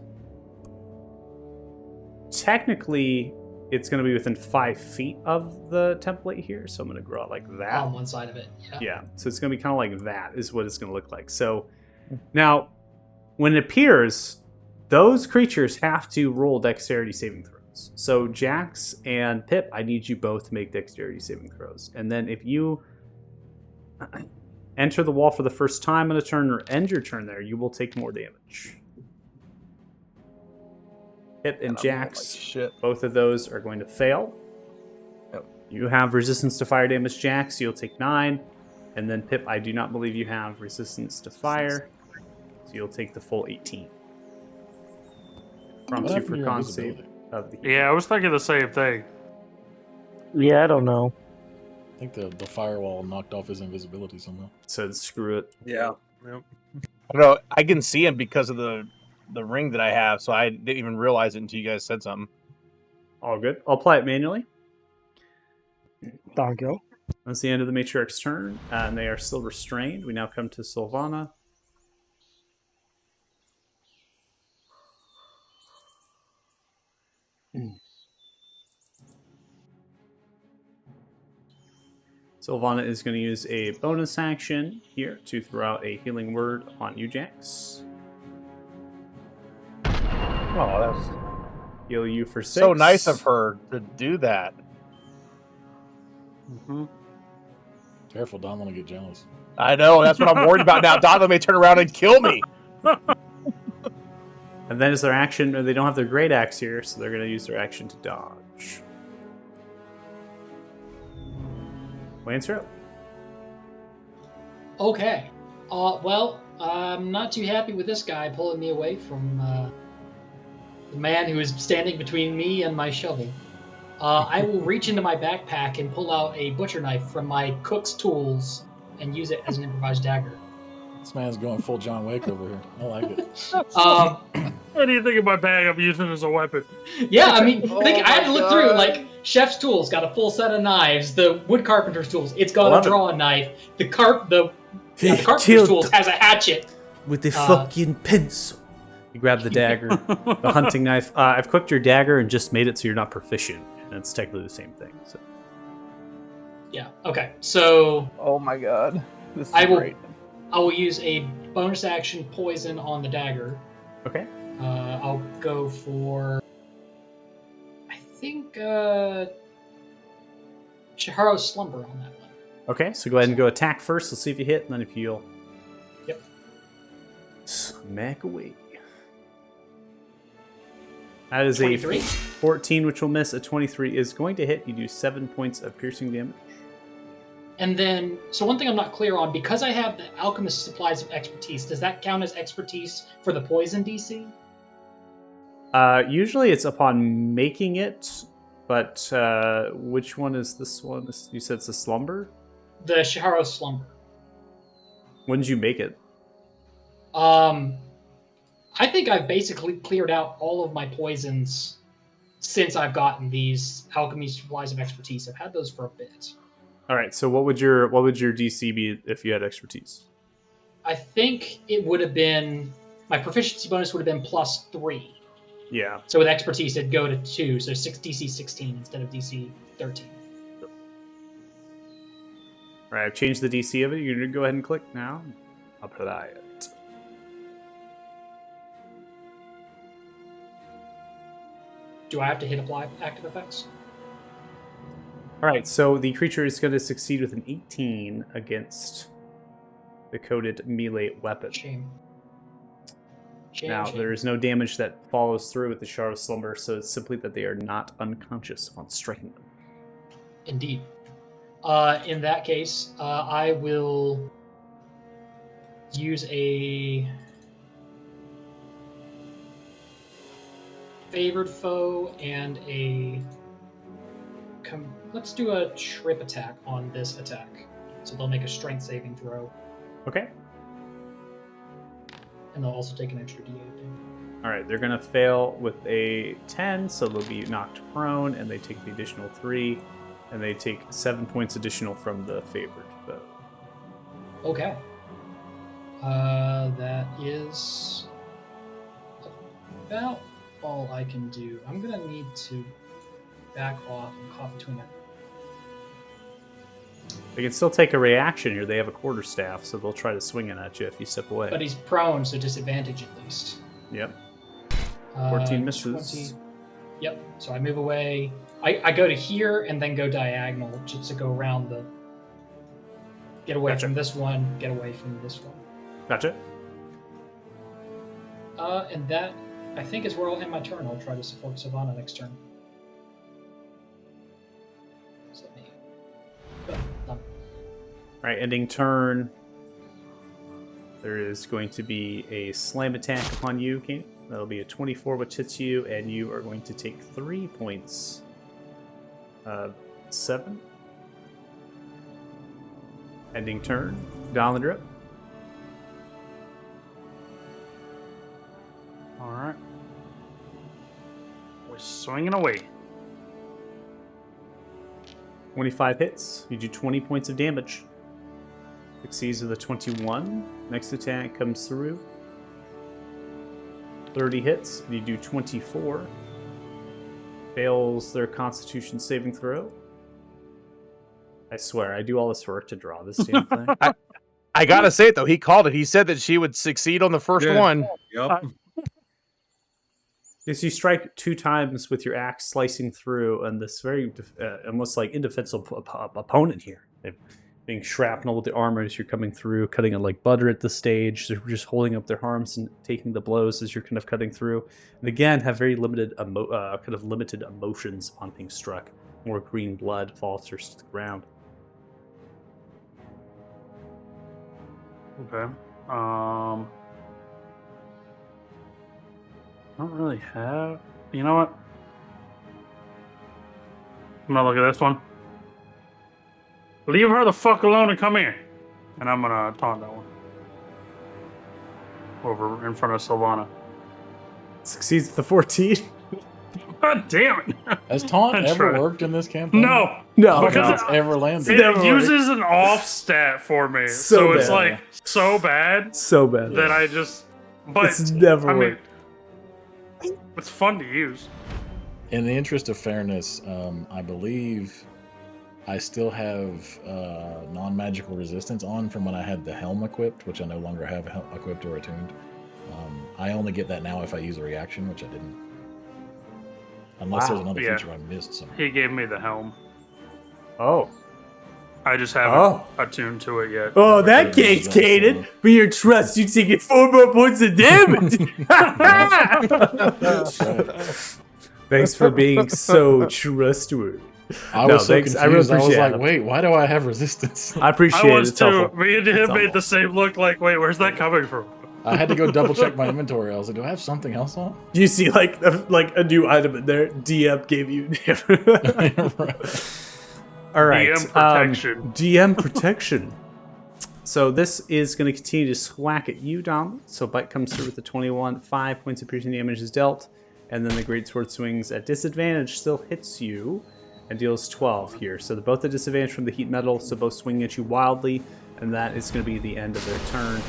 technically it's going to be within 5 feet of the template here. So I'm going to draw it like that. On one side of it. Yeah. Yeah, so it's going to be kind of like that is what it's going to look like. So now, when it appears, those creatures have to roll dexterity saving throws. So Jax and Pip, I need you both to make dexterity saving throws. And then if you enter the wall for the first time on a turn or end your turn there, you will take more damage. Pip and Jax, shit. both of those are going to fail. Yep. You have resistance to fire damage, Jax, so you'll take 9. And then Pip, I do not believe you have resistance to fire, so you'll take the full 18. Prompts you for con save of the Yeah, I was thinking the same thing. Yeah, I don't know. I think the firewall knocked off his invisibility somehow. Said screw it. Yeah. Yep. I don't know. I can see him because of the ring that I have, so I didn't even realize it until you guys said something. All good. I'll apply it manually. Thank you. That's the end of the Matriarch's turn, and they are still restrained. We now come to Sylvana. Sylvana is going to use a bonus action here to throw out a healing word on you, Jax. Oh, that's Heal you for 6. so nice of her to do that. Mm-hmm. Careful, Don want to get jealous. I know. That's what I'm worried about now. Donovan may turn around and kill me. And then as their action, they don't have their great axe here, so they're going to use their action to dodge. Lance, you're up. Okay. Well, I'm not too happy with this guy pulling me away from the man who is standing between me and my shovel. I will reach into my backpack and pull out a butcher knife from my cook's tools and use it as an improvised dagger. This man's going full John Wick over here. I like it. What do you think of my bag I'm using as a weapon? Yeah, I mean, Oh I had to my look through, God. like, chef's tools got a full set of knives, the wood carpenter's tools, it's got Love a it. drawing knife, the carpenter's tools has a hatchet. With the Uh, fucking pencil. You grab the dagger, the hunting knife. I've cooked your dagger and just made it so you're not proficient. And it's technically the same thing. So. Yeah, okay, so Oh my god. This is I will- great. I will use a bonus action poison on the dagger. Okay. I'll go for, I think, Shiharo's Slumber on that one. Okay, so go ahead and go attack first. Let's see if you hit, and then if you heal. Yep. Smack away. That is 23. a 14, which will miss. A 23 is going to hit. You do 7 points of piercing damage. And then, so one thing I'm not clear on, because I have the Alchemist Supplies of Expertise, does that count as expertise for the poison DC? Usually it's upon making it, but which one is this one? You said it's a slumber? The Shiharo's Slumber. When did you make it? I think I've basically cleared out all of my poisons since I've gotten these Alchemy Supplies of Expertise. I've had those for a bit. All right, so what would your DC be if you had expertise? I think it would have been, my proficiency bonus would have been +3. Yeah. So with expertise, it'd go to 2, so DC 16 instead of DC 13. All right, I've changed the DC of it. You're going to go ahead and click now. Apply it. do I have to hit apply active effects? All right, so the creature is going to succeed with an 18 against the coded melee weapon. Shame. Shame, Now, shame. there is no damage that follows through with the Shard of Slumber, so it's simply that they are not unconscious upon striking them. Indeed. In that case, I will use a favored foe and a... let's do a trip attack on this attack. So they'll make a strength saving throw, Okay. and they'll also take an extra d8. All right, they're going to fail with a 10, so they'll be knocked prone, and they take the additional 3, and they take 7 points additional from the favored foe. Okay. That is about all I can do. I'm going to need to back off and cough between it. They can still take a reaction here. They have a quarterstaff, so they'll try to swing it at you if you step away. But he's prone, so disadvantage at least. Yep. 14 misses. 20. Yep. So I move away. I go to here and then go diagonal just to go around the... Get away Gotcha. from this one, get away from this one. Gotcha. And that, I think, is where I'll end my turn. I'll try to support Savannah next turn. So let me... Done. All right, ending turn. There is going to be a slam attack upon you, Kane. That'll be a 24, which hits you, and you are going to take 3 points. 7. Ending turn. Down the drip. All right. We're swinging away. 25 hits. You do 20 points of damage. Succeeds with a 21. Next attack comes through. 30 hits. And you do 24. Fails their Constitution saving throw. I swear, I do all this work to draw this damn thing. I gotta say it though. He called it. He said that she would succeed on the first Yeah. one. Yep. Yes, you strike 2 times with your axe, slicing through, and this very almost like indefensible opponent here. They're being shrapnel with the armor as you're coming through, cutting it like butter at this stage. They're just holding up their arms and taking the blows as you're kind of cutting through. And again, have very limited limited emotions upon being struck. More green blood falters to the ground. Okay. I don't really have. You know what? I'm gonna look at this one. Leave her the fuck alone and come here. And I'm gonna taunt that one. Over in front of Sylvana. Succeeds with the 14. God damn it! Has taunt That's ever right. worked in this campaign? No! No, Because Because it's ever landed. It never uses an off stat for me. So So it's bad. like so bad so bad. that I just. But It's never I mean, worked. it's fun to use. In the interest of fairness, I believe I still have non-magical resistance on from when I had the helm equipped, which I no longer have equipped or attuned. I only get that now if I use a reaction, which I didn't. Unless there's Wow. another Yeah. feature I missed somewhere. He gave me the helm. Oh. I just haven't Oh. attuned to it yet. Oh, that Yeah, case, that's, Kaden. For your trust, you take it 4 more points of damage. Thanks for being so trustworthy. I No, was so thanks. confused. I really I was appreciate like, it. wait, why do I have resistance? I appreciate I it. was It's too. helpful. Me and him It's made helpful. the same look. Like, wait, where's that coming from? I had to go double check my inventory. I was like, do I have something else on? You see, like a new item in there. DM gave you. All right. DM protection. DM protection. So this is going to continue to swack at you, Dom. So bite comes through with the 21. 5 points of piercing damage is dealt, and then the great sword swings at disadvantage, still hits you, and deals 12 here. So they're both at disadvantage from the heat metal. So both swing at you wildly, and that is going to be the end of their turn.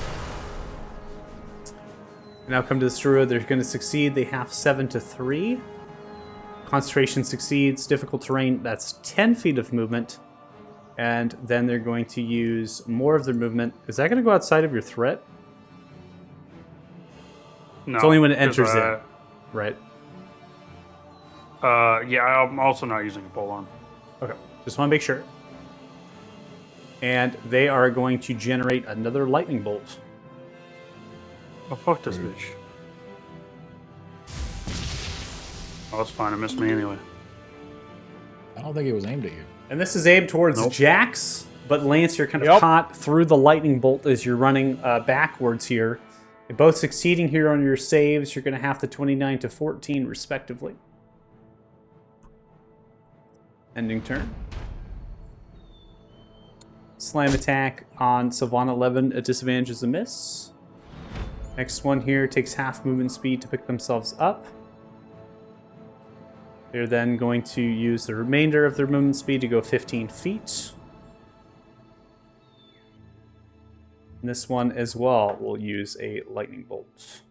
Now come to the Strua. They're going to succeed. They have 7 to 3. Concentration succeeds. Difficult terrain. That's 10 feet of movement. And then they're going to use more of their movement. Is that going to go outside of your threat? No, It's only when it 'cause, enters in. Right. Yeah, I'm also not using a pole on. Okay, just want to make sure. And they are going to generate another lightning bolt. Oh, fuck this bitch. Oh, it's fine. It missed me anyway. I don't think it was aimed at you. And this is aimed towards Nope. Jax, but Lance, you're kind of Yep. caught through the lightning bolt as you're running backwards here. You're both succeeding here on your saves. You're going to have the 29 to 14 respectively. Ending turn. Slam attack on Sylvana 11. A disadvantage is a miss. Next one here takes half movement speed to pick themselves up. They're then going to use the remainder of their movement speed to go 15 feet. And this one as well will use a lightning bolt.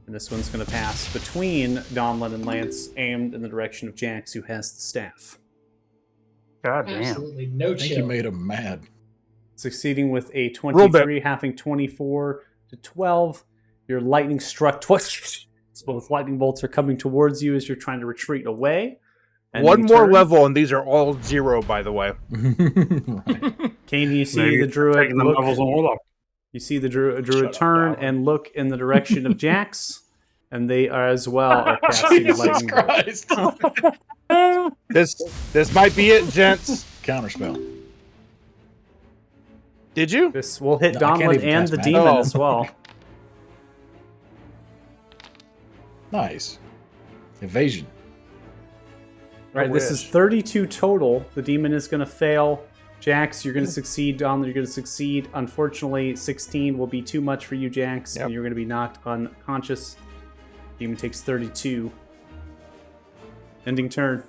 And this one's going to pass between Donlin and Lance, aimed in the direction of Jax, who has the staff. God damn. Absolutely no I think you chill. made him mad. Succeeding with a Little bit. 23, having 24 to 12. Your lightning struck twice. So both lightning bolts are coming towards you as you're trying to retreat away. One Ending more turn. level, and these are all 0, by the way. Right. Kane, you see Maybe the druid taking the look, levels on Warlock. you see the druid Shut up, turn Goblin. and look in the direction of Jax, and they are as well are casting a Jesus lightning bolt. Christ. This might be it, gents. Counterspell. Did you? This will hit No, I can't Donlin even and cast the magic. demon Oh. as well. Nice. Evasion. Right, this is 32 total. The demon is going to fail. Jax, you're going to succeed. Donlin, you're going to succeed. Unfortunately, 16 will be too much for you, Jax, Yep. and you're going to be knocked unconscious. Demon takes 32. Ending turn.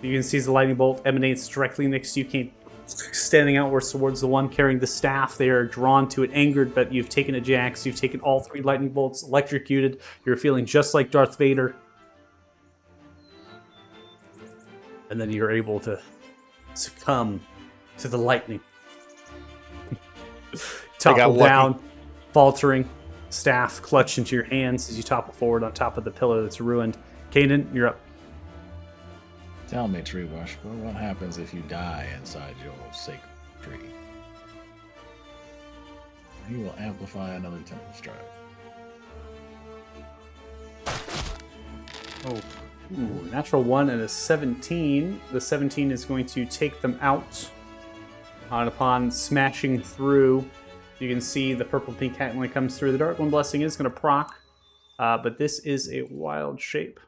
You can see the lightning bolt emanates directly next to you. Kane, standing outwards towards the one carrying the staff. They are drawn to it, angered, but you've taken a Jax. You've taken all 3 lightning bolts, electrocuted. You're feeling just like Darth Vader. And then you're able to succumb to the lightning. Topple lucky. down, faltering, staff clutched into your hands as you topple forward on top of the pillar that's ruined. Kanan, you're up. Tell me, Treebush, what happens if you die inside your sacred tree? He will amplify another temple strike. Oh, ooh, natural 1 and a 17. The 17 is going to take them out. And upon smashing through, you can see the purple pink cat when it comes through. The Dark One Blessing is going to proc, but this is a wild shape.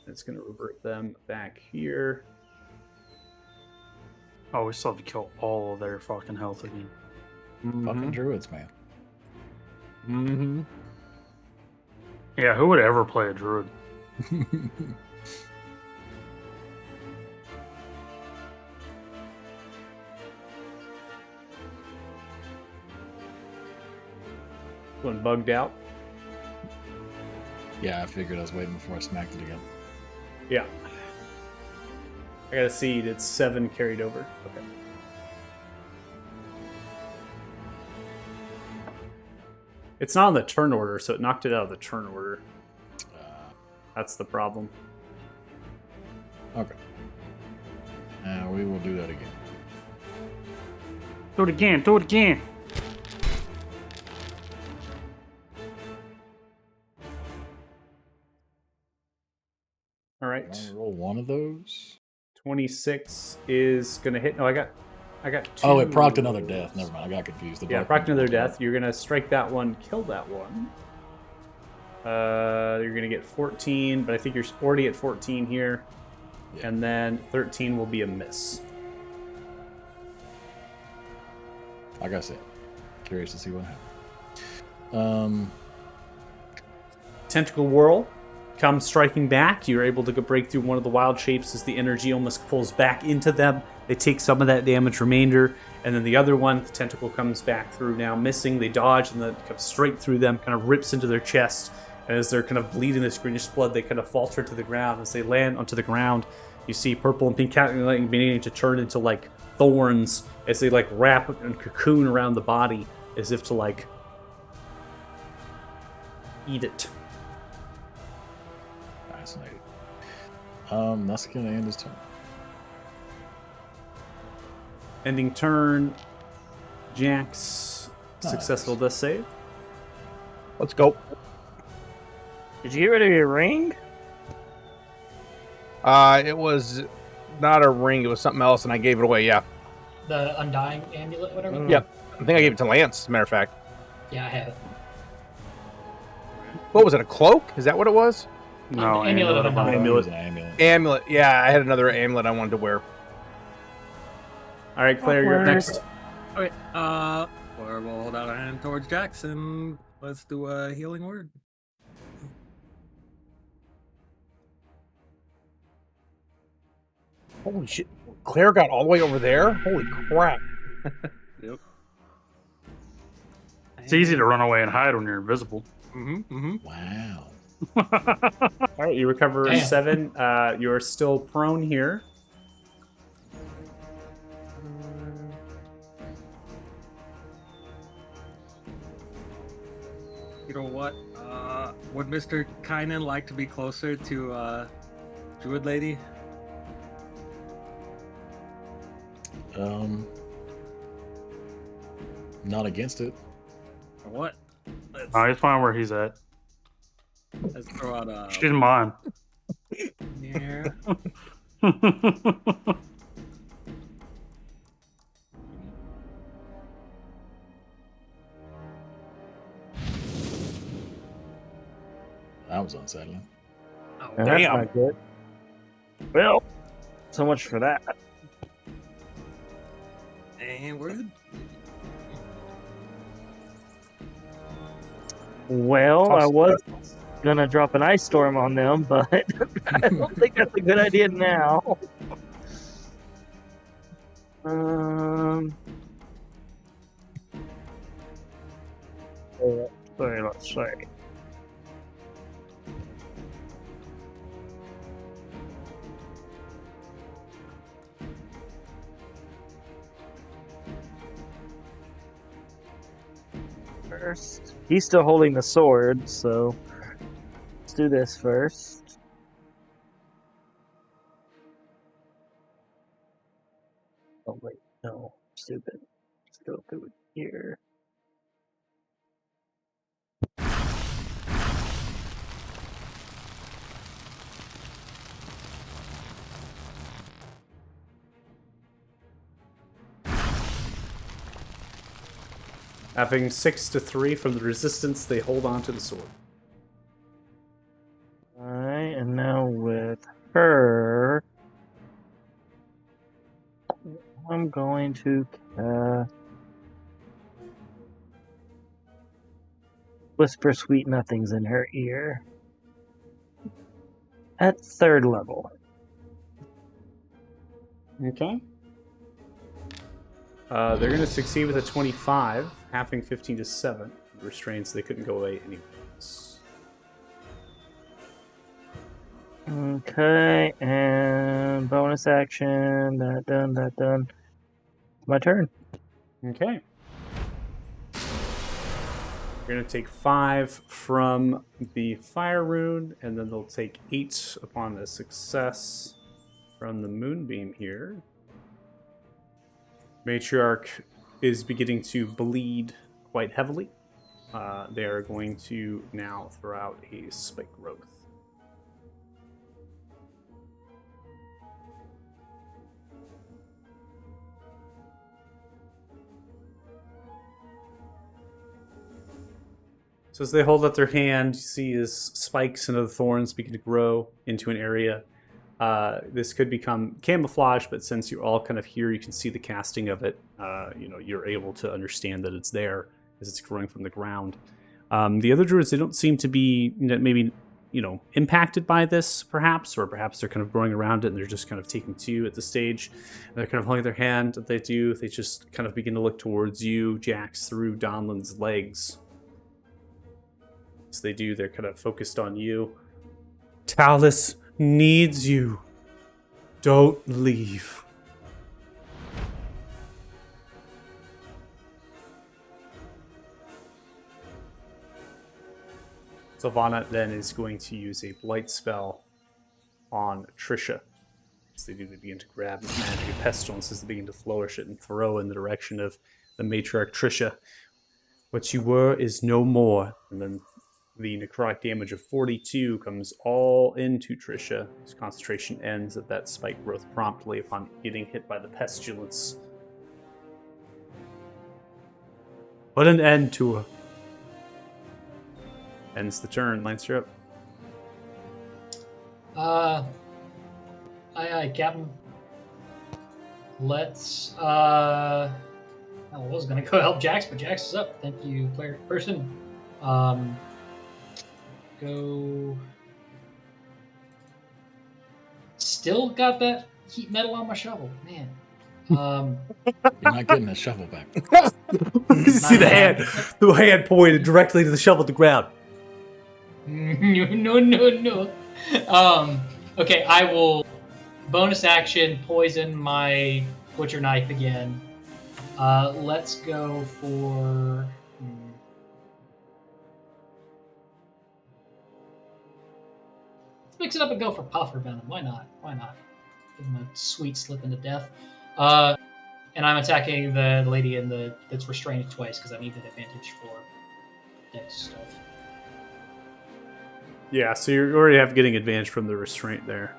It's going to revert them back here. Oh, we still have to kill all of their fucking health again. Fucking druids, man. Mm-hmm. Yeah, who would ever play a druid? One bugged out. Yeah, I figured I was waiting before I smacked it again. Yeah. I got a seed. It's 7 carried over. Okay. It's not on the turn order, so it knocked it out of the turn order. That's the problem. Okay. We will do that again. Do it again, do it again. All right. Can I roll one of those? 26 is going to hit. No, I got 2. Oh, it procced another death. Never mind. I got confused. The Yeah, dark proc one another rolled death. You're going to strike that one, kill that one. You're going to get 14, but I think you're already at 14 here. Yeah. And then 13 will be a miss. Like I said, curious to see what happens. Tentacle Whirl comes striking back. You're able to break through one of the wild shapes as the energy almost pulls back into them. They take some of that damage remainder, and then the other one, the tentacle comes back through now, missing. They dodge, and then it comes straight through them, kind of rips into their chest. And as they're kind of bleeding this greenish blood, they kind of falter to the ground. As they land onto the ground, you see purple and pink cat beginning to turn into like thorns as they like wrap and cocoon around the body, as if to like eat it. That's gonna end his turn. Ending turn. Jax, successful death save. Let's go. Did you get rid of your ring? It was not a ring. It was something else, and I gave it away. Yeah. The Undying Amulet, whatever. Mm. Yep. I think I gave it to Lance, as a matter of fact. Yeah, I have it. What was it, a cloak? Is that what it was? No, Amulet of Undying. It was an amulet. Amulet. Yeah, I had another amulet I wanted to wear. All right, Claire, you're up Awkward. next. Okay. Or we'll hold out our hand towards Jackson. Let's do a healing word. Holy shit. Claire got all the way over there? Holy crap. Yep. It's easy to run away and hide when you're invisible. Wow. All right, you recover Damn. 7. You're still prone here. You know what? Would Mr. Kynan like to be closer to Druid Lady? Not against it. Or what? Let's, Oh, he's fine where he's at. let's throw out a She's mine. yeah. That was unsettling. Oh, And that's Damn. not good. Well, so much for that. and we're good. Well, I Toss- was gonna drop an ice storm on them, but I don't think that's a good idea now. Let's see. First, he's still holding the sword, so let's do this first. Oh wait, no, stupid. Let's go through it here. Having 6 to 3 from the resistance, they hold on to the sword. Alright, and now with her, I'm going to whisper sweet nothings in her ear. At 3rd level. Okay. They're going to succeed with a 25, halving 15 to 7. Restraints, they couldn't go away anyways. Okay, and bonus action. That done. My turn. Okay. You're going to take 5 from the fire rune, and then they'll take 8 upon a success from the moonbeam here. Matriarch is beginning to bleed quite heavily. They are going to now throw out a spike growth. So as they hold up their hand, you see as spikes and other thorns begin to grow into an area. This could become camouflage, but since you're all kind of here, you can see the casting of it. You're able to understand that it's there as it's growing from the ground. The other druids, they don't seem to be maybe impacted by this, perhaps, or perhaps they're kind of growing around it and they're just kind of taking to you at this stage. And they're kind of holding their hand. That they do, they just kind of begin to look towards you, Jax, through Donlin's legs. As they do, they're kind of focused on you. Talus needs you. Don't leave. Sylvana then is going to use a blight spell on Trisha. As they do, they begin to grab magic of pestilence as they begin to flourish it and throw in the direction of the matriarch Trisha. What you were is no more. And then the necrotic damage of 42 comes all into Trisha. His concentration ends at that spike growth promptly upon getting hit by the pestilence. Put an end to her. Ends the turn. Lance, you're up. Aye, Captain. Let's, I was gonna go help Jax, but Jax is up. Thank you, person. Go. Still got that heat metal on my shovel, man. You're not getting a shovel back. You see the hand pointed directly to the shovel at the ground. No. Okay, I will bonus action poison my butcher knife again. Let's go for. Let's mix it up and go for puffer venom. Why not? Give him a sweet slip into death. And I'm attacking the lady that's restrained twice because I need that advantage for dex stuff. Yeah, so you already have getting advantage from the restraint there.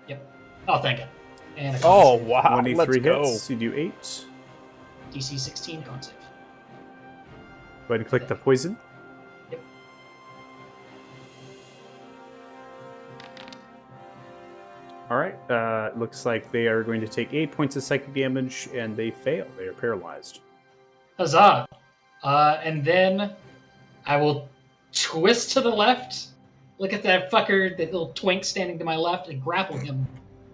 Yep. Oh, thank God. And a con Oh save. wow! 23 Let's go. hits, you do 8. DC 16 con save. Go ahead and click the poison. Yep. Alright, looks like they are going to take 8 points of psychic damage, and they fail. They are paralyzed. Huzzah! And then I will twist to the left. Look at that fucker, that little twink standing to my left, and grapple him,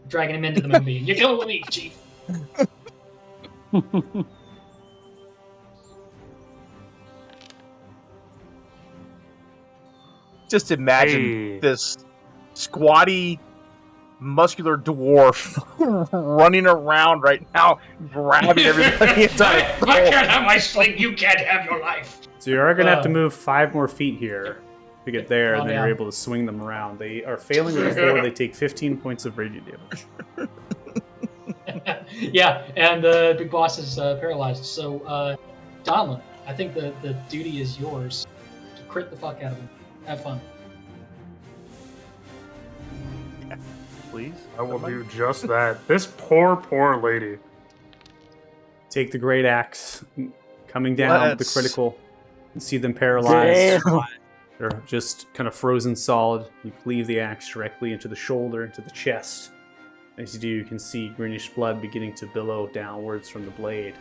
dragging him into the moonbeam. You're going with me, Chief. Just imagine Hey. this squatty, muscular dwarf running around right now, grabbing everybody inside. I can't have my sling, you can't have your life. So you are going to have to Oh. move 5 more feet here to get there, and then yeah. you're able to swing them around. They are failing with the 4. They take 15 points of radiant damage. Yeah, and the big boss is paralyzed. So, Donlin, I think the duty is yours. Crit the fuck out of him. Have fun. Please. I will do just that. This poor lady. Take the great axe, coming down with the Let's- critical, and see them paralyzed. Damn. They're just kind of frozen solid. You cleave the axe directly into the shoulder, into the chest. As you do, you can see greenish blood beginning to billow downwards from the blade.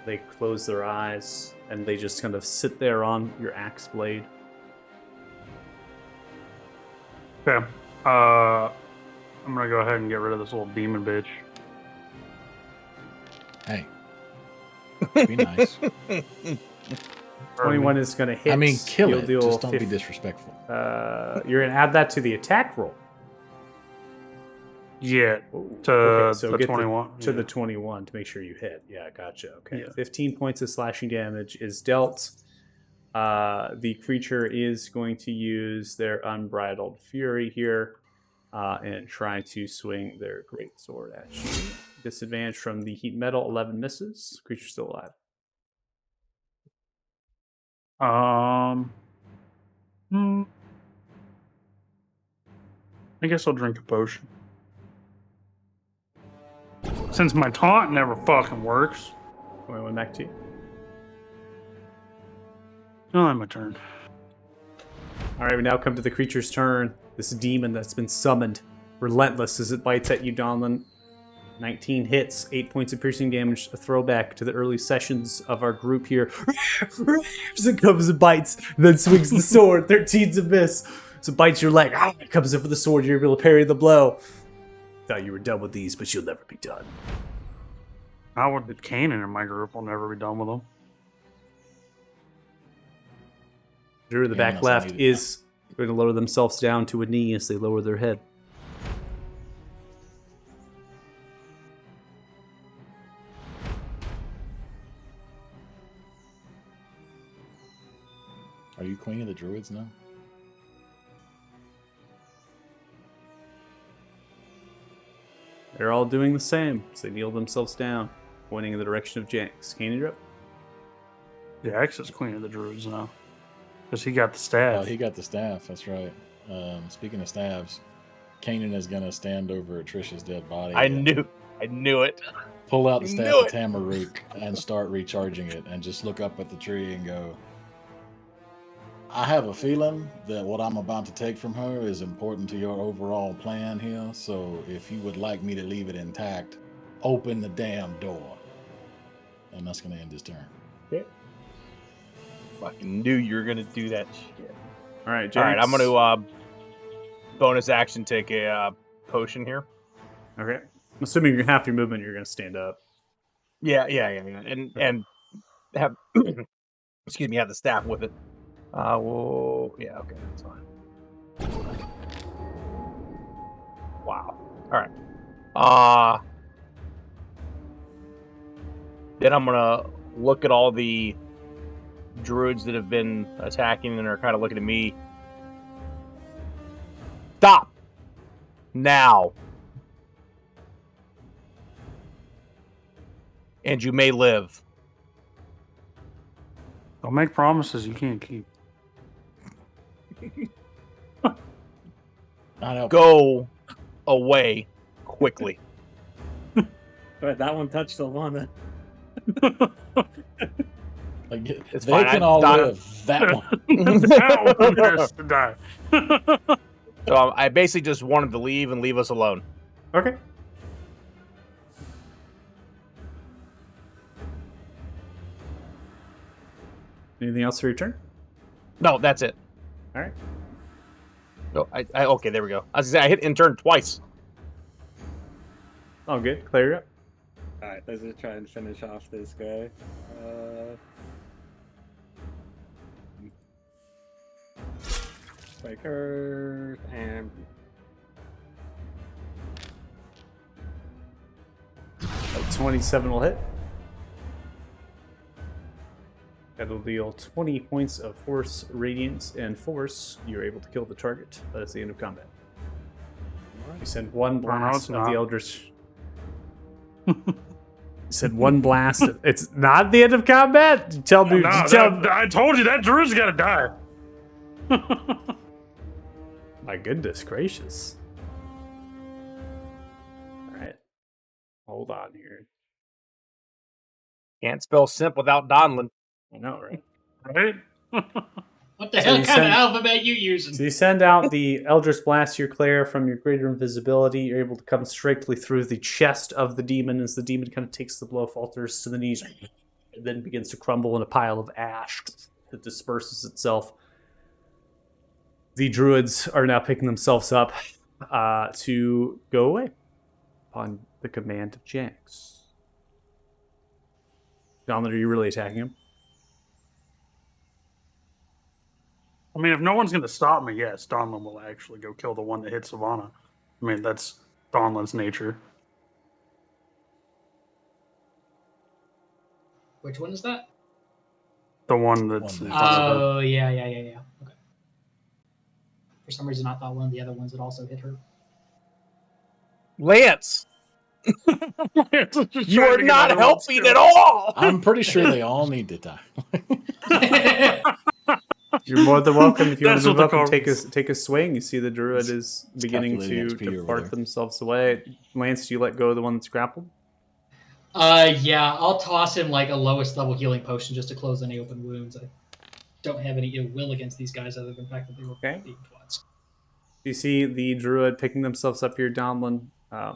They close their eyes, and they just kind of sit there on your axe blade. Okay. I'm gonna go ahead and get rid of this little demon bitch. Hey, be nice. 21 is going to hit. I mean, kill You'll it. deal Just don't be 50 disrespectful. You're going to add that to the attack roll. Yeah, Ooh, to okay, so the get 21. to yeah. the 21 to make sure you hit. Yeah, gotcha. Okay. Yeah. 15 points of slashing damage is dealt. The creature is going to use their unbridled fury here and try to swing their great sword at you. Disadvantage from the heat metal, 11 misses. Creature still alive. I guess I'll drink a potion. Since my taunt never fucking works. 21 back to you. Oh, my turn. All right, we now come to the creature's turn. This demon that's been summoned, relentless as it bites at you, Donlin. 19 hits, 8 points of piercing damage, a throwback to the early sessions of our group here. As it comes and bites, then swings the sword. 13's a miss. So it bites your leg. It comes in for the sword. You're able to parry the blow. Thought you were done with these, but you'll never be done. Not with the Kanan in my group. I'll never be done with them. Drew in the Yeah, back that's left not is going to lower themselves down to a knee as they lower their head. Are you Queen of the Druids now? They're all doing the same. So they kneel themselves down, pointing in the direction of Janx. Kanan, you're up. Jax is queen of the druids now. Because he got the staff. Oh, he got the staff. That's right. Speaking of staffs, Kanan is gonna stand over Trish's dead body. I and knew it. Pull out the Knew staff it. of Tamaruk and start recharging it, and just look up at the tree and go. I have a feeling that what I'm about to take from her is important to your overall plan here. So if you would like me to leave it intact, open the damn door. And that's gonna end his turn. Fucking knew you were gonna do that shit. All right, Janx. All right, I'm gonna bonus action take a potion here. Okay. I'm assuming you're half your movement, you're going to stand up. Yeah, and have excuse me, have the staff with it. Well, yeah, okay, that's fine. Wow. All right. Then I'm gonna look at all the druids that have been attacking and are kind of looking at me. Stop now, and you may live. Don't make promises you can't keep. Not help. Go away quickly. But that one touched Sylvana. Like, It's they fine, can I- all Donna- live. That one. That one has to die. So I basically just wanted to leave and leave us alone. Okay. Anything else for your turn? No, that's it. All right. No, I okay, there we go. I was gonna say I hit in turn twice. Oh, good. Claire, you're up. Alright, let's just try and finish off this guy. Striker and 27 will hit. That'll deal 20 points of force, radiance, and force. You're able to kill the target. That is the end of combat. You send one blast it's of not. the Eldritch. You said one blast. It's not the end of combat? Tell me. No, I told you that druid's got to die. My goodness gracious. Alright. Hold on here. Can't spell simp without Donlin. I know, right? Right? What the So hell you kind of send- alphabet you using? So you send out the Eldritch Blast to your Claire from your greater invisibility. You're able to come straightly through the chest of the demon as the demon kind of takes the blow, falters to the knees, and then begins to crumble in a pile of ash that disperses itself. The druids are now picking themselves up to go away upon the command of Janx. Donald, are you really attacking him? I mean, if no one's going to stop me, yes, Donlin will actually go kill the one that hit Savannah. I mean, that's Donlin's nature. Which one is that? The one that's... One in front of her. Oh, yeah. Okay. For some reason, I thought one of the other ones had also hit her. Lance, Just you trying are to get not everyone helping to- at all. I'm pretty sure they all need to die. You're more than welcome if you want That's to move what up the and car- take a swing. You see the druid is beginning calculating to XP over depart there. themselves away. Lance, do you let go of the one that's grappled? Yeah, I'll toss him like a lowest level healing potion just to close any open wounds. I don't have any ill will against these guys other than the fact that they were Okay. being twats. You see the druid picking themselves up here, Donlin.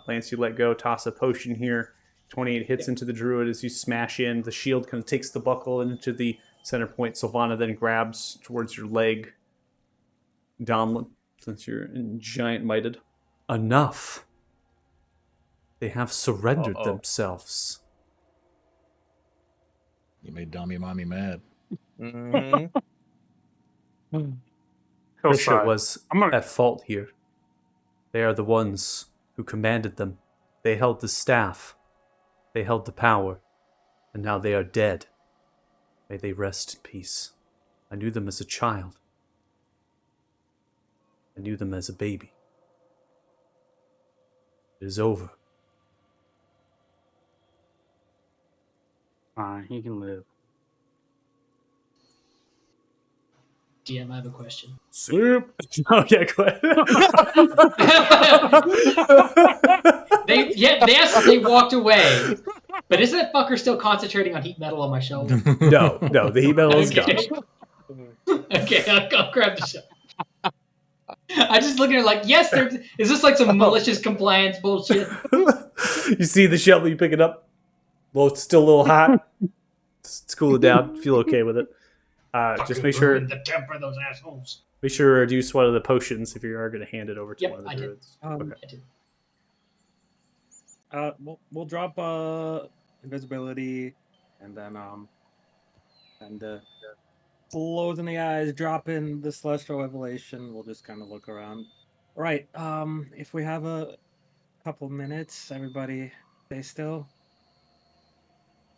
Lance, you let go, toss a potion here. 28 hits into the druid as you smash in. The shield kind of takes the buckle into the center point. Sylvana then grabs towards your leg. Donlin, since you're giant mighted. Enough. They have surrendered Uh-oh. themselves. You made Dami Mommy mad. Mhm. He'll Trisha sigh. was I'm gonna- at fault here. They are the ones who commanded them. They held the staff. They held the power. And now they are dead. May they rest in peace. I knew them as a child. I knew them as a baby. It is over. Fine, he can live. DM, I have a question. Soup. Okay, go ahead. They walked away. But isn't that fucker still concentrating on heat metal on my shoulder? No, the heat metal is Okay. gone. Okay, I'll grab the shovel. I just look at it like, yes, is this like some malicious compliance bullshit? You see the shovel, you pick it up. Well, it's still a little hot. It's cool it down. Feel okay with it. Just make sure The temper of those assholes. to reduce one of the potions if you are going to hand it over to Yep, one of the I did. druids. Um, I did. We'll drop invisibility, and then closing the eyes, dropping the celestial revelation. We'll just kind of look around. All right. If we have a couple minutes, everybody stay still.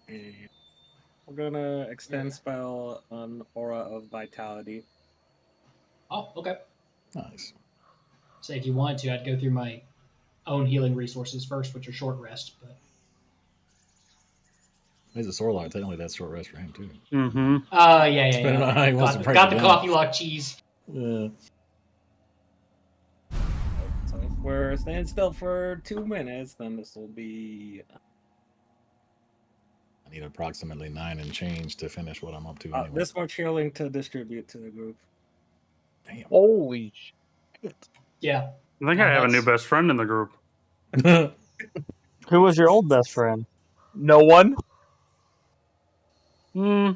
And we're gonna extend spell an aura of vitality. Oh, okay. Nice. Say if you wanted to, I'd go through my own healing resources first, which are short rest. But He's a Sorlock. Technically, that's short rest for him too. Mm-hmm. yeah. Depending on how he wants to break Got it the down. coffee lock cheese. Yeah. So if we're staying still for 2 minutes, then this will be I need approximately 9 and change to finish what I'm up to anyway. this much healing to distribute to the group. Damn. Holy shit. Yeah. I think I have a new That's- best friend in the group. Who was your old best friend? No one? It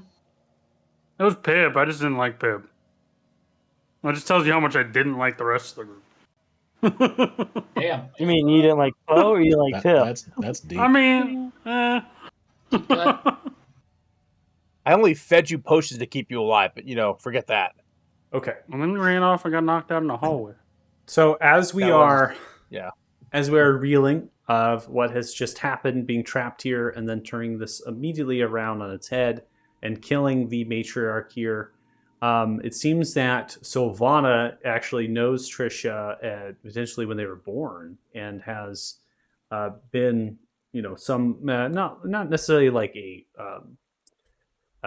was Pip. I just didn't like Pip. That just tells you how much I didn't like the rest of the group. Damn. You mean you didn't like Poe or you didn't like Pip? That's deep. I mean, But I only fed you potions to keep you alive, but forget that. Okay. and then we ran off and got knocked out in the hallway. So as we That are, yeah. as we are reeling of what has just happened, being trapped here, and then turning this immediately around on its head and killing the matriarch here, it seems that Sylvana actually knows Trisha potentially when they were born and has been, some not necessarily like a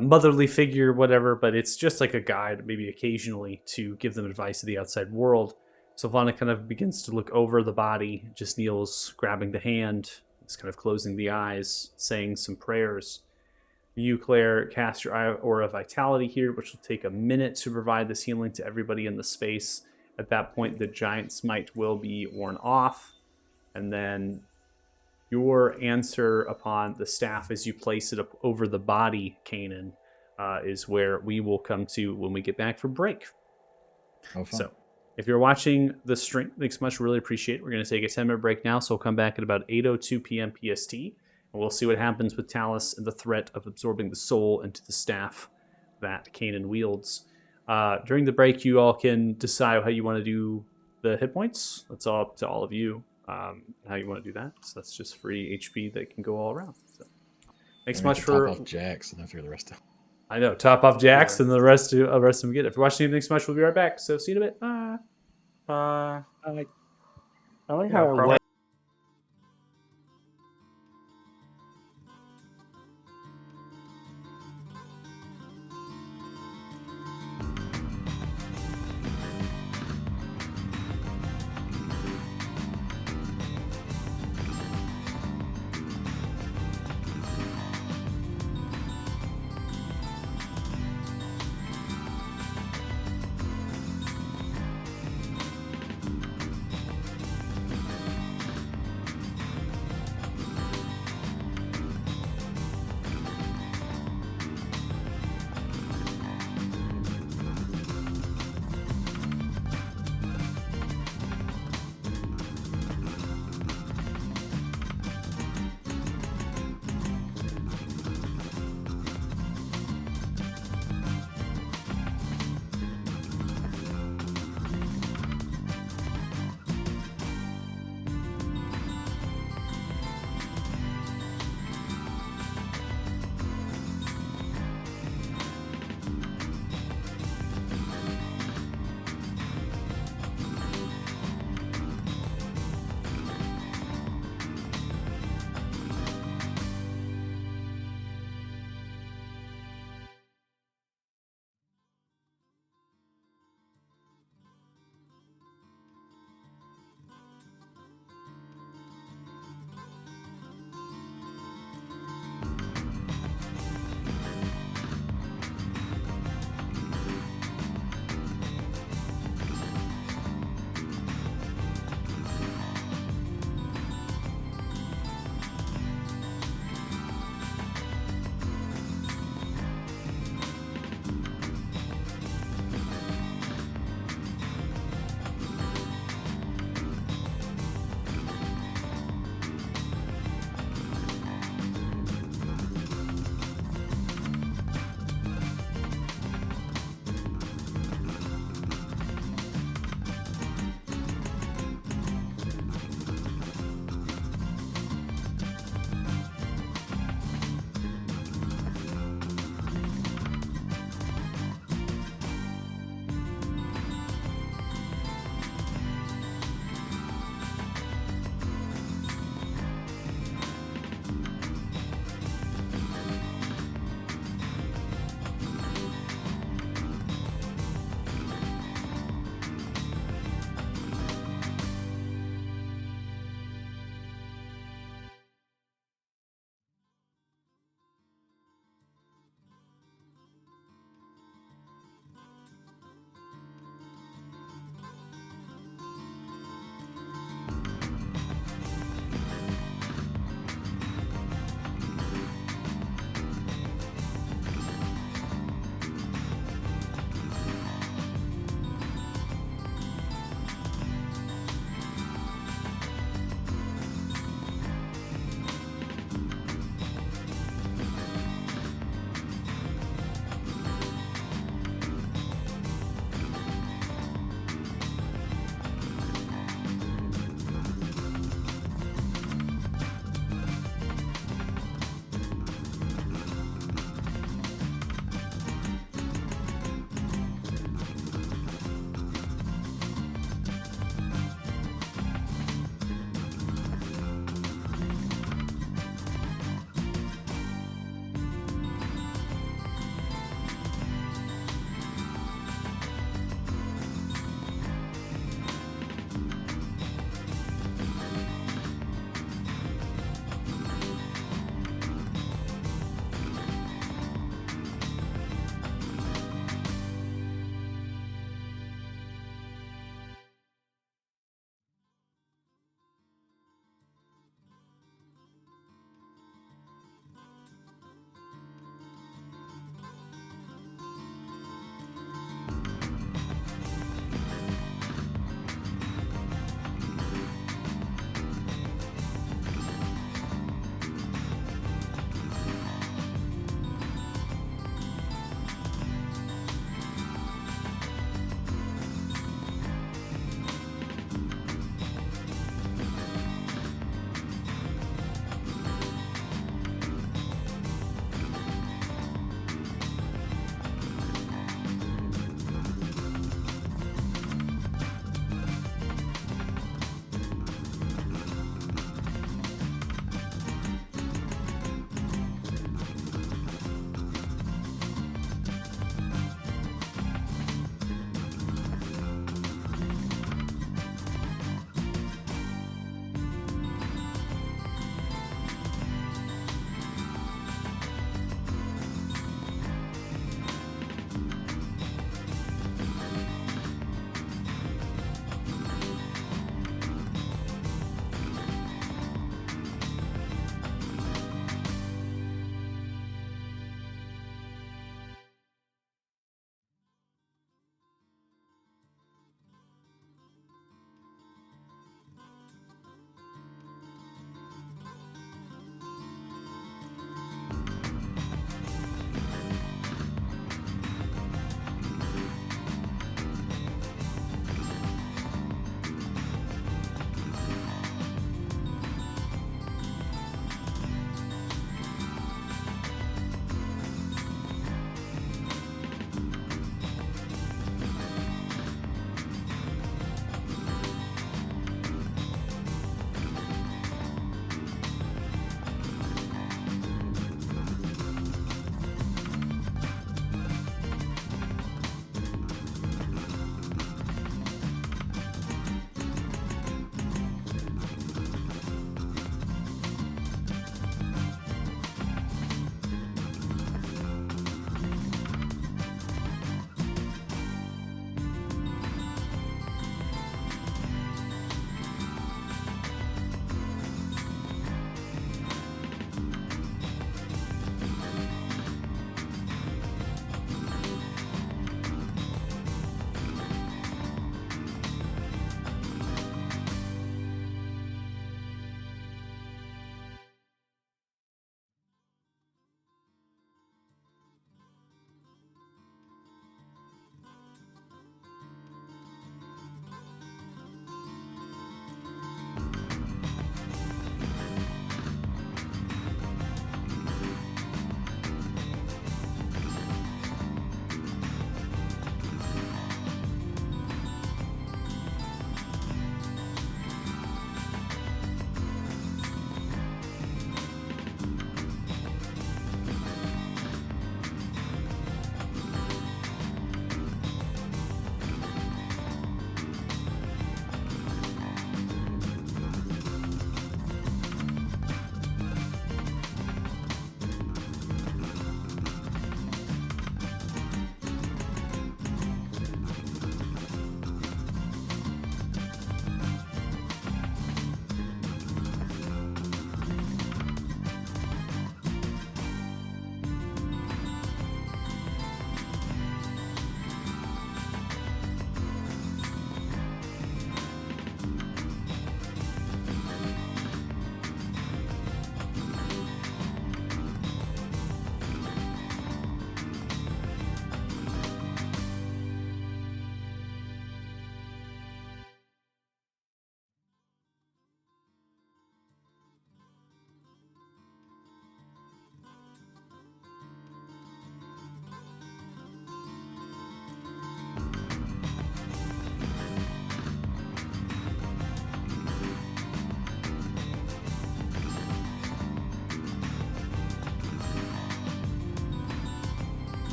motherly figure, whatever, but it's just like a guide, maybe occasionally, to give them advice to the outside world. Sylvana kind of begins to look over the body, just kneels, grabbing the hand, is kind of closing the eyes, saying some prayers. You, Claire, cast your Aura of Vitality here, which will take a minute to provide this healing to everybody in the space. At that point, the Giant Smite will be worn off, and then your answer upon the staff as you place it up over the body, Kanan, is where we will come to when we get back from break. Oh, fun. So, if you're watching the stream, thanks so much. Really appreciate it. We're going to take a 10-minute break now, so we'll come back at about 8:02 p.m. PST, and we'll see what happens with Talus and the threat of absorbing the soul into the staff that Kanan wields. During the break, you all can decide how you want to do the hit points. That's all up to all of you, how you want to do that. So that's just free HP that can go all around. So, thanks so We have much to top for... off Jax and then figure the rest out. I know, top off Jax and the rest of them get it. If you're watching, thanks so much. We'll be right back. So see you in a bit. Bye. I like Yeah, how it probably. went.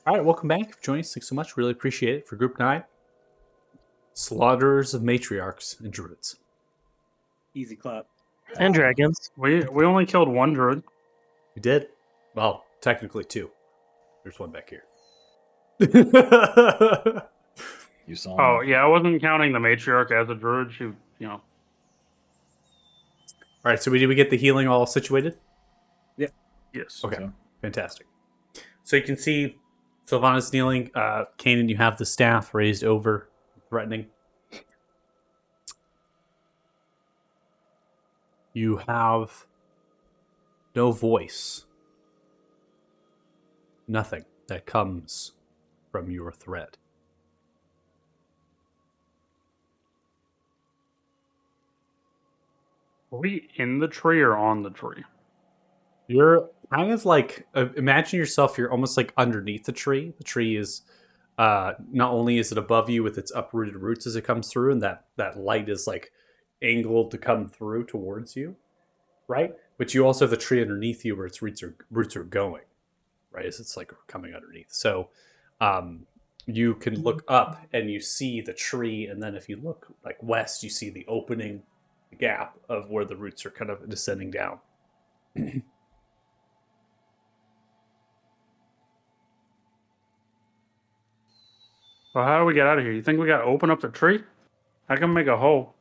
All right, welcome back. For joining us. Thanks so much. Really appreciate it. For Group 9, Slaughterers of Matriarchs and Druids. Easy clap. And dragons. We only killed one druid. You did? Well, technically 2. There's one back here. You saw. Oh him. yeah, I wasn't counting the matriarch as a druid. She, All right, so did we get the healing all situated? yes. Okay. So, Fantastic. So you can see Sylvana's kneeling. Kanan, you have the staff raised over, threatening. You have no voice. Nothing that comes from your threat. Are we in the tree or on the tree? You're kind of like, imagine yourself, you're almost like underneath the tree. The tree is, not only is it above you with its uprooted roots as it comes through, and that light is like angled to come through towards you, right? But you also have the tree underneath you where its roots are going, right? As it's like coming underneath. So you can look up and you see the tree, and then if you look like west, you see the opening, the gap of where the roots are kind of descending down. Well, how do we get out of here? You think we got to open up the tree? I can make a hole.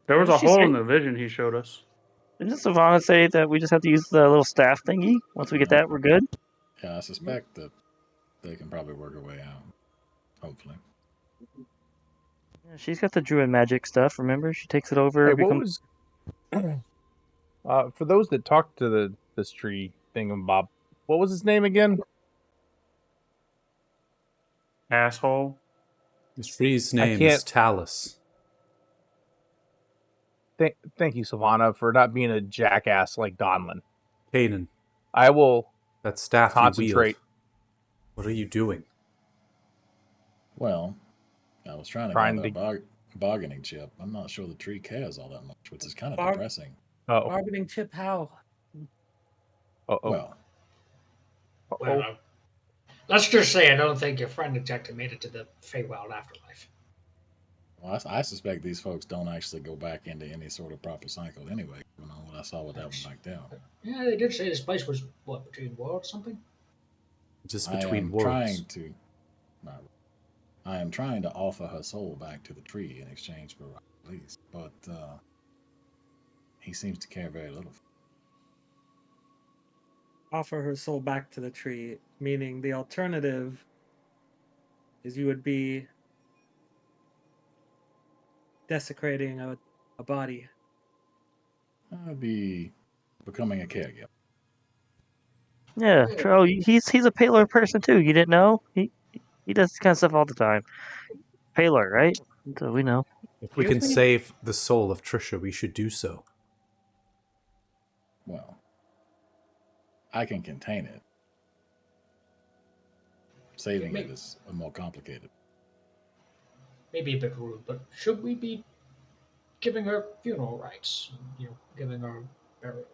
There was a What did she hole say? in the vision he showed us. Didn't Savannah say that we just have to use the little staff thingy? Once we get that, we're good? yeah, I suspect that they can probably work their way out. Hopefully. Yeah, she's got the druid magic stuff, remember? She takes it over, Hey, what becomes... was for those that talked to this tree thingamabob? What was his name again? Asshole. This tree's name is Talus. Thank you, Savannah, for not being a jackass like Donlin. Kanan, I will that staff concentrate. you wield. What are you doing? Well, I was trying to gather a bargaining chip. I'm not sure the tree cares all that much, which is kind of depressing. Oh, Bargaining chip, how? Well, Well, let's just say I don't think your friend exactly made it to the Feywild afterlife. well, I suspect these folks don't actually go back into any sort of proper cycle anyway. You know what I saw with that one back down. Yeah, they did say this place was, what, between worlds or something? Just I between am worlds. trying to offer her soul back to the tree in exchange for release, but he seems to care very little. Offer her soul back to the tree, meaning the alternative is you would be desecrating a body. I'd be becoming a caregiver. Yeah, Tro, he's a Paler person too. You didn't know? He does this kind of stuff all the time. Paler, right? So we know. If we can save the soul of Trisha, we should do so. Well, I can contain it. Saving it is more complicated. Maybe a bit rude, but should we be giving her funeral rites? Giving her burial?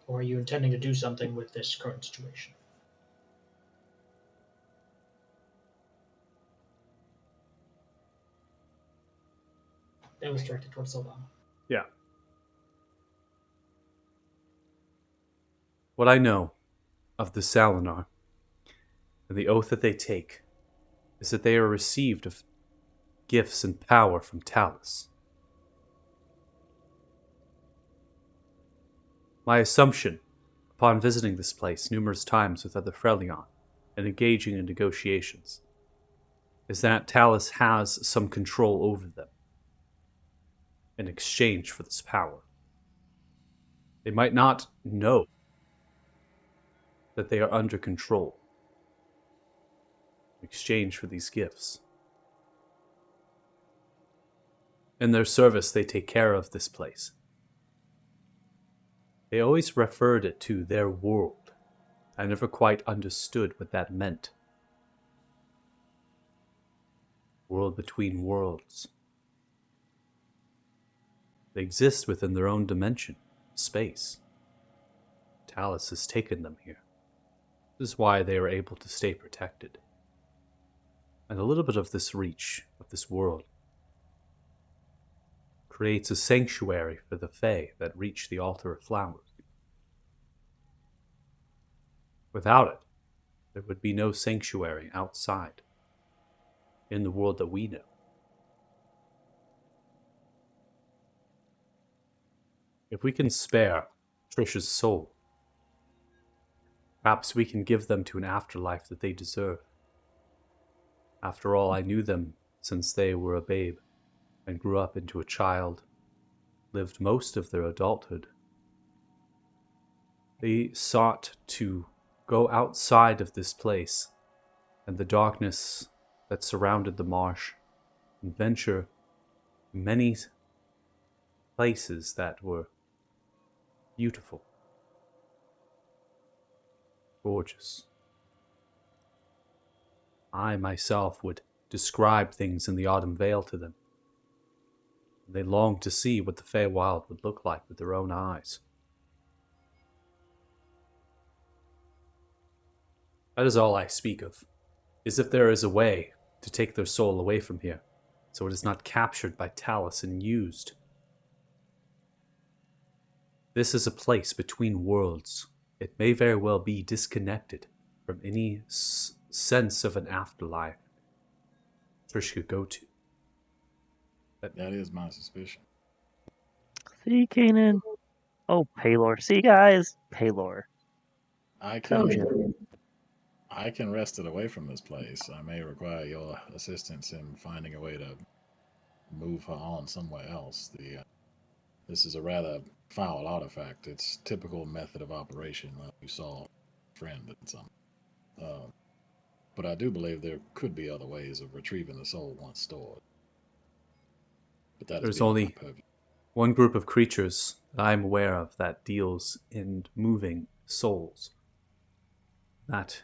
Or are you intending to do something with this current situation? That was directed towards Sylvana. Yeah. What I know of the Salinar and the oath that they take is that they are received of gifts and power from Talus. My assumption, upon visiting this place numerous times with other Freljord and engaging in negotiations, is that Talus has some control over them in exchange for this power. They might not know that they are under control in exchange for these gifts. In their service, they take care of this place. They always referred it to their world. I never quite understood what that meant. World between worlds. They exist within their own dimension, space. Talus has taken them here. This is why they are able to stay protected. And a little bit of this reach, of this world, creates a sanctuary for the Fae that reach the Altar of Flowers. Without it, there would be no sanctuary outside, in the world that we know. If we can spare Trish's soul, perhaps we can give them to an afterlife that they deserve. After all, I knew them since they were a babe and grew up into a child, lived most of their adulthood. They sought to go outside of this place and the darkness that surrounded the marsh and venture many places that were beautiful, gorgeous. I myself would describe things in the Autumn Vale to them. They longed to see what the Feywild would look like with their own eyes. That is all I speak of, is if there is a way to take their soul away from here, so it is not captured by Talus and used. This is a place between worlds. It may very well be disconnected from any sense of an afterlife Trish could go to. That is my suspicion. See, Kanan. Oh, Paylor. See, guys, Paylor. I Told can you. I can wrest it away from this place. I may require your assistance in finding a way to move her on somewhere else. This is a rather foul artifact. It's typical method of operation, like you saw friend and some. But I do believe there could be other ways of retrieving the soul once stored. But that is There's beyond only my purview. one group of creatures that I'm aware of that deals in moving souls. That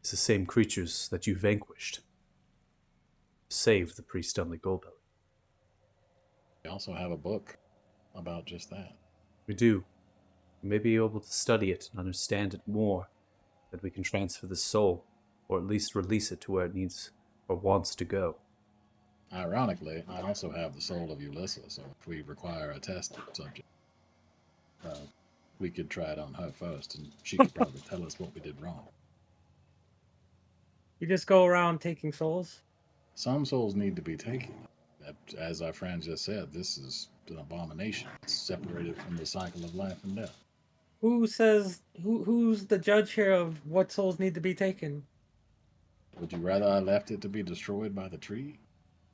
is the same creatures that you vanquished. Save the priest Dumley Goldbelly. We also have a book about just that. We do. We may be able to study it and understand it more, that we can transfer the soul, or at least release it to where it needs or wants to go. Ironically, I also have the soul of Ulissa, so if we require a test subject, we could try it on her first, and she could probably tell us what we did wrong. You just go around taking souls? Some souls need to be taken. As our friend just said, this is an abomination. It's separated from the cycle of life and death. Who says who's the judge here of what souls need to be taken? Would you rather I left it to be destroyed by the tree?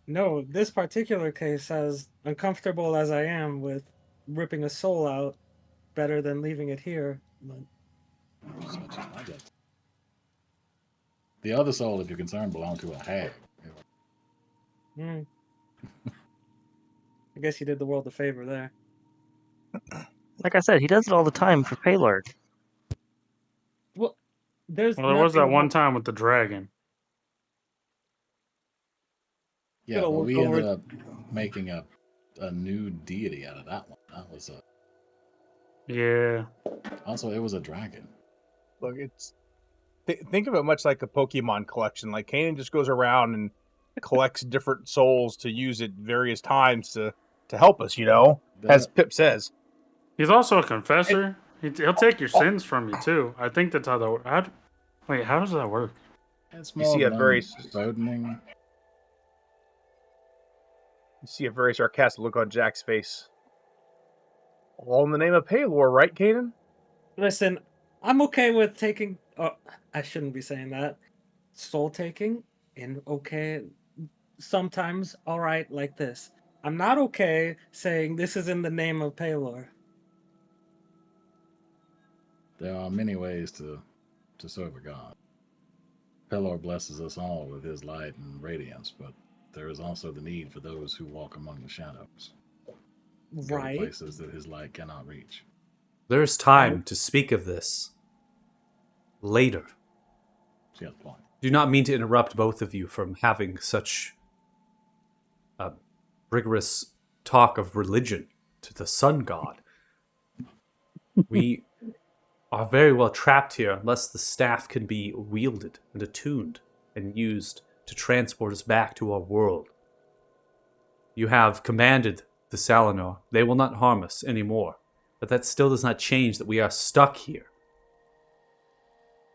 No, this particular case, as uncomfortable as I am with ripping a soul out, better than leaving it here. But Such as my guess. The other soul, if you're concerned, belonged to a hag. I guess you did the world a favor there. Like I said, he does it all the time for Paylor. Well, there Well, there was that nothing one about- time with the dragon. Yeah, Gotta but work we ended over- up making a new deity out of that one. That was a. Yeah. Also, it was a dragon. Look, it's think of it much like a Pokemon collection. Like Kanan just goes around and collects different souls to use at various times to help us. As Pip says. He's also a confessor. He'll take your sins from you, too. I think that's how that works. Wait, how does that work? It's You more see of a an very- burdening. You see a very sarcastic look on Jack's face. All in the name of Paylor, right, Kanan? Listen, I'm okay with taking. Oh, I shouldn't be saying that. Soul taking, and okay, sometimes all right like this. I'm not okay saying this is in the name of Paylor. There are many ways to serve a god. Pelor blesses us all with his light and radiance, but there is also the need for those who walk among the shadows. Go to Right. places that his light cannot reach. There's time to speak of this later. She has a point. Do not mean to interrupt both of you from having such a rigorous talk of religion to the sun god. We are very well trapped here unless the staff can be wielded and attuned and used to transport us back to our world. You have commanded the Salinor. They will not harm us anymore. But that still does not change that we are stuck here.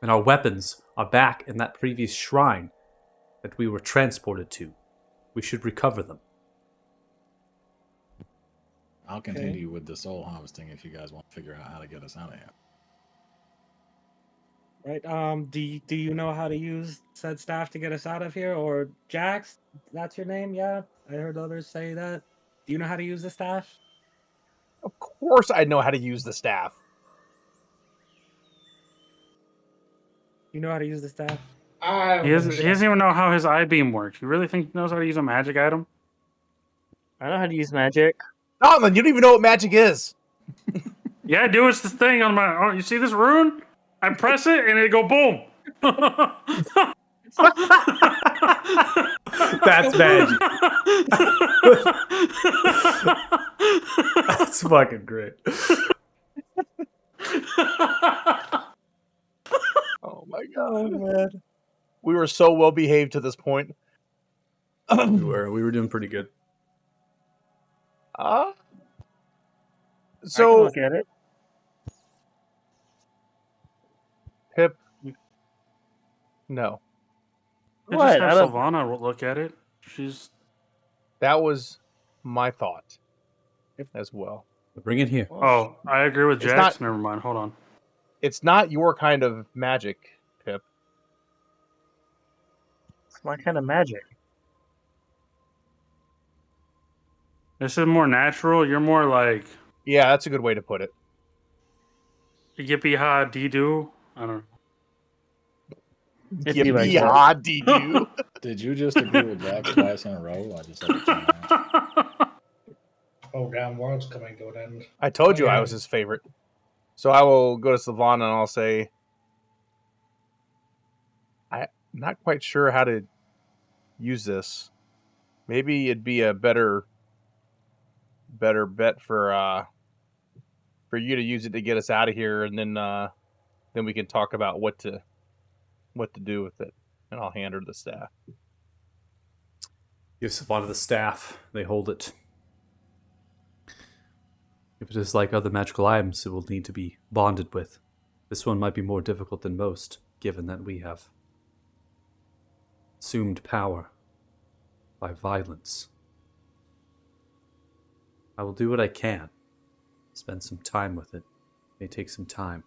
And our weapons are back in that previous shrine that we were transported to. We should recover them. I'll continue with the soul harvesting if you guys want to figure out how to get us out of here. Right. Do you know how to use said staff to get us out of here? Or Jax, that's your name? Yeah, I heard others say that. Do you know how to use the staff? Of course I know how to use the staff. You know how to use the staff? I He doesn't even know how his eye beam works. You really think he knows how to use a magic item? I know how to use magic. Donlin, you don't even know what magic is. Yeah, dude, it's this thing on my. Oh, you see this rune? I press it and it go boom. That's magic. That's fucking great. Oh my Oh god. man. We were so well behaved to this point. We were doing pretty good. I can So look at it. Pip, no. I What? just I have don't- Sylvana look at it. She's That was my thought as well. Bring it here. oh, I agree with It's Jax. not- Never mind. Hold on. It's not your kind of magic, Pip. It's my kind of magic. This is more natural. You're more like Yeah, that's a good way to put it. yippee ha dee doo. I don't If you like that. Yippee-ha-dee-doo. Did you just agree with Jax twice in a row? I just had to turn around. know. Oh, damn, world's coming to an end. I told you I Yeah. was his favorite. So I will go to Sylvana and I'll say, I'm not quite sure how to use this. Maybe it'd be a better bet for you to use it to get us out of here, and then we can talk about what to do with it. And I'll hand her the staff. Give Savannah the staff. They hold it. If it is like other magical items, it will need to be bonded with. This one might be more difficult than most, given that we have assumed power by violence. I will do what I can. Spend some time with it. May take some time.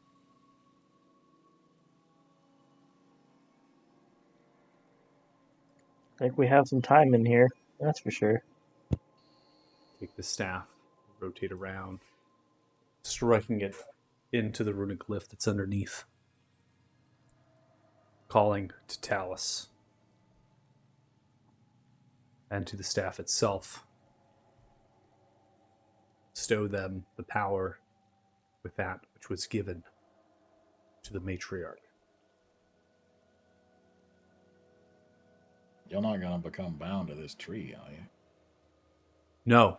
I think we have some time in here. That's for sure. Take the staff, rotate around, striking it into the runic glyph that's underneath. Calling to Talus and to the staff itself. Bestow them the power with that which was given to the matriarch. You're not going to become bound to this tree, are you? No,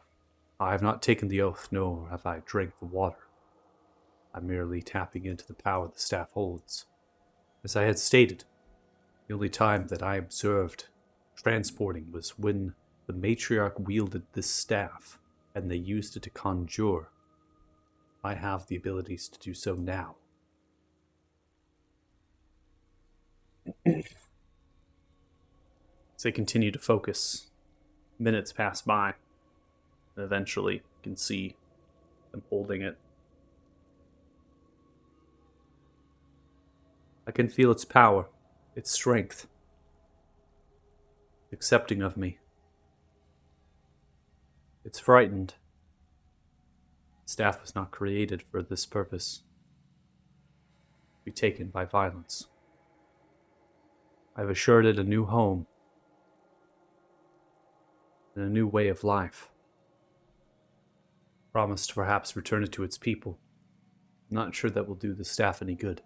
I have not taken the oath, nor have I drank the water. I'm merely tapping into the power the staff holds. As I had stated, the only time that I observed transporting was when the matriarch wielded this staff, and they used it to conjure. I have the abilities to do so now. As they continue to focus, minutes pass by, and eventually you can see them holding it. I can feel its power, its strength, accepting of me. It's frightened. Staff was not created for this purpose. To be taken by violence. I've assured it a new home and a new way of life. Promised to perhaps return it to its people. I'm not sure that will do the staff any good.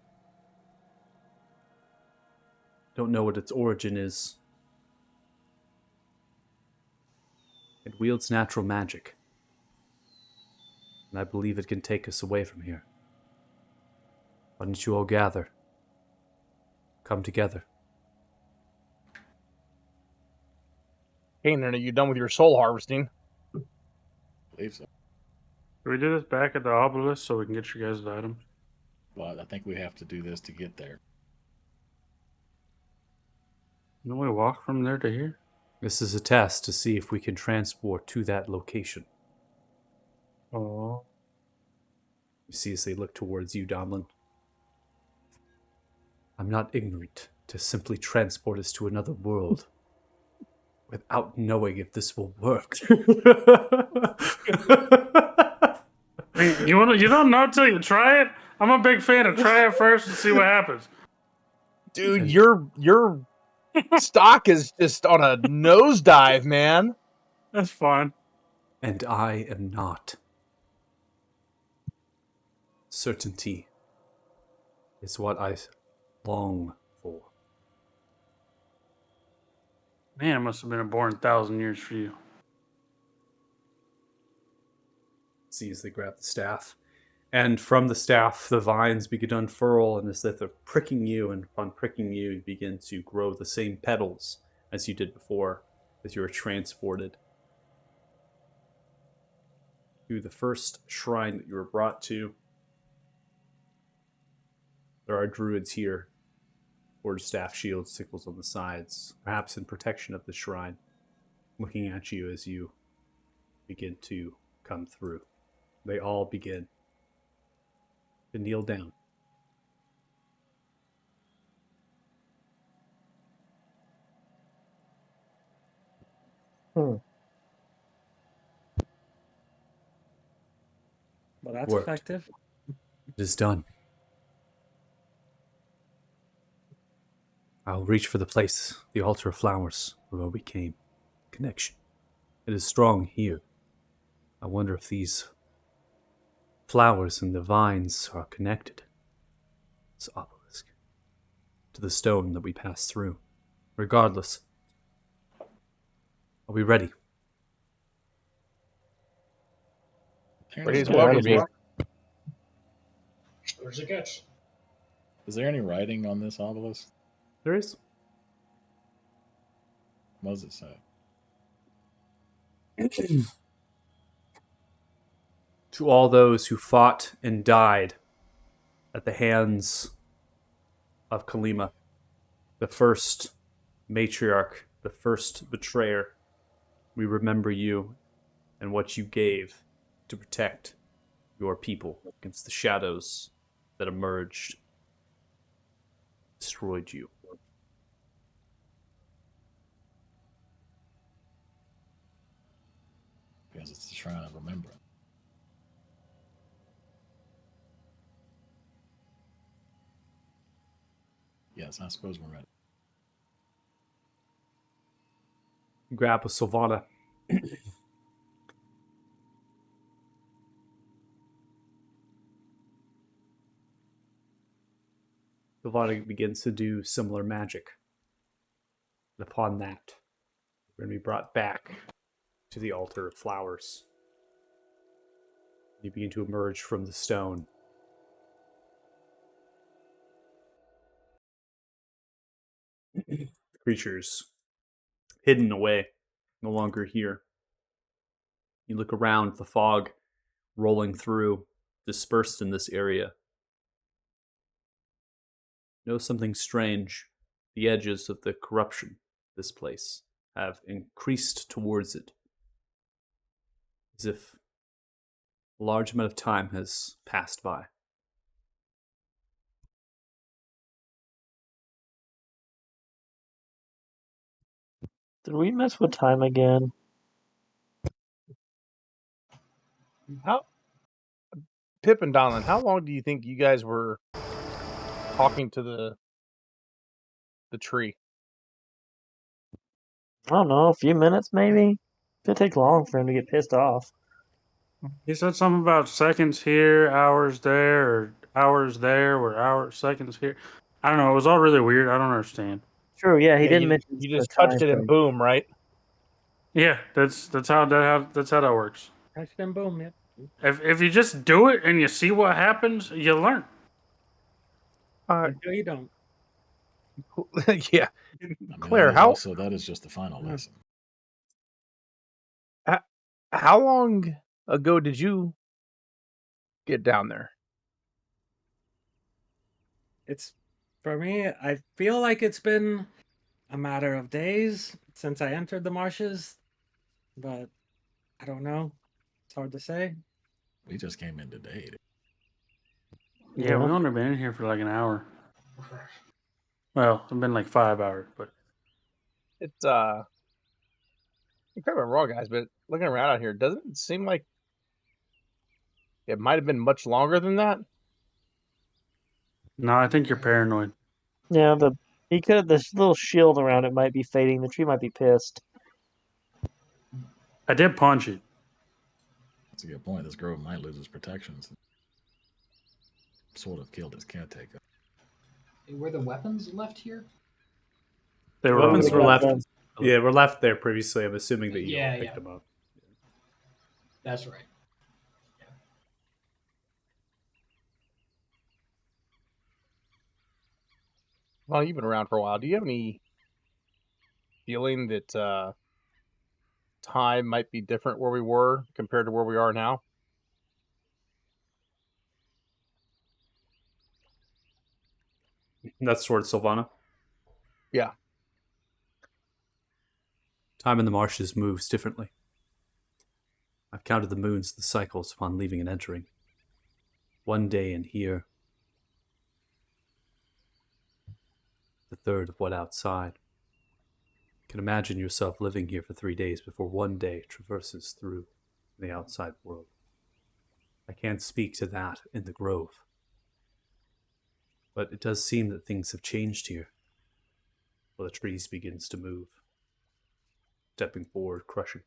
Don't know what its origin is. It wields natural magic, and I believe it can take us away from here. Why don't you all gather? Come together. Kanan, are you done with your soul harvesting? I believe so. Do we do this back at the obelisk so we can get your guys' items? But I think we have to do this to get there. Don't we walk from there to here? This is a test to see if we can transport to that location. Oh. You see as they look towards you, Domlin. I'm not ignorant to simply transport us to another world without knowing if this will work. You don't know till you try it? I'm a big fan of try it first and see what happens. Dude, your stock is just on a nosedive, man. That's fine. And I am not. Certainty is what I long for. Man, it must have been a boring 1,000 years for you. See as they grab the staff. And from the staff, the vines begin to unfurl, and as if they're pricking you, and upon pricking you, you begin to grow the same petals as you did before, as you were transported to the first shrine that you were brought to. There are druids here, quarterstaff shields, sickles on the sides, perhaps in protection of the shrine, looking at you as you begin to come through. They all begin to kneel down. Hmm. Well, that's Worked. effective. It is done. I'll reach for the place, the altar of flowers, where we came. Connection. It is strong here. I wonder if these flowers and the vines are connected. This obelisk. To the stone that we passed through. Regardless. Are we ready? Ready as Yeah, welcome, ready. be. Where's it catch? Is there any writing on this obelisk? There is. What does it say? To all those who fought and died at the hands of Kalima, the first matriarch, the first betrayer, we remember you and what you gave to protect your people against the shadows that emerged, destroyed you. Because it's the Shrine of Remembrance. Yes, I suppose we're ready. Grab a Sylvana. Sylvana begins to do similar magic. And upon that, we're going to be brought back to the altar of flowers. You begin to emerge from the stone. Creatures hidden away, no longer here. You look around, the fog rolling through, dispersed in this area. Notice something strange. The edges of the corruption of this place have increased towards it, as if a large amount of time has passed by. Did we mess with time again? How, Pip and Donlin, how long do you think you guys were talking to the tree? I don't know, a few minutes maybe? Could take long for him to get pissed off. He said something about seconds here, hours there, or hours there, or hours, seconds here. I don't know. It was all really weird. I don't understand. True, yeah, he Yeah, didn't you, mention you the just touched time it and thing. boom, right? Yeah, that's how that works. Action and boom, yeah. If you just do it and you see what happens, you learn. Uh, No, you don't. yeah. I mean, Claire, that is just the final Mm. lesson. how long ago did you get down there? It's for me. I feel like it's been a matter of days since I entered the marshes, but I don't know. It's hard to say. We just came in today. dude. Yeah, we've only been in here for like an hour. Well, it's been like 5 hours, but It's correct me if I'm wrong, guys, but looking around out here, doesn't it seem like it might have been much longer than that? no, I think you're paranoid. Yeah, this little shield around it might be fading. The tree might be pissed. I did punch it. That's a good point. This grove might lose its protections. Sort of killed its caretaker. Were the weapons left here? They were Weapons on were the left. them. Yeah, were left there previously. I'm assuming that you all Yeah, picked yeah. them up. That's right. Well, you've been around for a while. Do you have any feeling that time might be different where we were compared to where we are now? That's towards Sylvana. Yeah. Time in the marshes moves differently. I've counted the moons, the cycles upon leaving and entering. One day in here, the third of what outside. You can imagine yourself living here for 3 days before one day traverses through the outside world. I can't speak to that in the grove. But it does seem that things have changed here. Well, the trees begins to move. Stepping forward, crushing.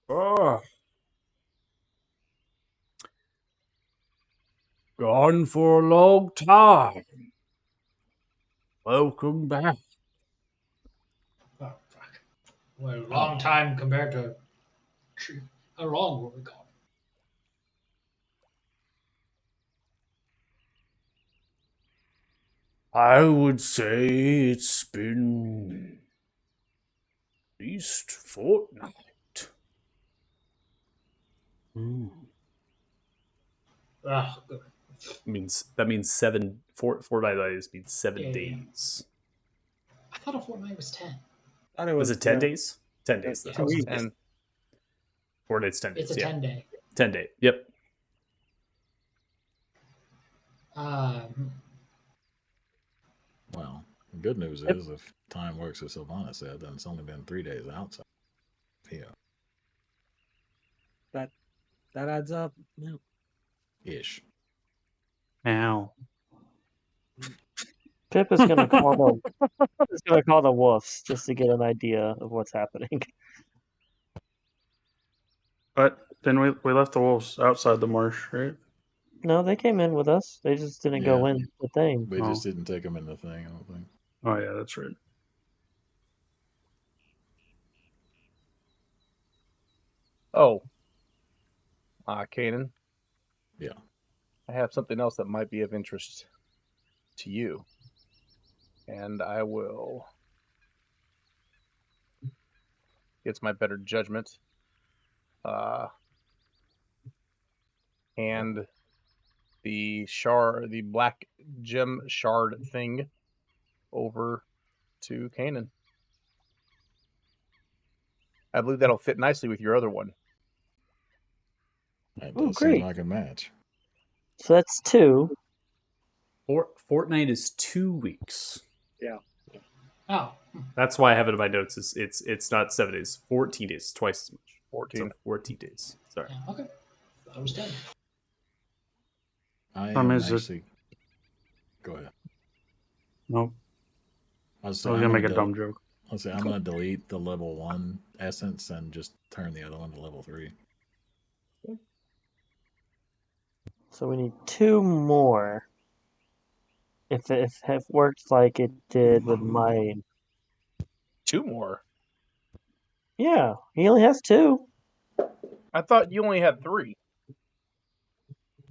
Oh. Gone for a long time. Welcome back. Oh, fuck. Well, a long time compared to how long were we gone? I would say it's been at least fortnight. Ah, good. That means fortnight means 7 Yeah, yeah. days. I thought a fortnight was 10. Thought it Was it 10 yeah. days? 10 days. Yeah, Then. 2 weeks. And Fortnight's 10 days. It's a Yeah. 10-day. 10 day. Yep. Well, the good news is if time works as Sylvana said, then it's only been 3 days outside here. That adds up. Yeah. Ish. Ow. Pip is gonna call the wolves just to get an idea of what's happening. But then we left the wolves outside the marsh, right? No, they came in with us. They just didn't go Yeah. in the thing. We Oh. just didn't take them in the thing, I don't think. Oh yeah, that's right. Kanan. Yeah. I have something else that might be of interest to you. And I will, it's my better judgment, and the black gem shard thing over to Kanan. I believe that'll fit nicely with your other one. That Ooh, does seem great. like a match. So that's 2. Fortnight is 2 weeks. Oh, That's why I have it in my notes. It's not 7 days. 14 days. Twice as much. 14. So 14 days. Sorry. yeah, okay. That was 10. I I am mean, is it- actually. Go ahead. Nope. I was I was gonna make a dumb joke. Let's say I'm gonna delete the level 1 essence and just turn the other one to level 3. So we need 2 more. If it worked like it did with mine. 2 more. Yeah, he only has 2. I thought you only had 3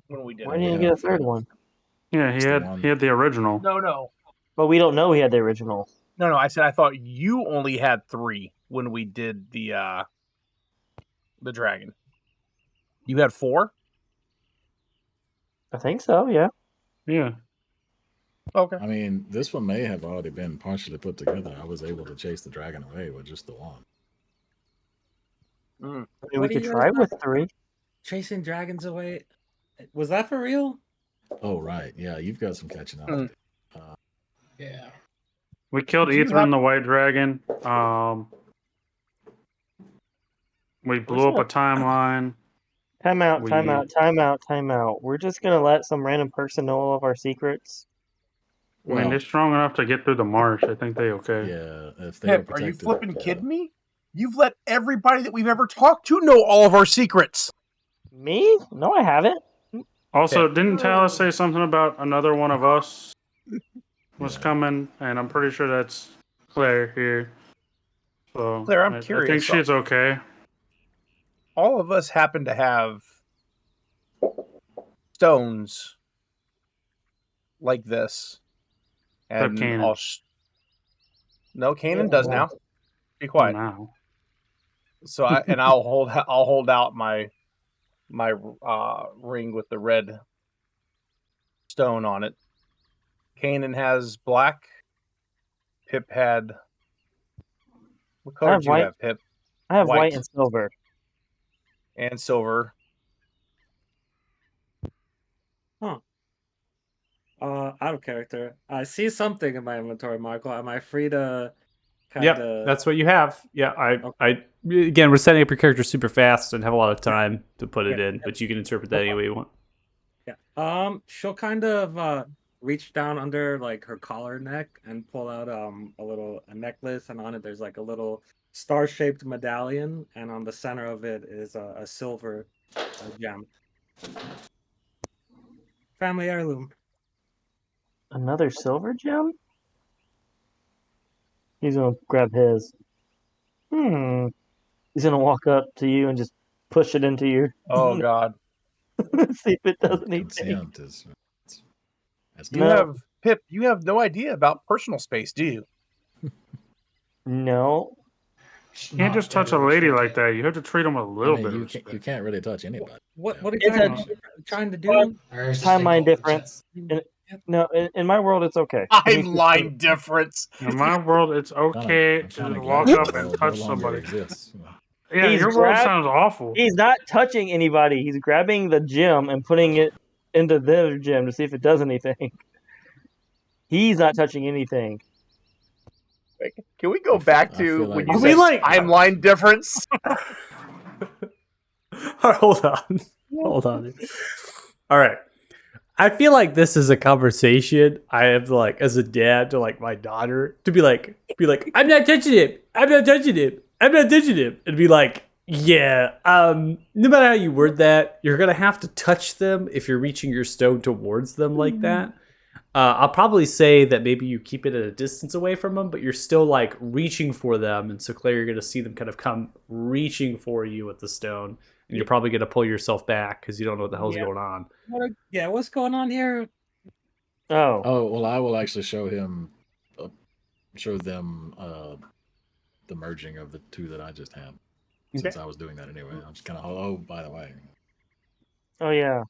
when we did Why it. didn't you get a third one? Yeah, It's the one- he had the original. No. But we don't know he had the original. No. I said I thought you only had 3 when we did the dragon. You had 4? I think so. Yeah. Yeah. Okay. I mean, this one may have already been partially put together. I was able to chase the dragon away with just the one. I mean, What we do could you try guys with like? 3. Chasing dragons away. Was that for real? Oh, right. Yeah, you've got some catching up. Mm. to do. Yeah. We killed Do you Ether have- and the White Dragon. We blew up a timeline. Time out. We- Time out. We're just gonna let some random person know all of our secrets. I mean, Well, they're strong enough to get through the marsh. I think they okay. yeah, if they were Pip, are you protected, flipping kidding me? You've let everybody that we've ever talked to know all of our secrets. Me? No, I haven't. Also, Okay. didn't Talus say something about another one of us was Yeah. coming? And I'm pretty sure that's Claire here. So Claire, I'm I think curious. she's okay. All of us happen to have stones like this. And Kanan. No, Kanan Yeah, does no. now. Be Oh, quiet. now. So I'll hold out my ring with the red stone on it. Kanan has black. Pip had. What color have do you white. have, Pip? I have white White. and silver. And silver. Out of character. I see something in my inventory, Michael. Am I free to kind Yep, of? that's what you have. Yeah, I again, we're setting up your character super fast and have a lot of time to put it Yeah, in, but you can interpret that any way you want. Yeah. She'll kind of reach down under like her collar neck and pull out a necklace, and on it there's like a little star-shaped medallion, and on the center of it is a silver gem. Family heirloom. Another silver gem? He's gonna grab his. He's gonna walk up to you and just push it into your. Oh God. See if it does anything. Consent is. That's You No. have Pip, you have no idea about personal space, do you? No. You can't just touch a lady like that. You have to treat them with a I little mean, bit of you respect. can't really touch anybody. What Yeah. exactly are you trying to do? There's this thing Timeline called the difference. No, in my world it's okay. Timeline difference. In my world, it's okay I'm to kinda just walk glad up that and world touch no longer somebody. exists. Yeah, He's your world grabbed- sounds awful. He's not touching anybody. He's grabbing the gem and putting it into their gem to see if it does anything. He's not touching anything. Can we go I back feel to like when you we said like- timeline difference? Hold on. Hold on. All right. I feel like this is a conversation I have like as a dad to like my daughter to be like, I'm not touching him. I'm not touching him. I'm not touching him. And be like, yeah, no matter how you word that, you're gonna have to touch them if you're reaching your stone towards them like that. I'll probably say that maybe you keep it at a distance away from them, but you're still like reaching for them. And so Claire, you're going to see them kind of come reaching for you with the stone. And you're probably going to pull yourself back because you don't know what the hell's Yeah. going on. What's going on here? Oh. Oh well, I will actually show them the merging of the two that I just had. Since I was doing that anyway, I'm just kind of oh by the way. Oh yeah.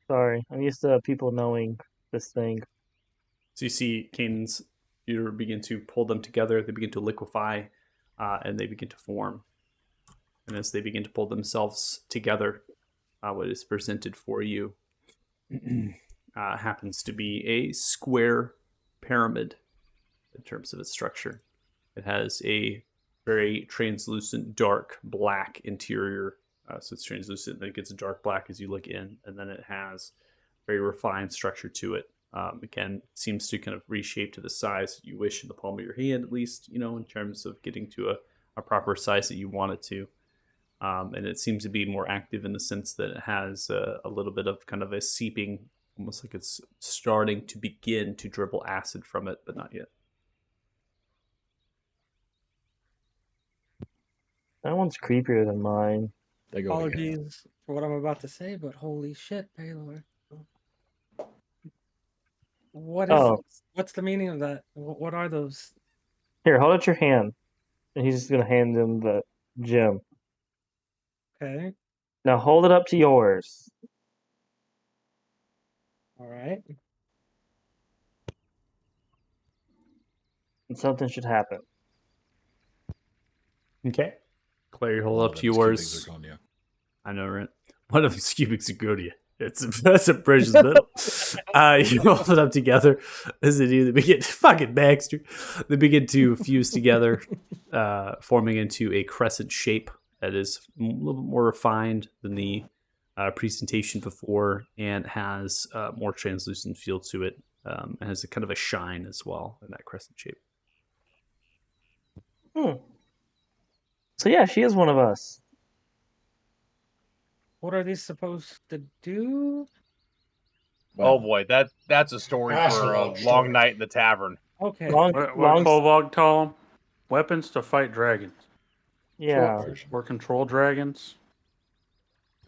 Sorry. I'm used to people knowing this thing. So you see Kanan's, you begin to pull them together. They begin to liquefy and they begin to form. And as they begin to pull themselves together, what is presented for you happens to be a square pyramid in terms of its structure. It has a very translucent, dark black interior. So it's translucent, and it gets a dark black as you look in, and then it has very refined structure to it. Again, seems to kind of reshape to the size you wish in the palm of your hand, at least, in terms of getting to a proper size that you want it to. And it seems to be more active in the sense that it has a little bit of kind of a seeping, almost like it's starting to begin to dribble acid from it, but not yet. That one's creepier than mine. They go together. Apologies for what I'm about to say, but holy shit, Baylor. What is? Oh, What's the meaning of that? What are those? here, hold out your hand. And he's just gonna hand him the gem. Okay. Now hold it up to yours. All right. And something should happen. Okay. Claire, you hold One up of to them is cubic yours. zirconia. I know, right? One of them's cubic zirconia. That's a precious metal. You hold it up together as they begin fucking Baxter. They begin to fuse together, forming into a crescent shape that is a little bit more refined than the presentation before, and has more translucent feel to it. And has a kind of a shine as well in that crescent shape. So yeah, she is one of us. What are these supposed to do? Oh Well, boy, that's a story That's for a a long long story. night in the tavern. Okay. Long, What long, Kolvog call them? Weapons to fight dragons. yeah. version. Or control dragons.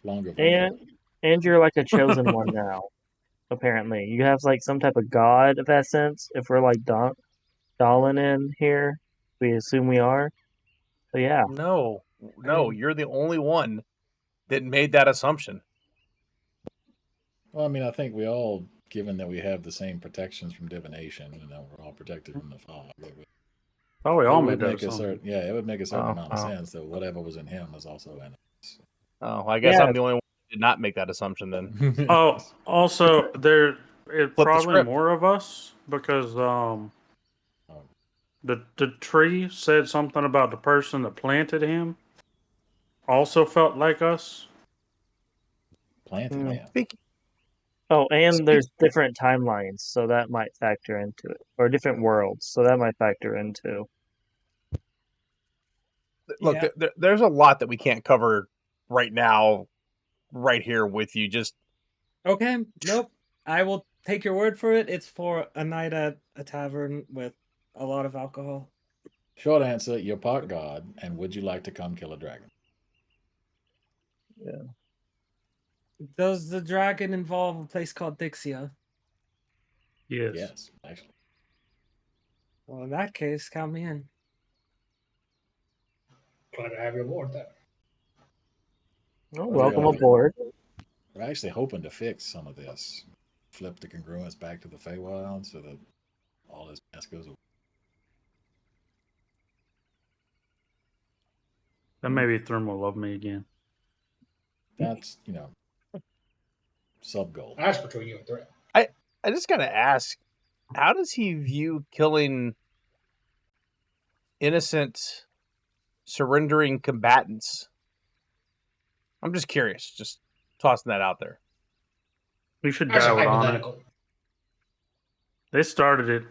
Longer version. And you're like a chosen one now. Apparently, you have like some type of god of essence. If we're like Dalin in here, we assume we are. So yeah, No, you're the only one that made that assumption. Well, I mean, I think we all, given that we have the same protections from divination, and that we're all protected from the fog, Oh, we all it made would that make a assumption. certain, yeah, it would make a certain Oh, amount of oh. sense that whatever was in him was also in us. Oh, I guess Yeah. I'm the only one who did not make that assumption then. Oh, also there it the probably script. more of us because the tree said something about the person that planted him also felt like us. Planted Mm. him. Oh, and there's different timelines, so that might factor into it, or different worlds, so that might factor into. Look, Yeah. there's a lot that we can't cover right now, right here with you. Just Okay. Nope. I will take your word for it. It's for a night at a tavern with a lot of alcohol. Short answer, you're part god, and would you like to come kill a dragon? Does the dragon involve a place called Dixia? Yes. Yes, actually. Well, in that case, count me in. Glad to have you aboard then. Oh, Well, welcome yeah. aboard. We're actually hoping to fix some of this. Flip the congruence back to the Feywild so that all this mess goes away. Then maybe Thrym will love me again. That's, sub goal. That's between you and Thrym. I just gotta ask, how does he view killing innocent, surrendering combatants? I'm just curious, just tossing that out there. We should That's die a with honor. hypothetical. They started it.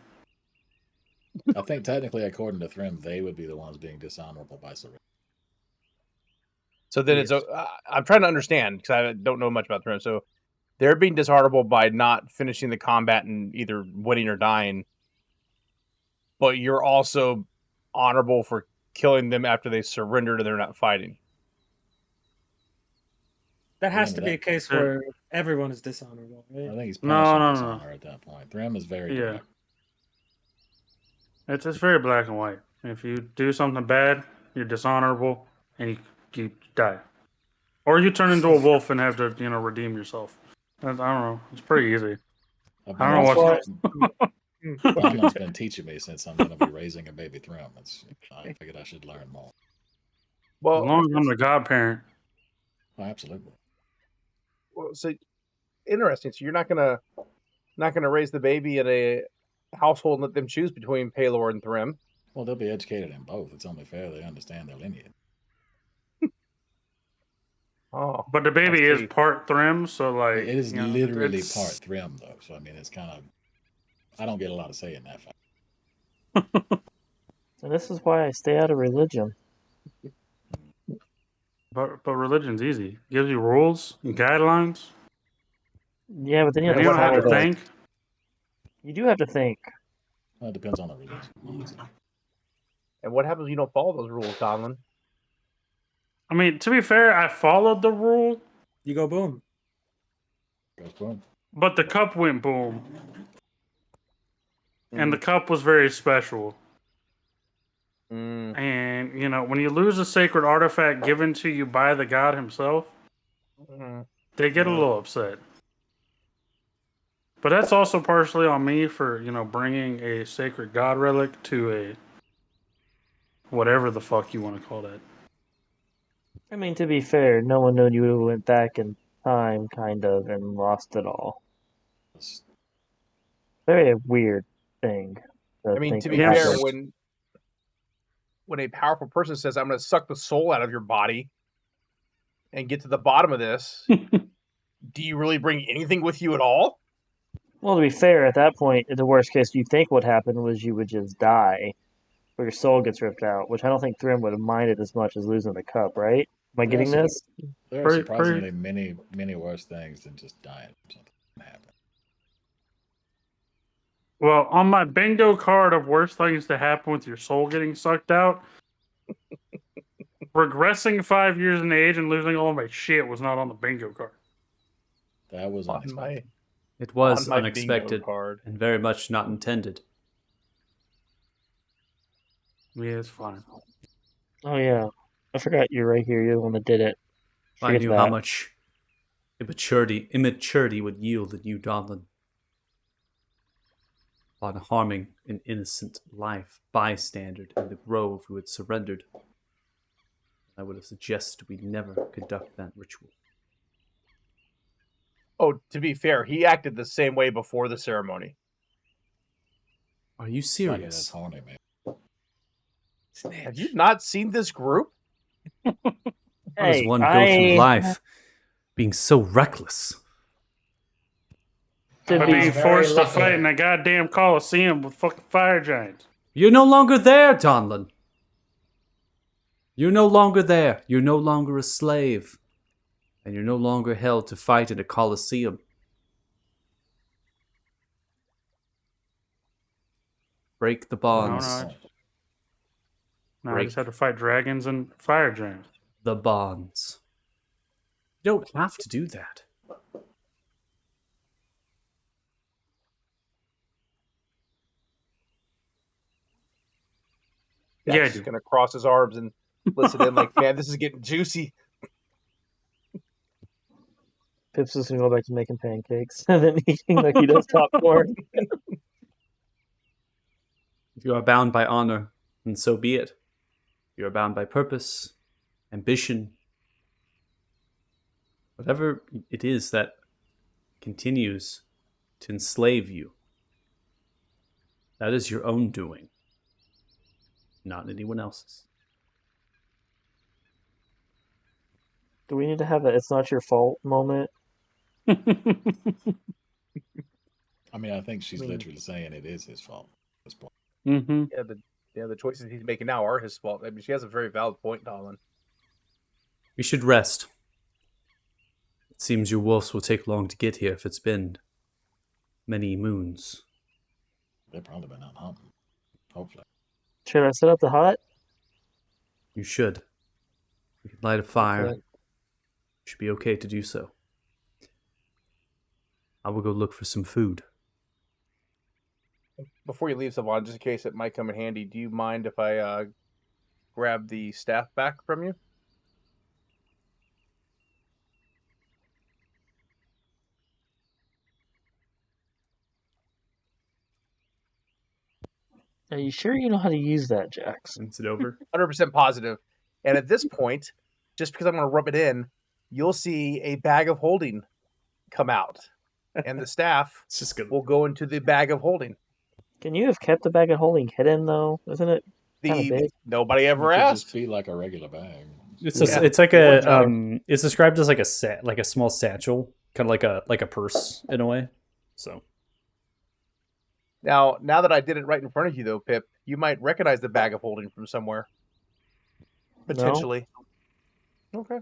I think technically, according to Thrym, they would be the ones being dishonorable by surrender. So then Yes. it's I'm trying to understand because I don't know much about Throne. So they're being dishonorable by not finishing the combat and either winning or dying, but you're also honorable for killing them after they surrendered and they're not fighting. That has Yeah, to but be a case that- where everyone is dishonorable, I right? think he's No, punishing no, no. dishonor at that point. Thrym is very Yeah. direct. It's very black and white. If you do something bad, you're dishonorable and you die. Or you turn into a wolf and have to, redeem yourself. I don't know. It's pretty easy. I don't know That's what. Donlin's been teaching me since I'm going to be raising a baby Thrym. I figured I should learn more. As Well, long as I'm the godparent. Oh, absolutely. so interesting. So you're not gonna raise the baby in a household and let them choose between Palor and Thrym. Well, they'll be educated in both. It's only fair they understand their lineage. Oh, But the baby I is see. part Thrym, so like It is literally it's- part Thrym, though. So, I mean, it's kind of. I don't get a lot of say in that fact. And this is why I stay out of religion. But religion's easy. It gives you rules and guidelines. Yeah, but then you And have you to don't have to follow them. think. You do have to think. Well, it depends on the religion. honestly. And what happens if you don't follow those rules, Donlin? I mean, to be fair, I followed the rule, You go boom. Goes boom. but the cup went boom. and the cup was very special. Mm. And when you lose a sacred artifact given to you by the god himself, Mm. they get a little upset. But that's also partially on me for bringing a sacred god relic to a whatever the fuck you want to call that. I mean, to be fair, no one knew you went back in time, kind of, and lost it all. It's- Very weird thing. I mean, think to be Yes. fair, happened. when a powerful person says, "I'm going to suck the soul out of your body and get to the bottom of this," do you really bring anything with you at all? Well, to be fair, at that point, the worst case you think would happen was you would just die, or your soul gets ripped out, which I don't think Thrym would have minded as much as losing the cup, right? Am I getting Yeah, this? There are Pretty- surprisingly many worse things than just dying from something that happened. Well, on my bingo card of worst things to happen with your soul getting sucked out, regressing 5 years in age and losing all of my shit was not on the bingo card. That was On unexpected. It was on my bingo unexpected card. and very much not intended. Yeah, it's fine. Oh yeah, I forgot you're right here. You're the one that did it. If I Forget knew that. how much immaturity would yield in you, Donlin, upon harming an innocent life bystander in the grove who had surrendered, I would have suggested we never conduct that ritual. Oh, to be fair, he acted the same way before the ceremony. Are you Fucking that's serious? horny, man. Have you not seen this group? How does one go through life being so reckless? To By be being very forced to lucky. fight in a goddamn coliseum with fucking fire giants. You're no longer there, Donlin. You're no longer there. You're no longer a slave. And you're no longer held to fight in a coliseum. Break the bonds. No, I just had to fight dragons and fire giants. The bonds. You don't have to do that. Yeah, I Jack's do. gonna cross his arms and listen in like, man, this is getting juicy. Pip's just gonna go back to making pancakes and then eating like he does popcorn. If you are bound by honor, then so be it. If you are bound by purpose, ambition, whatever it is that continues to enslave you, that is your own doing, not anyone else's. Do we need to have a "it's not your fault" moment? I mean, I think she's I mean- literally saying it is his fault at this point. Mm-hmm. The choices he's making now are his fault. I mean, she has a very valid point, Donlin. We should rest. It seems your wolves will take long to get here if it's been many moons. They've probably been out hunting. Hopefully. Should I set up the hut? You should. We can light a fire. Okay. Should be okay to do so. I will go look for some food. Before you leave, Savon, just in case it might come in handy, do you mind if I grab the staff back from you? Are you sure you know how to use that, Jax? Is it over? 100% positive. And at this point, just because I'm going to rub it in, you'll see a bag of holding come out. And the staff It's just good. will go into the bag of holding. Can you have kept the bag of holding hidden though? Isn't it kind of big? Nobody ever It could asked. just be like a regular bag. It's Yeah. it's like It wouldn't a it's described as like a small satchel, kind of like a purse in a way. So Now that I did it right in front of you, though, Pip, you might recognize the bag of holding from somewhere. Potentially. Okay.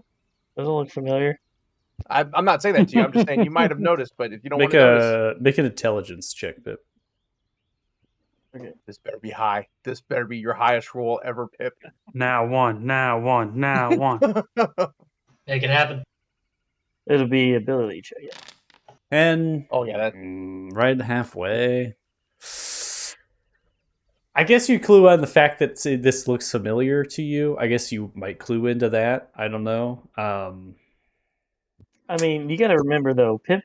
Doesn't look familiar. I'm not saying that to you. I'm just saying you might have noticed, but if you don't want to notice, make an intelligence check, Pip. this better be high. This better be your highest roll ever, Pip. Now one. Make it happen. It'll be ability check. Yeah. And Oh yeah, that right halfway. I guess you clue on the fact that this looks familiar to you. I guess you might clue into that. I don't know. I mean, you got to remember though, Pip.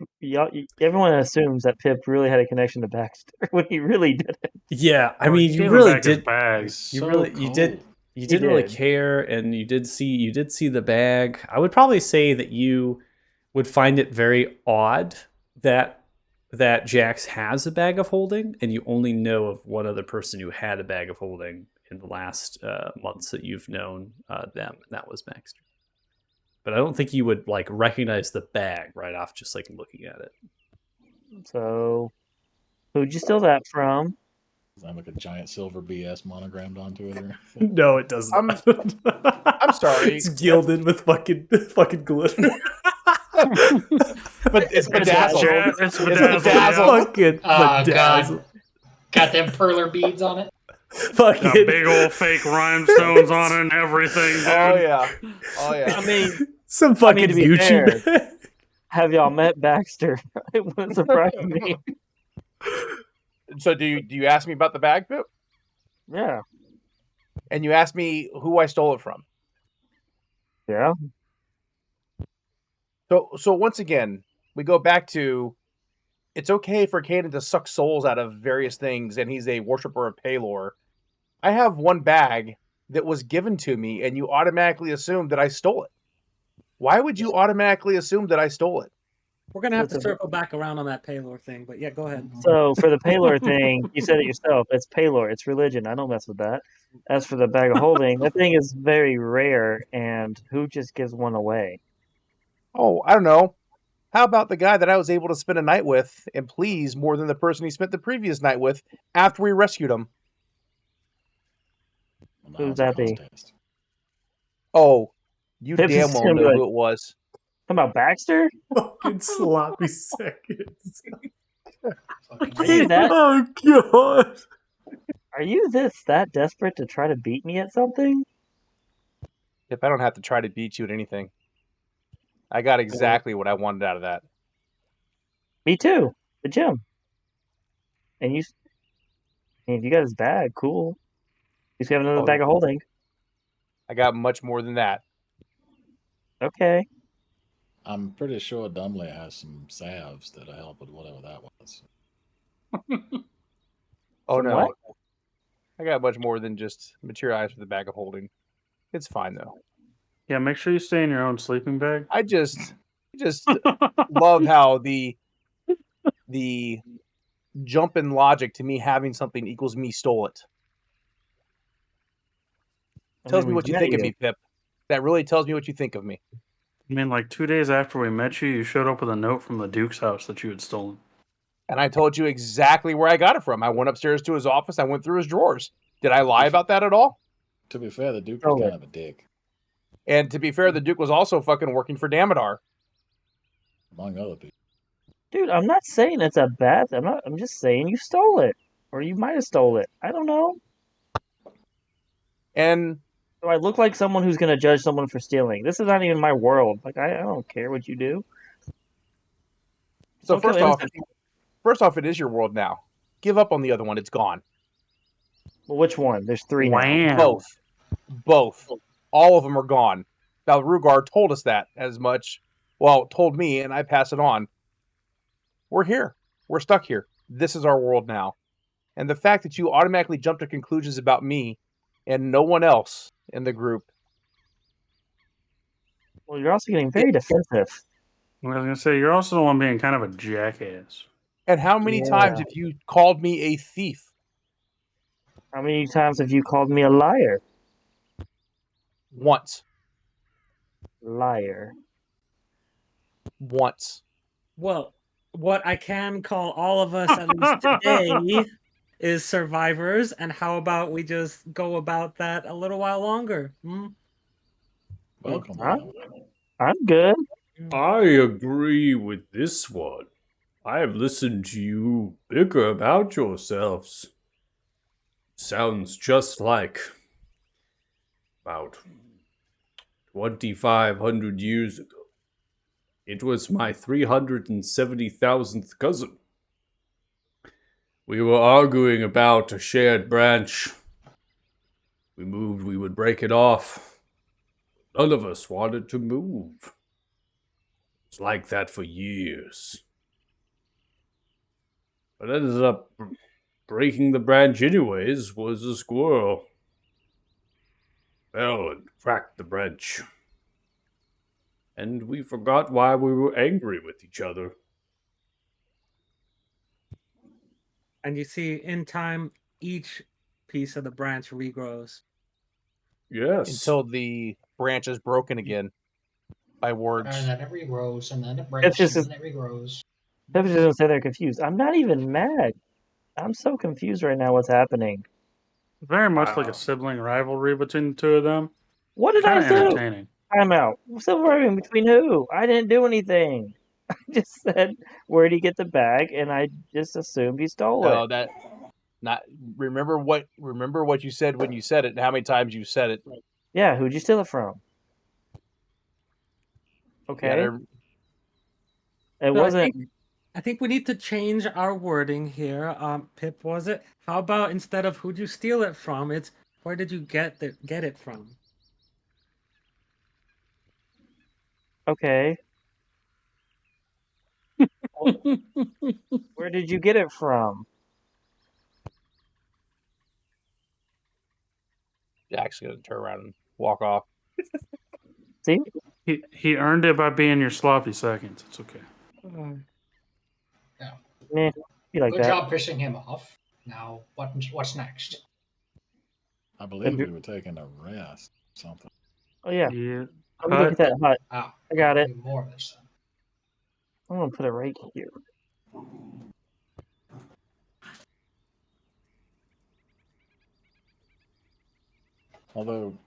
Everyone assumes that Pip really had a connection to Baxter when he really didn't. Yeah, I Or mean, he you gave him really back his did. bag. He's You so really, you did. cold. You didn't really did. care, and you did see the bag. I would probably say that you would find it very odd that Jax has a bag of holding, and you only know of one other person who had a bag of holding in the last months that you've known them, and that was Baxter. But I don't think you would like recognize the bag right off just like looking at it. So, who'd you steal that from? Does that have like a giant silver BS monogrammed onto it or anything? No, it does not. I'm sorry. It's gilded with fucking glitter. But it's bedazzled. Yeah, it's It's bedazzled. bedazzled. Yeah. Fucking Oh, bedazzled. Got them perler beads on it. Fucking Got big old fake rhinostones on it and everything, dude. Oh yeah. Oh yeah. I mean, some fucking to be Gucci fair- bag. have y'all met Baxter? It wouldn't surprise me. So do you ask me about the bag, Pip? Yeah, And you ask me who I stole it from. yeah. So once again, we go back to it's okay for Caden to suck souls out of various things, and he's a worshiper of Palor. I have one bag that was given to me, and you automatically assume that I stole it. Why would you automatically assume that I stole it? We're gonna have to That's a- circle back around on that Palor thing, but yeah, go ahead. So for the Palor thing, you said it yourself. It's Palor. It's religion. I don't mess with that. As for the bag of holding, that thing is very rare, and who just gives one away? Oh, I don't know. How about the guy that I was able to spend a night with and please more than the person he spent the previous night with after we rescued him? Well, Who'd it's a that be? cause test. Oh, you Pip damn is well gonna know be like- who it was. Talking about Baxter? Fucking sloppy seconds. Fucking Are you that? Oh god. Are you that desperate to try to beat me at something? If I don't have to try to beat you at anything, I got exactly what I wanted out of that. Me too. The gym. And you got his bag. Cool. He's got another Oh, bag of holding. I got much more than that. Okay. I'm pretty sure Dumley has some salves that'll help with whatever that was. Oh Some no, what? I got much more than just materialize for the bag of holding. It's fine though. Yeah, make sure you stay in your own sleeping bag. I just love how the jump in logic to me having something equals me stole it. Tells me what you think of me, Pip. That really tells me what you think of me. I mean, like 2 days after we met you, you showed up with a note from the Duke's house that you had stolen. And I told you exactly where I got it from. I went upstairs to his office. I went through his drawers. Did I lie about that at all? To be fair, the Duke Oh, was kind of a dick, And to be fair, the Duke was also fucking working for Damodar. among other people. Dude, I'm not saying it's a bad thing. I'm just saying you stole it. Or you might have stole it. I don't know. And Do I look like someone who's gonna judge someone for stealing? This is not even my world. Like I don't care what you do. so Don't kill first off, it is your world now. Give up on the other one. It's gone. Well, which one? There's three now. Wow. Both. All of them are gone. Balrugar told us that as much. Well, told me, and I pass it on. We're here. We're stuck here. This is our world now. And the fact that you automatically jump to conclusions about me and no one else in the group. Well, you're also getting very defensive. I was gonna say you're also the one being kind of a jackass. And how many Yeah. times have you called me a thief? How many times have you called me a liar? Once. Liar. Once. Well, what I can call all of us at least today is survivors, and how about we just go about that a little while longer? Hmm? Welcome. Huh? man. I'm good. I agree with this one. I have listened to you bicker about yourselves. Sounds just like about 2,500 years ago. It was my 370,000th cousin. We were arguing about a shared branch. We moved, we would break it off. None of us wanted to move. It's like that for years. What ended up breaking the branch anyways was a squirrel. Fell and cracked the branch. And we forgot why we were angry with each other. And you see, in time, each piece of the branch regrows. Yes. Until the branch is broken again by words. And then it regrows, and then it breaks, just and then it regrows. Pip is just gonna say they're confused. I'm not even mad. I'm so confused right now. What's happening? Very much like Wow. a sibling rivalry between the two of them. What did Kind I of do? entertaining. I'm out. Civil rivalry between who? I didn't do anything. I just said, "Where'd he get the bag?" And I just assumed he stole No, it. that not remember what you said when you said it and how many times you said it. Yeah, who'd you steal it from? You Okay, gotta- it So wasn't. I think we need to change our wording here. Pip, was it? How about instead of who'd you steal it from, it's where did you get it from? Okay, where did you get it from? Jack's gonna turn around and walk off. See? He earned it by being your sloppy seconds. It's okay. Yeah. Meh, be like Good that. job fishing him off. Now, what's next? I believe we were taking a rest. Something. Oh yeah, Yeah. let me go get that hut. Ah, I got it. do more of this then. I'm gonna put it right here. Although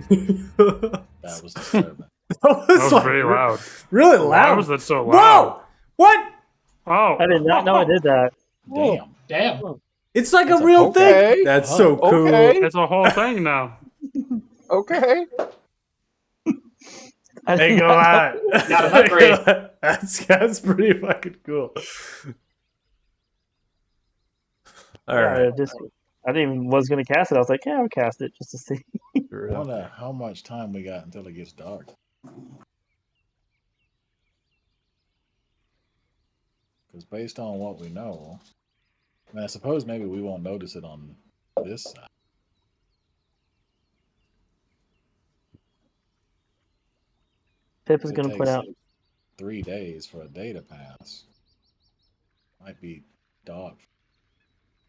that was disturbing. That was very loud. Really Why loud. was that so loud? Whoa! What? Oh. I did not know I did that. Damn. Damn. It's like It's a a real okay. thing. That's so cool. Okay. It's a whole thing now. Okay. I They did go not out. Got an upgrade. That's pretty fucking cool. All know. right. I didn't even was gonna cast it. I was like, yeah, I'll cast it just to see. I wonder how much time we got until it gets dark. Because based on what we know, I mean, I suppose maybe we won't notice it on this side. Pip is It gonna point takes out. 3 days for a day to pass. Might be dark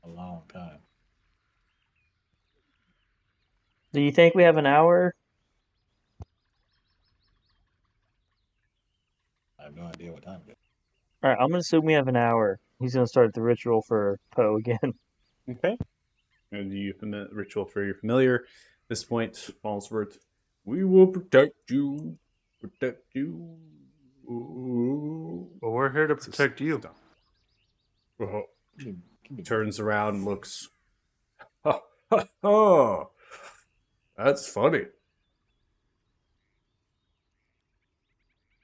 for a long time. Do you think we have an hour? I have no idea what time it is. All right, I'm gonna assume we have an hour. He's gonna start the ritual for Poe again. Okay. And the ritual for your familiar. At this point, Fallsworth, we will protect you. Protect you. But we're here to protect you. Oh, Give me- turns around and looks. Ha, ha, ha. That's funny.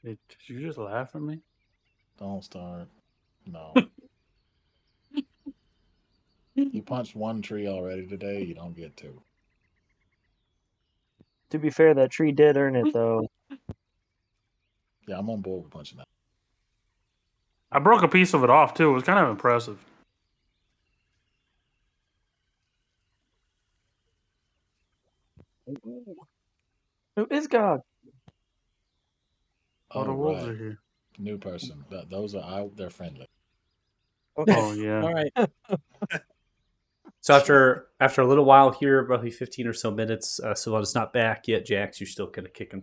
Did you just laugh at me? Don't start. No. You punched one tree already today. You don't get two. To be fair, that tree did earn it though. Yeah, I'm on board with punching that. I broke a piece of it off too. It was kind of impressive. Who is God? Oh, the Oh, wolves right. are here. New person. Those are they're friendly. Okay. Oh yeah. All right. So after a little while here, roughly 15 or so minutes, Sylvana's not back yet. Jax, you're still kind of kicking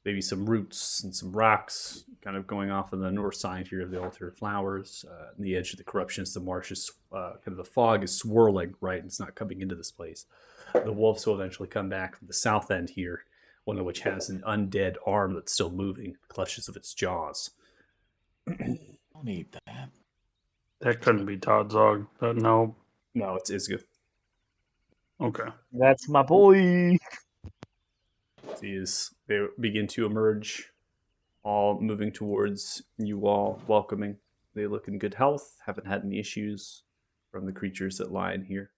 maybe some roots and some rocks, kind of going off on the north side here of the altar of flowers. On the edge of the corruptions, the marsh is kind of the fog is swirling, right? It's not coming into this place. The wolves will eventually come back from the south end here, one of which has an undead arm that's still moving, clutches of its jaws. Don't need that. That couldn't be Todd Zog. No. No, it's Isga. Okay. That's my boy. See as they begin to emerge, all moving towards you all, welcoming. They look in good health, haven't had any issues from the creatures that lie in here.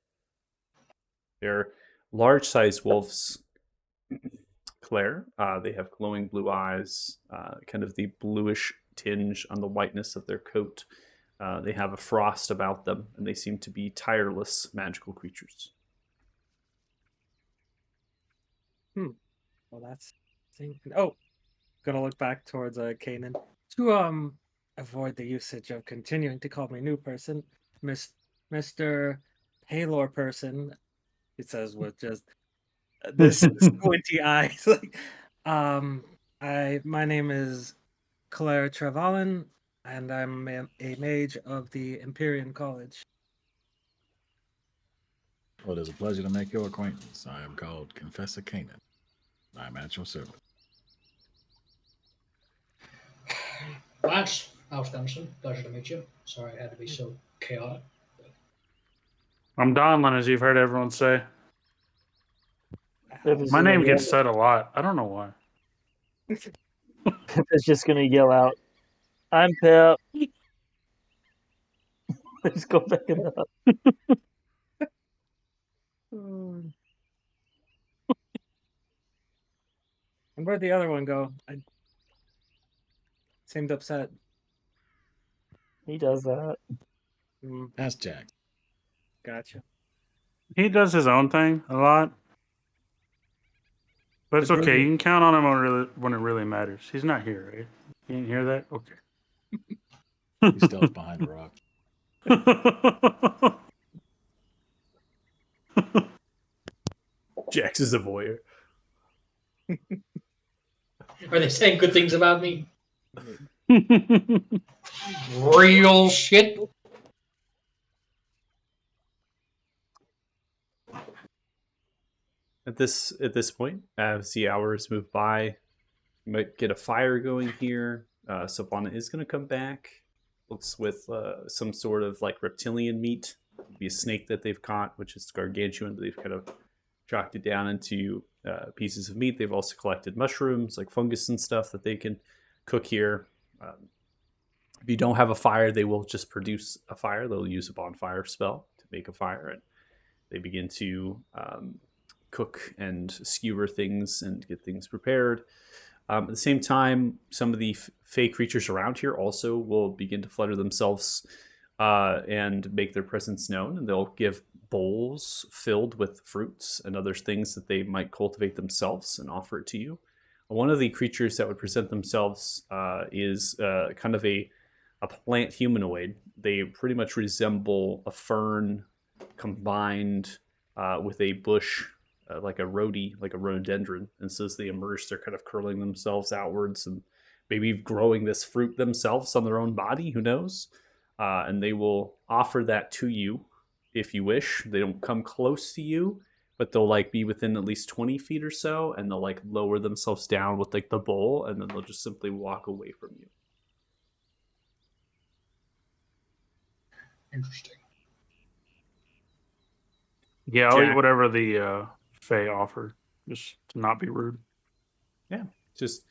They're large-sized wolves, Claire. They have glowing blue eyes, kind of the bluish tinge on the whiteness of their coat. They have a frost about them, and they seem to be tireless magical creatures. Well, that's oh, gonna look back towards Kanan to avoid the usage of continuing to call me new person, Mr. Paylor person. It says with just this squinty eyes. Like, my name is Claire Trevallen, and I'm a mage of the Empyrean College. Well, it is a pleasure to make your acquaintance. I am called Confessor Kanan. I am at your service. Lance Alfdenson, pleasure to meet you. Sorry I had to be so chaotic. I'm Donlin, as you've heard everyone say. Pip is My gonna name yell- gets said a lot. I don't know why. Pip is just gonna yell out, "I'm Pip." Just go back it up. And where'd the other one go? I seemed upset. He does that. That's Jack. Gotcha. He does his own thing a lot. But it's okay. You can count on him when it really matters. He's not here, right? You didn't hear that? Okay. He stealth behind a rock. Jax is a voyeur. Are they saying good things about me? Real shit. At this point, as the hours move by, you might get a fire going here. Savannah is going to come back. Looks with some sort of like reptilian meat. It'd be a snake that they've caught, which is gargantuan. They've kind of chalked it down into pieces of meat. They've also collected mushrooms, like fungus and stuff that they can cook here. If you don't have a fire, they will just produce a fire. They'll use a bonfire spell to make a fire, and they begin to cook and skewer things and get things prepared. At the same time, some of the fey creatures around here also will begin to flutter themselves and make their presence known. And they'll give bowls filled with fruits and other things that they might cultivate themselves and offer it to you. One of the creatures that would present themselves is kind of a plant humanoid. They pretty much resemble a fern combined with a bush, like a rhodie, like a rhododendron. And so as they emerge, they're kind of curling themselves outwards and maybe growing this fruit themselves on their own body. Who knows? And they will offer that to you if you wish. They don't come close to you, but they'll like be within at least 20 feet or so, and they'll like lower themselves down with like the bowl, and then they'll just simply walk away from you. Interesting. Yeah, I'll Jack. eat whatever the Fae offer, just to not be rude. Just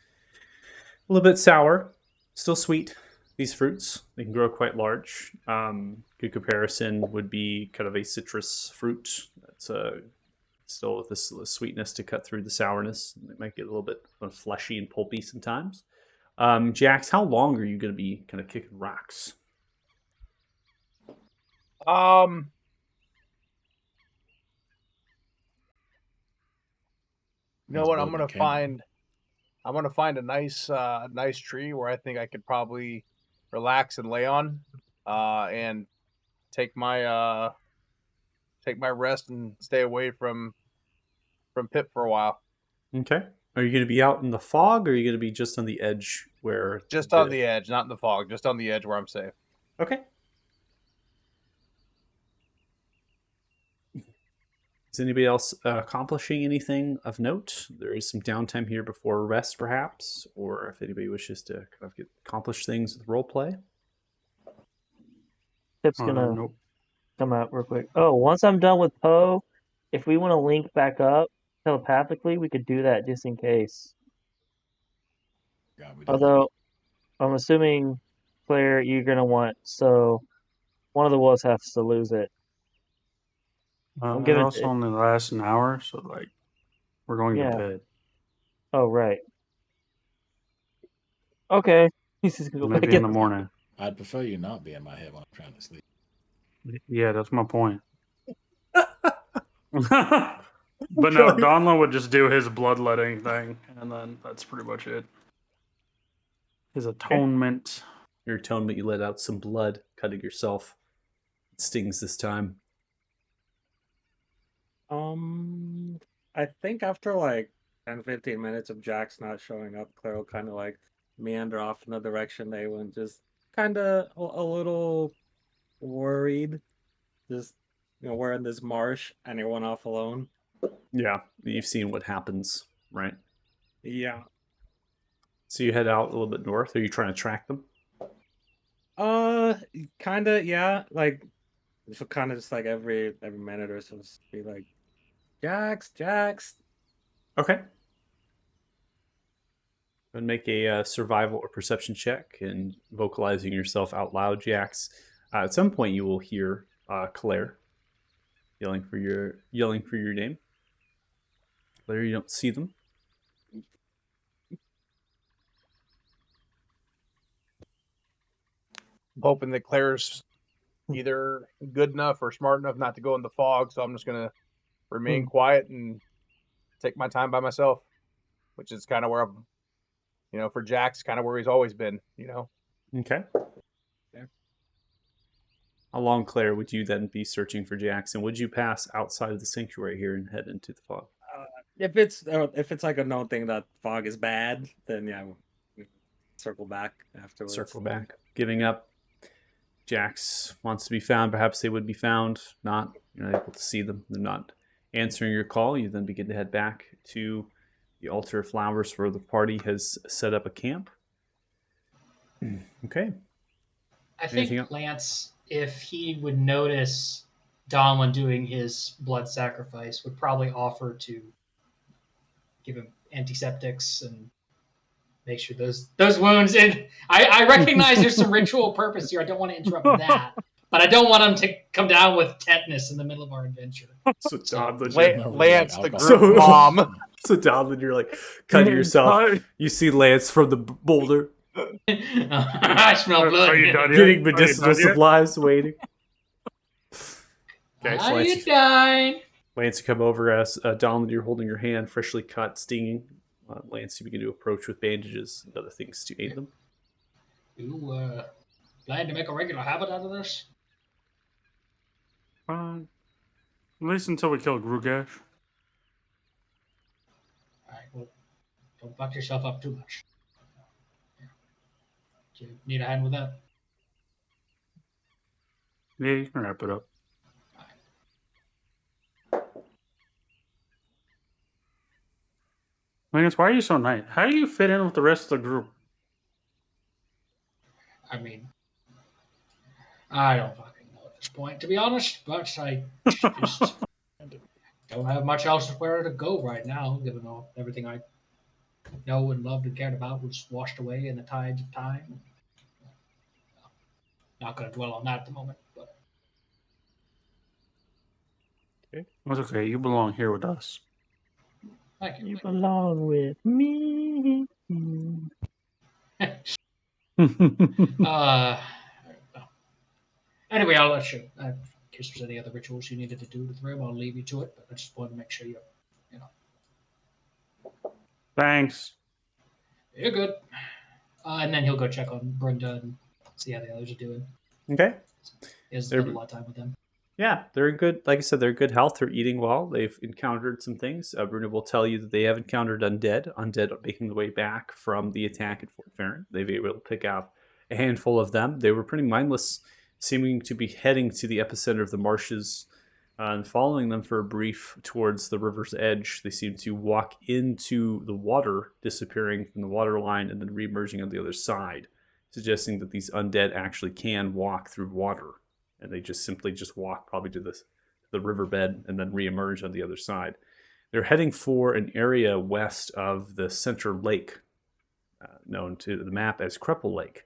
a little bit sour, still sweet. These fruits, they can grow quite large. Good comparison would be kind of a citrus fruit. That's still with this sweetness to cut through the sourness. It might get a little bit fleshy and pulpy sometimes. Jax, how long are you going to be kind of kicking rocks? You know He's what? I'm building gonna a canyon. find a nice tree where I think I could probably relax and lay on, and take my rest and stay away from Pip for a while. Okay. Are you going to be out in the fog, or are you going to be just on the edge where? Just on the edge, not in the fog. Just on the edge where I'm safe. Okay. Is anybody else accomplishing anything of note? There is some downtime here before rest, perhaps, or if anybody wishes to kind of accomplish things with role play. Pip's gonna Nope. come out real quick. Oh, once I'm done with Poe, if we want to link back up, telepathically, we could do that just in case. God, we did that. Although, I'm assuming, Claire, you're gonna want so one of the wolves has to lose it. I'm It giving also it. only lasts an hour, so like we're going Yeah. to bed. Oh right. Okay. He's just gonna go back Maybe in in. the morning. I'd prefer you not be in my head when I'm trying to sleep. Yeah, that's my point. But no, Donla would just do his bloodletting thing, and then that's pretty much it. His atonement. Your atonement, you let out some blood, cutting yourself. It stings this time. I think after like 10-15 minutes of Jax not showing up, Claire will kind of like meander off in the direction they went, just kind of a little worried. Just, we're in this marsh and he went off alone. Yeah, you've seen what happens, right? Yeah. So you head out a little bit north. Are you trying to track them? Kind of, yeah. Like, so kind of just like every minute or so, just be like, Jax. Okay. And make a survival or perception check and vocalizing yourself out loud, Jax. At some point, you will hear Claire yelling for your name. Claire, you don't see them. I'm hoping that Claire's either good enough or smart enough not to go in the fog, so I'm just gonna remain quiet and take my time by myself, which is kind of where I'm, for Jack's kind of where he's always been, Okay. Yeah. How long, Claire, would you then be searching for Jackson? Would you pass outside of the sanctuary here and head into the fog? If it's like a known thing that fog is bad, then yeah, we'll circle back afterwards. Circle back. Giving up. Jax wants to be found. Perhaps they would be found. Not. You're not able to see them. They're not answering your call. You then begin to head back to the altar of flowers where the party has set up a camp. Okay. I Anything think else? Lance, if he would notice Donlin doing his blood sacrifice, would probably offer to give him antiseptics and make sure those wounds. And I recognize there's some ritual purpose here. I don't want to interrupt that, but I don't want him to come down with tetanus in the middle of our adventure. So Donlin, Lance, the alcohol. group mom. so Donlin, you're like cutting yourself. You see Lance from the boulder I smell blood. Are you done yet? getting Are you medicinal done yet? supplies, waiting. Okay, so Are you Lance, dying? Lance, you come over as Donlin, you're holding your hand, freshly cut, stinging. Lance, you begin to approach with bandages and other things to aid them. You plan to make a regular habit out of this? At least until we kill Grugash. All right, well, don't fuck yourself up too much. Do you need a hand with that? Yeah, you can wrap it up. Lance, why are you so nice? How do you fit in with the rest of the group? I mean, I don't fucking know at this point, to be honest, but I just don't have much else where to go right now, given everything I know and loved and cared about was washed away in the tides of time. Not going to dwell on that at the moment, but It's okay. You belong here with us. thank you. You belong with me. Anyway, I'll let you. In case there's any other rituals you needed to do with the room, I'll leave you to it. But I just wanted to make sure you Thanks. you're good. And then he'll go check on Brenda and see how the others are doing. Okay. He has They're- spent a lot of time with them. Yeah, they're in good. Like I said, they're in good health. They're eating well. They've encountered some things. Bruna will tell you that they have encountered undead. Undead are making the way back from the attack at Fort Farron. They've been able to pick out a handful of them. They were pretty mindless, seeming to be heading to the epicenter of the marshes and following them for a brief towards the river's edge. They seem to walk into the water, disappearing from the water line and then re-emerging on the other side, suggesting that these undead actually can walk through water. And they just simply walk probably to the riverbed and then reemerge on the other side. They're heading for an area west of the center lake, known to the map as Crepple Lake.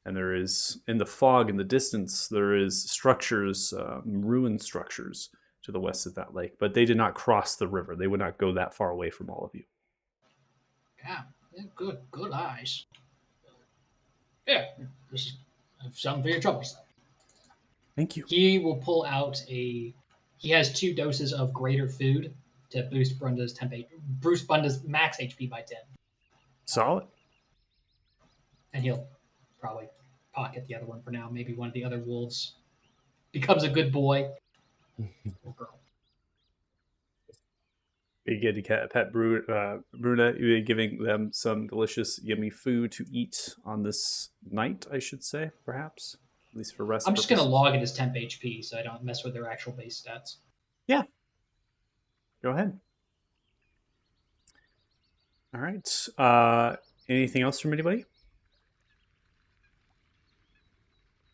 And there is, in the fog in the distance, there is structures, ruined structures to the west of that lake. But they did not cross the river. They would not go that far away from all of you. Yeah, good eyes. Yeah, this is something for your troubles. Thank you. He will pull out he has 2 doses of greater food to boost Bunda's max HP by 10. Solid. And he'll probably pocket the other one for now. Maybe one of the other wolves becomes a good boy or girl. You get to pet Bruna. You're giving them some delicious, yummy food to eat on this night, I should say, perhaps. At least for rest I'm just going to purposes. log it as temp HP so I don't mess with their actual base stats. Yeah. Go ahead. All right. Anything else from anybody?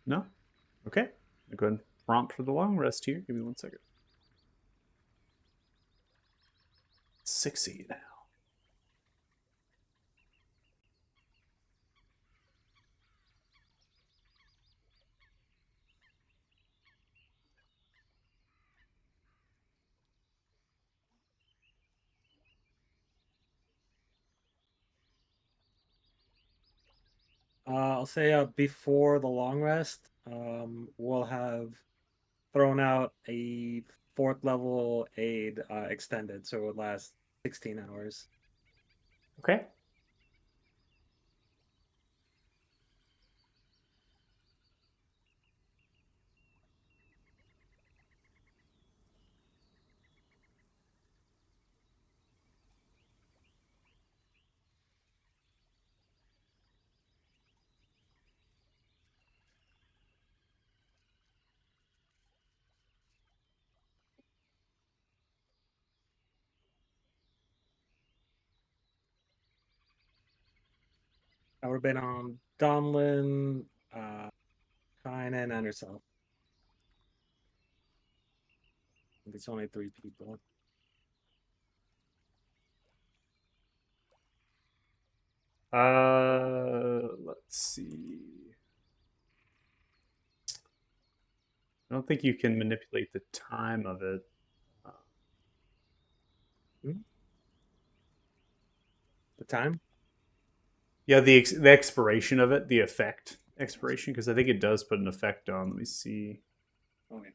No? Okay. I'll go ahead and prompt for the long rest here. Give me 1 second. 6-8 now. I'll say before the long rest, we'll have thrown out a 4th level aid extended, so it would last 16 hours. Okay. I would have been on Donlin, Kynan, and herself. It's only 3 people. Let's see. I don't think you can manipulate the time of it. The time? Yeah, the expiration of it, the effect expiration, because I think it does put an effect on. Let me see. Okay.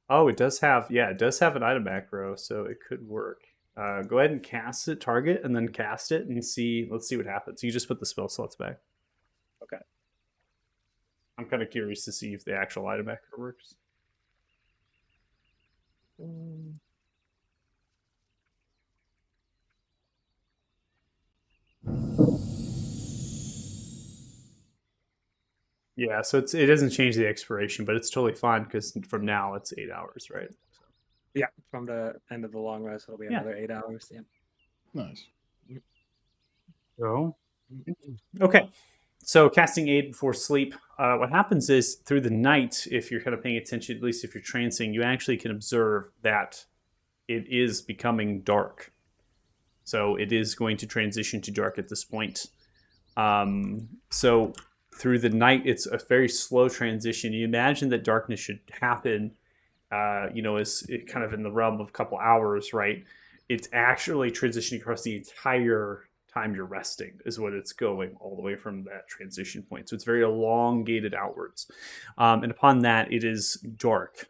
Oh, it does have an item macro, so it could work. Go ahead and cast it, target, and then cast it, and see. Let's see what happens. You just put the spell slots back. Okay. I'm kind of curious to see if the actual item macro works. Yeah, so it doesn't change the expiration, but it's totally fine because from now it's 8 hours, right? So. Yeah, from the end of the long rest, it'll be another 8 hours. Yeah. Nice. So, Okay, so casting aid before sleep. What happens is through the night, if you're kind of paying attention, at least if you're trancing, you actually can observe that it is becoming dark. So it is going to transition to dark at this point. So through the night, it's a very slow transition. You imagine that darkness should happen, as it kind of in the realm of a couple hours, right? It's actually transitioning across the entire time you're resting is what it's going all the way from that transition point. So it's very elongated outwards. And upon that, it is dark.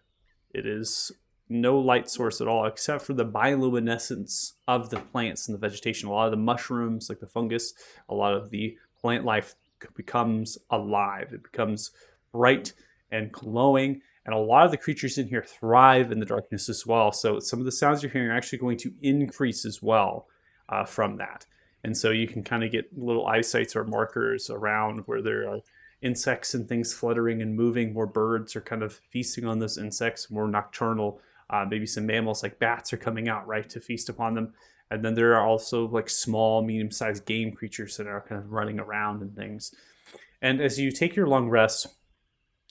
It is no light source at all, except for the bioluminescence of the plants and the vegetation. A lot of the mushrooms, like the fungus, a lot of the plant life becomes alive. It becomes bright and glowing. And a lot of the creatures in here thrive in the darkness as well. So some of the sounds you're hearing are actually going to increase as well from that. And so you can kind of get little eyesights or markers around where there are insects and things fluttering and moving. More birds are kind of feasting on those insects, more nocturnal. Maybe some mammals like bats are coming out, right, to feast upon them. And then there are also like small, medium-sized game creatures that are kind of running around and things. And as you take your long rest,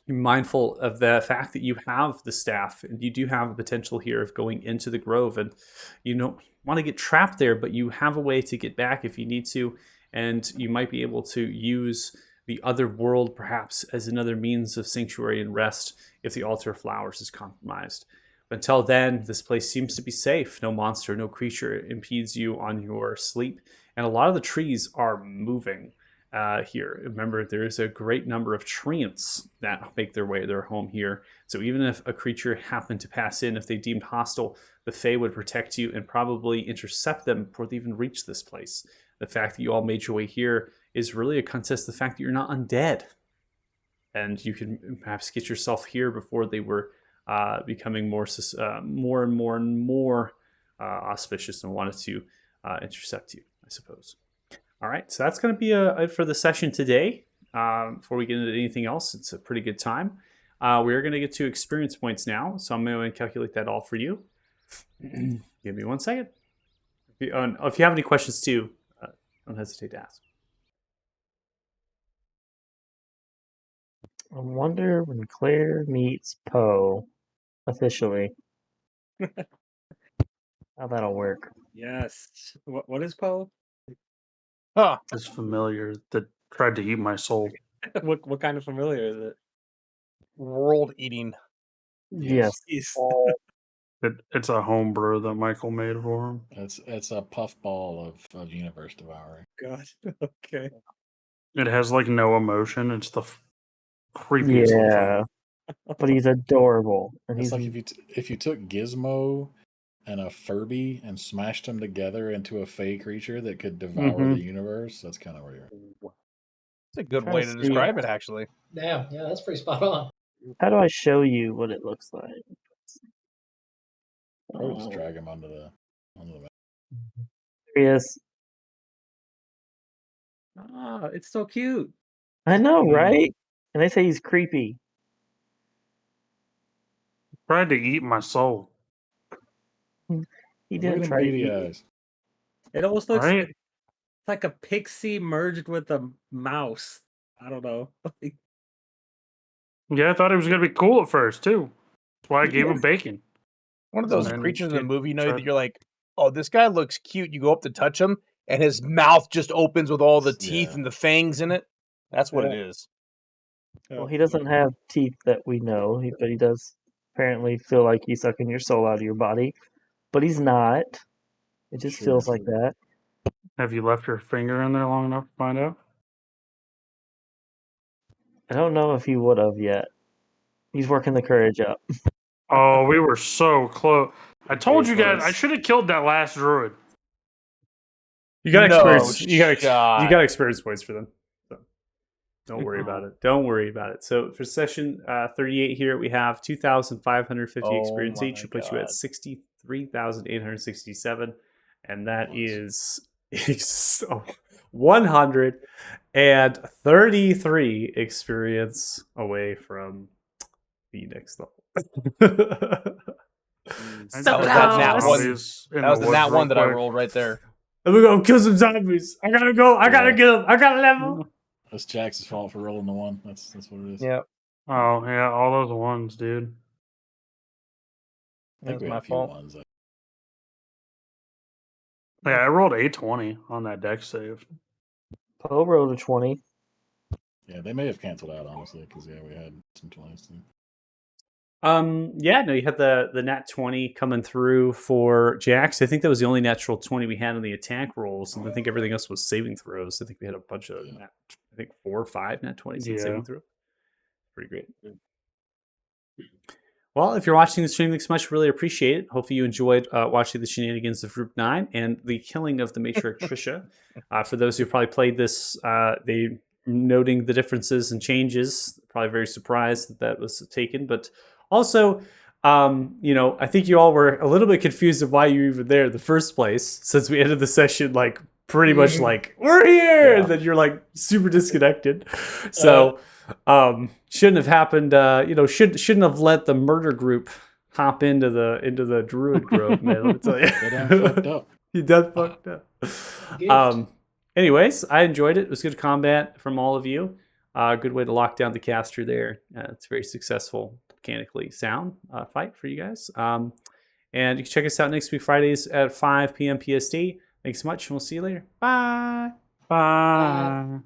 you're mindful of the fact that you have the staff and you do have a potential here of going into the grove, and you don't want to get trapped there, but you have a way to get back if you need to, and you might be able to use the other world perhaps as another means of sanctuary and rest if the altar of flowers is compromised. But until then, this place seems to be safe. No monster, no creature impedes you on your sleep, and a lot of the trees are moving here. Remember, there is a great number of treants that make their way to their home here. So even if a creature happened to pass in, if they deemed hostile, the Fae would protect you and probably intercept them before they even reach this place. The fact that you all made your way here is really a contest of the fact that you're not undead. And you can perhaps get yourself here before they were becoming more and more auspicious and wanted to intercept you, I suppose. All right, so that's going to be it for the session today. Before we get into anything else, it's a pretty good time. We're going to get to experience points now, so I'm going to calculate that all for you. Give me 1 second. If you have any questions too, don't hesitate to ask. I wonder when Claire meets Poe officially. How that'll work. Yes. What is Poe? Huh. This familiar that tried to eat my soul. What kind of familiar is it? World eating. Yes. It's a homebrew that Michael made for him. It's a puffball of universe devouring. God. Okay. It has like no emotion. It's the creepiest little Yeah. thing. But he's adorable. And It's he's like if you took Gizmo and a Furby and smashed them together into a Fey creature that could devour the universe. That's kind of where you're at. It's a good Trying way to to see. describe it, actually. Yeah, that's pretty spot on. How do I show you what it looks like? Probably just drag him onto the map. There he is. Ah, it's so cute. I know, right? And they say he's creepy. Tried to eat my soul. He Look didn't at try them to beady eat. eyes. It almost looks Right? like a pixie merged with a mouse. I don't know. Yeah, I thought it was gonna be cool at first too. That's why I gave him bacon. One of those And then creatures in the it movie, tried- that you're like, oh, this guy looks cute. You go up to touch him, and his mouth just opens with all the teeth Yeah. and the fangs in it. That's what it is. Well, he doesn't have teeth that we know, but he does apparently feel like he's sucking your soul out of your body. But he's not. It just Sure. feels like that. Have you left your finger in there long enough to find out? I don't know if he would have yet. He's working the courage up. Oh, we were so close. I told you Very guys I close. should have killed that last druid. You got No experience. You shot. got experience points for them. So don't worry about it. Don't worry about it. So for session 38 here, we have 2,550 Oh experience my each. It puts you at God. 63,867, and that Nice. is 133 experience away from the next level. I That was just that got nat some one. zombies in That was the the woods nat real one that I quick. rolled right there. I'm gonna go kill some zombies. I gotta go. I gotta Yeah. get them. I gotta level. That's Jax's fault for rolling the one. That's what it is. Yeah, Oh yeah, all those ones, dude. I that think was we had my a few fault. ones. Yeah, I rolled 820 on that deck save. Poe rolled a 20. Yeah, they may have canceled out honestly because we had some 20s too. Yeah, no, you had the nat 20 coming through for Jax. I think that was the only natural 20 we had on the attack rolls, and I think everything else was saving throws. I think we had a bunch of Yeah. I think 4 or 5 nat 20s in Yeah. saving throw. Pretty great. Well, if you're watching the stream, thanks so much. Really appreciate it. Hopefully you enjoyed watching the shenanigans of Group 9 and the killing of the matriarch Trisha. For those who've probably played this, they noting the differences and changes, probably very surprised that was taken. But also, I think you all were a little bit confused of why you were even there in the first place, since we ended the session like pretty much like, we're here! Yeah. And then you're like super disconnected. So shouldn't have happened. Shouldn't have let the murder group hop into the druid grove, man. Let me tell you, They done fucked up. you done fucked up. Gift. Anyways, I enjoyed it. It was good combat from all of you. Good way to lock down the caster there. It's a very successful, mechanically sound fight for you guys. And you can check us out next week, Fridays at 5 p.m. PST. Thanks so much, and we'll see you later. Bye. Bye.